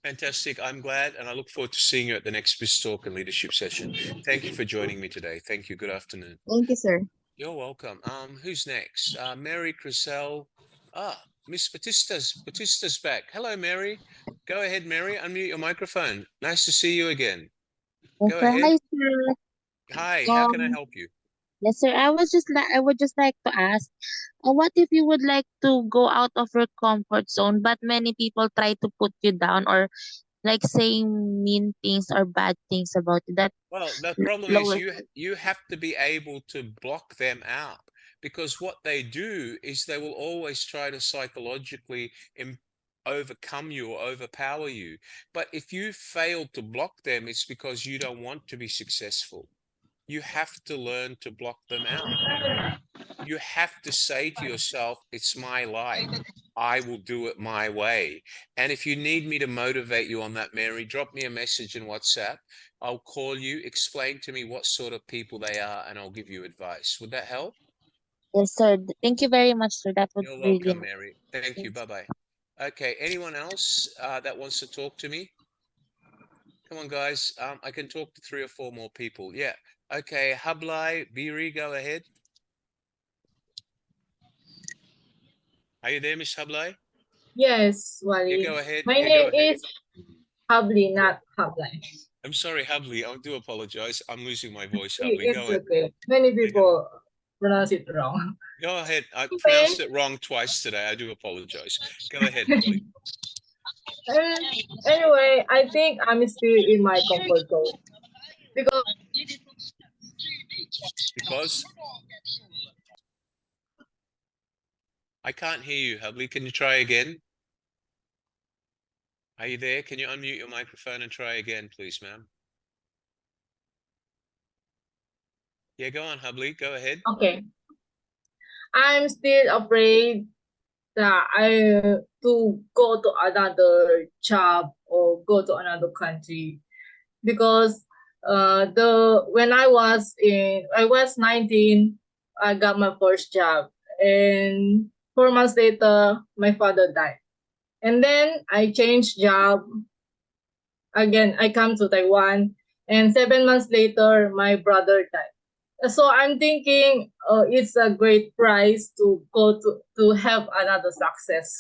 Fantastic. I'm glad, and I look forward to seeing you at the next Biz Talk and Leadership session. Thank you for joining me today. Thank you. Good afternoon. Thank you, sir. You're welcome. Who's next? Mary Crisell. Miss Batista's back. Hello, Mary. Go ahead, Mary. Unmute your microphone. Nice to see you again. Yes, Go sir. ahead. Hi, sir. Hi. How can I help you? Yes, sir. I would just like to ask, what if you would like to go out of your comfort zone, but many people try to put you down or like saying mean things or bad things about you that Well, the problem is lowers. you have to be able to block them out, because what they do is they will always try to psychologically overcome you or overpower you. But if you fail to block them, it's because you don't want to be successful. You have to learn to block them out. You have to say to yourself, it's my life. I will do it my way. And if you need me to motivate you on that, Mary, drop me a message in WhatsApp. I'll call you, explain to me what sort of people they are, and I'll give you advice. Would that help? Yes, sir. Thank you very much, sir. That would You're really welcome, help. Mary. Thank you. Bye-bye. Okay, anyone else that wants to talk to me? Come on, guys. I can talk to 3 or 4 more people. Yeah. Okay, Hablai, Biri, go ahead. Are you there, Miss Hablai? Yes, Yeah, Wally. go ahead. My Yeah, go name ahead. is Habli, not Hablai. I'm sorry, Habli. I do apologize. I'm losing my voice, Habli. It's Go ahead. okay. Many Yeah, people pronounce it wrong. go ahead. I Okay. pronounced it wrong twice today. I do apologize. Go ahead, Habli. And anyway, I think I'm still in my comfort zone because Because I can't hear you, Habli. Can you try again? Are you there? Can you unmute your microphone and try again, please, ma'am? Yeah, go on, Habli. Go ahead. okay, I'm still afraid that I to go to another job or go to another country because the when I was 19, I got my first job, and 4 months later my father died, and then I changed job again. I come to Taiwan, and 7 months later my brother died. So I'm thinking it's a great price to go to have another success,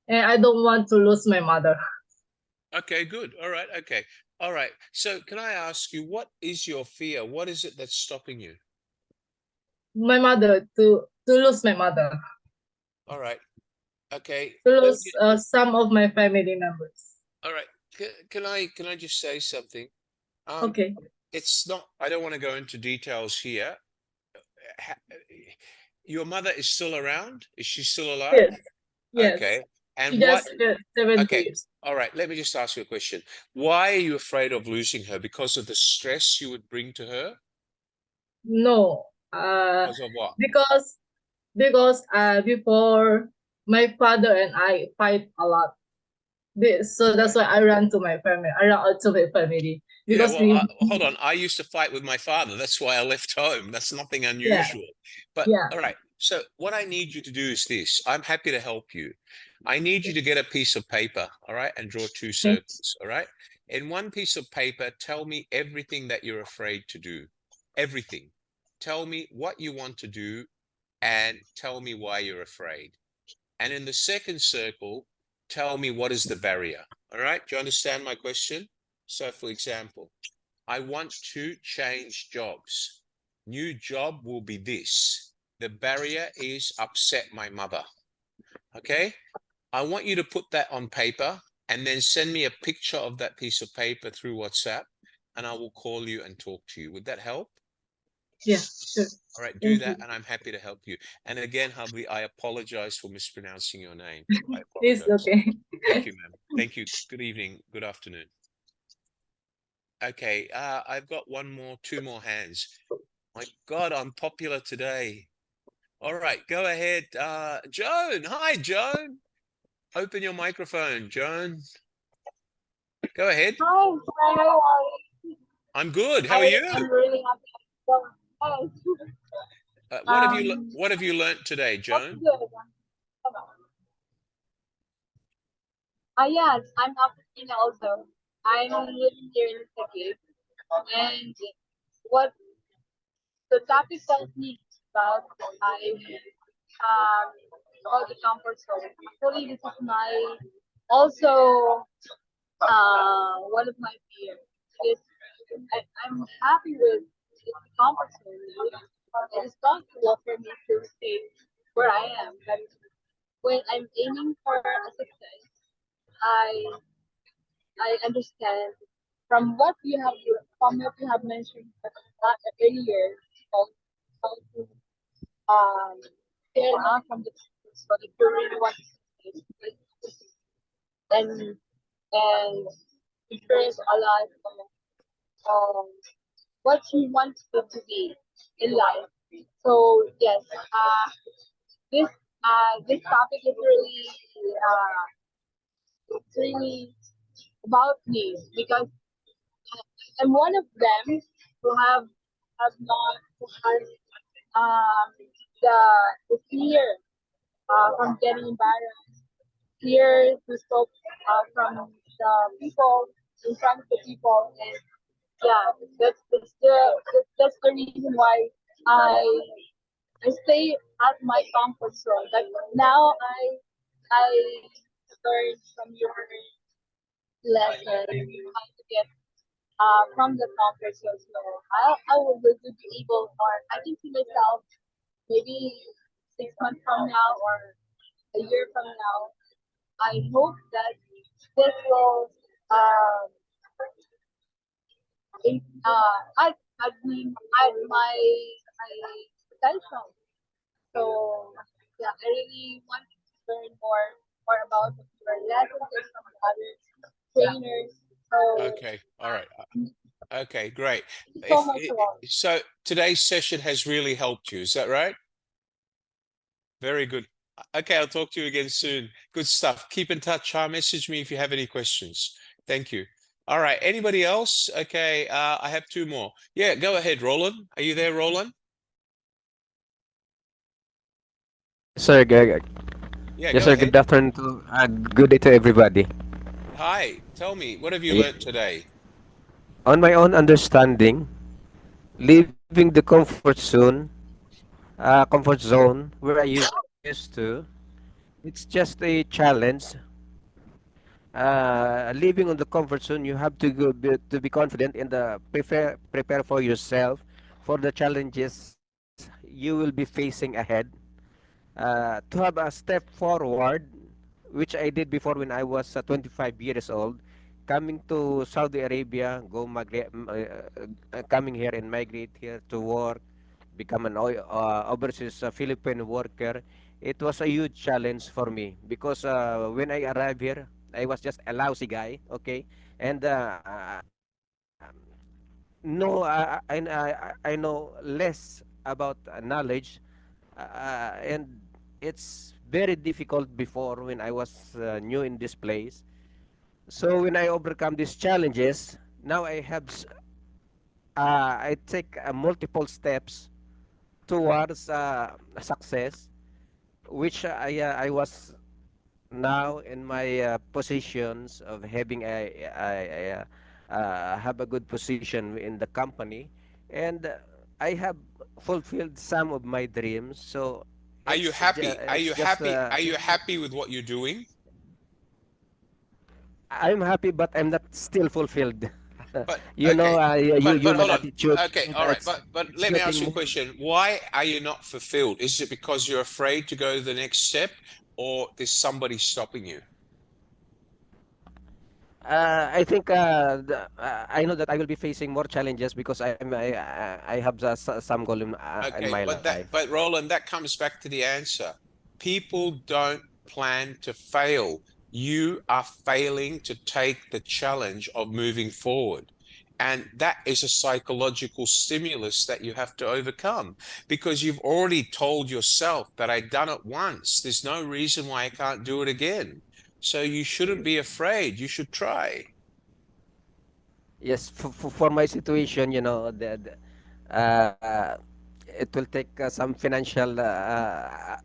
and I don't want to lose my mother. Okay, good. All right. Okay. All right. So can I ask you, what is your fear? What is it that's stopping you? My mother to lose my mother, All right. Okay. to lose some of my family members. All right. Can I just say something? Okay. It's not, I don't want to go into details here. Your mother is still around? Is she still alive? Yes. Yes. Okay. And She what? just 70 Okay. years. All right. Let me just ask you a question. Why are you afraid of losing her? Because of the stress you would bring to her? No. Because of what? Because before my father and I fight a lot. So that's why I run to my family. I run out to my family Yeah, because well, hold on. I used to fight with my father. That's why I left home. That's nothing unusual. But yeah. all right. So what I need you to do is this. I'm happy to help you. I need you to get a piece of paper, all right, and draw 2 circles, all right? In one piece of paper, tell me everything that you're afraid to do. Everything. Tell me what you want to do and tell me why you're afraid. And in the second circle, tell me what is the barrier. All right? Do you understand my question? So, for example, I want to change jobs. New job will be this. The barrier is upset my mother. Okay? I want you to put that on paper and then send me a picture of that piece of paper through WhatsApp, and I will call you and talk to you. Would that help? Yeah, sure. All right, do Thank that, you. and I'm happy to help you. And again, hubby, I apologize for mispronouncing your name. I It's apologize. okay. Thank you, ma'am. Thank you. Good evening. Good afternoon. Okay, I've got two more hands. My God, I'm popular today. All right, go ahead. Joan. Hi, Joan. Open your microphone, Joan. Go ahead. Hi, hi, Wally. I'm good. How are you? I'm really happy. Hi. What have you learnt today, What's Joan? good? Yes, I'm Filipino also. I'm living here in Taguig. And what the topic that we about about the comfort zone. Actually, this is my also one of my fears. Is I'm happy with the comfort zone. It is comfortable for me to stay where I am. But when I'm aiming for a success, I I understand from what you have mentioned earlier about how to um get out from the comfort zone if you really want to succeed and and experience a lot of what you want it to be in life. So yes, this topic is really it's really about me because I'm one of them who have not who has the fear from getting embarrassed, fear to stop from the people in front of the people, and yeah, that's the reason why I I stay at my comfort zone. But now I learned from your lesson how to get from the comfort zone. So I will be able, or I can see myself maybe 6 months from now or a year from now. I hope that this will add my potential. So yeah, I really want to learn more about your lessons from the other trainers. So Okay. All right. Okay, great. thank you so much, Wally. So today's session has really helped you. Is that right? Very good. Okay, I'll talk to you again soon. Good stuff. Keep in touch. Message me if you have any questions. Thank you. All right. Anybody else? Okay, I have two more. Yeah, go ahead, Roland. Are you there, Roland? Sir, Yeah, yes, go sir. ahead. Good afternoon to good day to everybody. Hi. Tell me, what have you Yeah. learned today? On my own understanding, leaving the comfort zone where I used to, it's just a challenge. Living on the comfort zone, you have to to be confident in the prepare for yourself for the challenges you will be facing ahead. To have a step forward, which I did before when I was 25 years old, coming to Saudi Arabia, coming here and migrate here to work, become an overseas Philippine worker. It was a huge challenge for me because when I arrived here, I was just a lousy guy, okay, and no, I know less about knowledge, and it's very difficult before when I was new in this place. So when I overcome these challenges, now I take multiple steps towards success, which I was now in my positions of having have a good position in the company, and I have fulfilled some of my dreams. So Are you happy? Are it's you just happy? Are you happy with what you're doing? I'm happy, but I'm not still fulfilled. But You know, okay, but human hold on. attitude. Okay, all right. But It's let me ask getting you a more. question. Why are you not fulfilled? Is it because you're afraid to go to the next step, or there's somebody stopping you? I think I know that I will be facing more challenges because I have some goal in Okay, my but life. Roland, that comes back to the answer. People don't plan to fail. You are failing to take the challenge of moving forward. And that is a psychological stimulus that you have to overcome because you've already told yourself that I've done it once. There's no reason why I can't do it again. So you shouldn't be afraid. You should try. Yes, for my situation, uh, it will take some financial I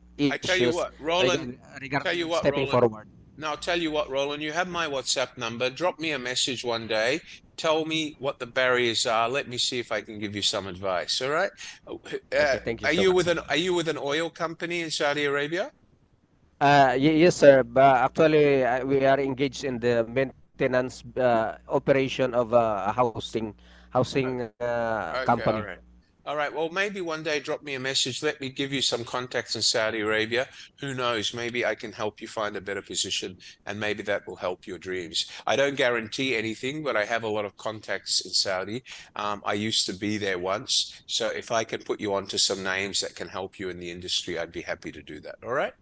tell you issues what, Roland, tell you regarding what, stepping Roland. forward. Now, I'll tell you what, Roland, you have my WhatsApp number. Drop me a message one day. Tell me what the barriers are. Let me see if I can give you some advice. All right. Okay, thank you so much, sir. Are you with an oil company in Saudi Arabia? Yes, sir. But actually, we are engaged in the maintenance operation of a housing Okay, company. all right. All right. Well, maybe one day drop me a message. Let me give you some contacts in Saudi Arabia. Who knows? Maybe I can help you find a better position and maybe that will help your dreams. I don't guarantee anything, but I have a lot of contacts in Saudi. I used to be there once. So if I can put you onto some names that can help you in the industry, I'd be happy to do that. All right.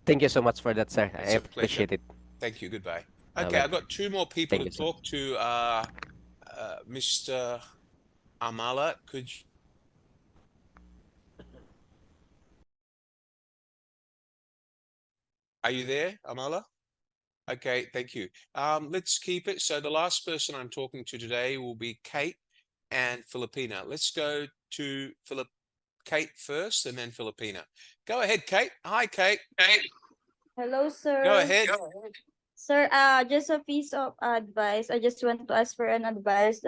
Thank you so much for that, sir. I It's a appreciate pleasure. it. Thank you. Goodbye. Okay, I've Welcome. got two more people Thank to you, sir. talk to. Mr. Amala, could you? Are you there, Amala? Okay, thank you. Let's keep it. So the last person I'm talking to today will be Kate and Filipina. Let's go to Kate first and then Filipina. Go ahead, Kate. Hi, Kate. Hello, Go sir. ahead. Sir, just a piece of advice. I just want to ask for an advice.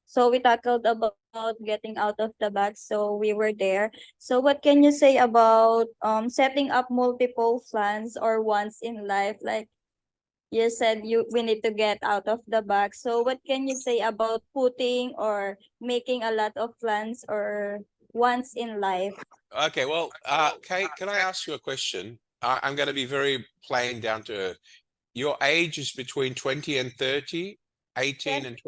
So we tackled about getting out of the bag, so we were there. So what can you say about setting up multiple plans or once in life? Like you said, we need to get out of the bag. So what can you say about putting or making a lot of plans or once in life? Okay, well, Kate, can I ask you a question? I'm going to be very plain down to earth. Your age is between 20 and 30, 18 Yes. and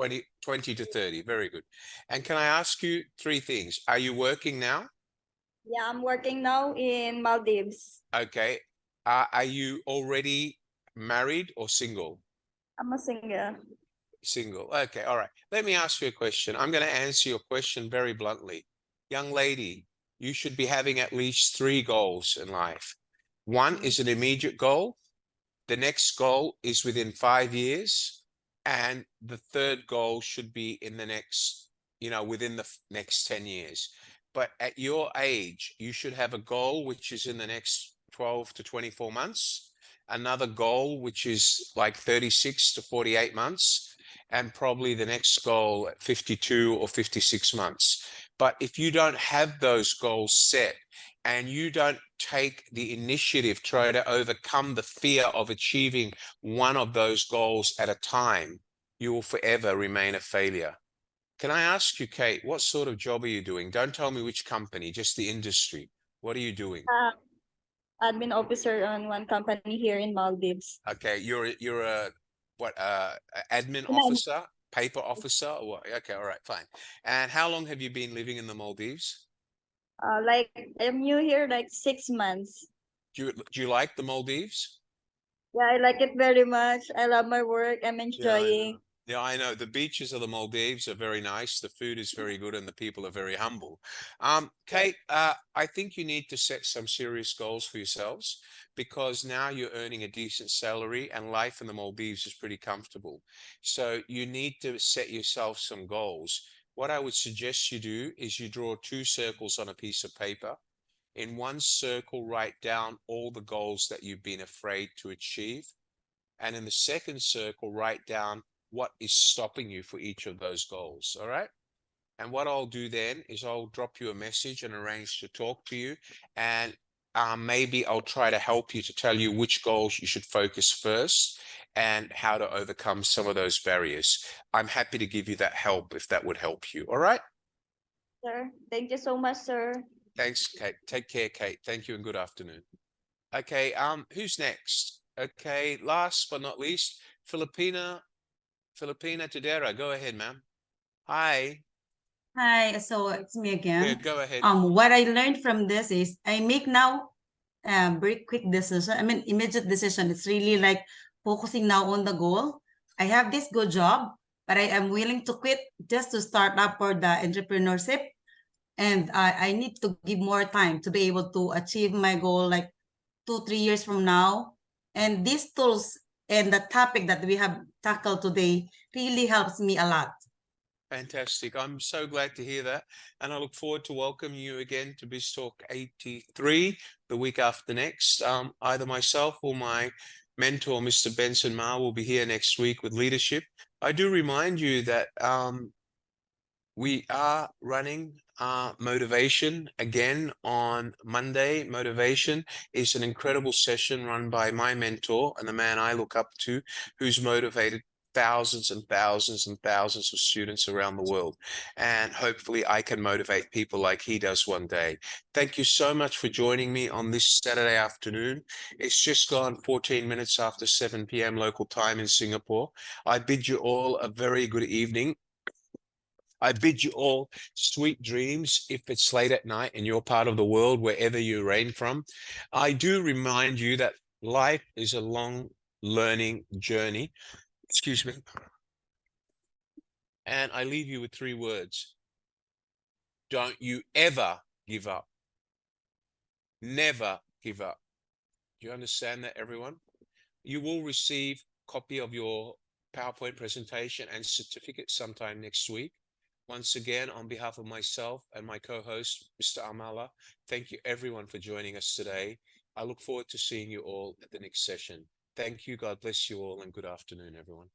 20 to 30. Very good. And can I ask you three things? Are you working now? Yeah, I'm working now in Maldives. Okay. Are you already married or single? I'm a singer. Single. Okay. All right. Let me ask you a question. I'm going to answer your question very bluntly. Young lady, you should be having at least three goals in life. One is an immediate goal. The next goal is within 5 years. And the third goal should be in the next, within the next 10 years. But at your age, you should have a goal which is in the next 12 to 24 months, another goal which is like 36 to 48 months, and probably the next goal at 52 or 56 months. But if you don't have those goals set, and you don't take the initiative, try to overcome the fear of achieving one of those goals at a time, you will forever remain a failure. Can I ask you, Kate, what sort of job are you doing? Don't tell me which company, just the industry. What are you doing? Admin officer on one company here in Maldives. Okay, you're a what admin And I'm officer, paper officer, or what? Okay, all right, fine. And how long have you been living in the Maldives? like I'm new here like 6 months. Do you like the Maldives? Yeah, I like it very much. I love my work. I'm Yeah, I enjoying. know. Yeah, I know. The beaches of the Maldives are very nice. The food is very good, and the people are very humble. Kate, I think you need to set some serious goals for yourselves because now you're earning a decent salary, and life in the Maldives is pretty comfortable. So you need to set yourself some goals. What I would suggest you do is you draw two circles on a piece of paper. In one circle, write down all the goals that you've been afraid to achieve. And in the second circle, write down what is stopping you for each of those goals. All right. And what I'll do then is I'll drop you a message and arrange to talk to you. And maybe I'll try to help you to tell you which goals you should focus first and how to overcome some of those barriers. I'm happy to give you that help if that would help you. All right. Sir, thank you so much, sir. Thanks, Kate. Take care, Kate. Thank you and good afternoon. Okay, who's next? Okay, last but not least, Filipina Tadera. Go ahead, ma'am. Hi. Hi, so it's me again. Yeah, go ahead. What I learned from this is I make now very quick decision. I mean, immediate decision. It's really like focusing now on the goal. I have this good job, but I am willing to quit just to start up for the entrepreneurship. And I need to give more time to be able to achieve my goal like 2, 3 years from now. And these tools and the topic that we have tackled today really helps me a lot. Fantastic. I'm so glad to hear that. And I look forward to welcoming you again to BizTalk 83 the week after next. Either myself or my mentor, Mr. Benson Ma, will be here next week with leadership. I do remind you that we are running motivation again on Monday. Motivation is an incredible session run by my mentor and the man I look up to, who's motivated thousands and thousands and thousands of students around the world. And hopefully I can motivate people like he does one day. Thank you so much for joining me on this Saturday afternoon. It's just gone 14 minutes after 7 p.m. local time in Singapore. I bid you all a very good evening. I bid you all sweet dreams if it's late at night in your part of the world, wherever you reign from. I do remind you that life is a long learning journey. Excuse me. And I leave you with 3 words. Don't you ever give up. Never give up. Do you understand that, everyone? You will receive a copy of your PowerPoint presentation and certificate sometime next week. Once again, on behalf of myself and my co-host, Mr. Amala, thank you everyone for joining us today. I look forward to seeing you all at the next session. Thank you. God bless you all and good afternoon, everyone.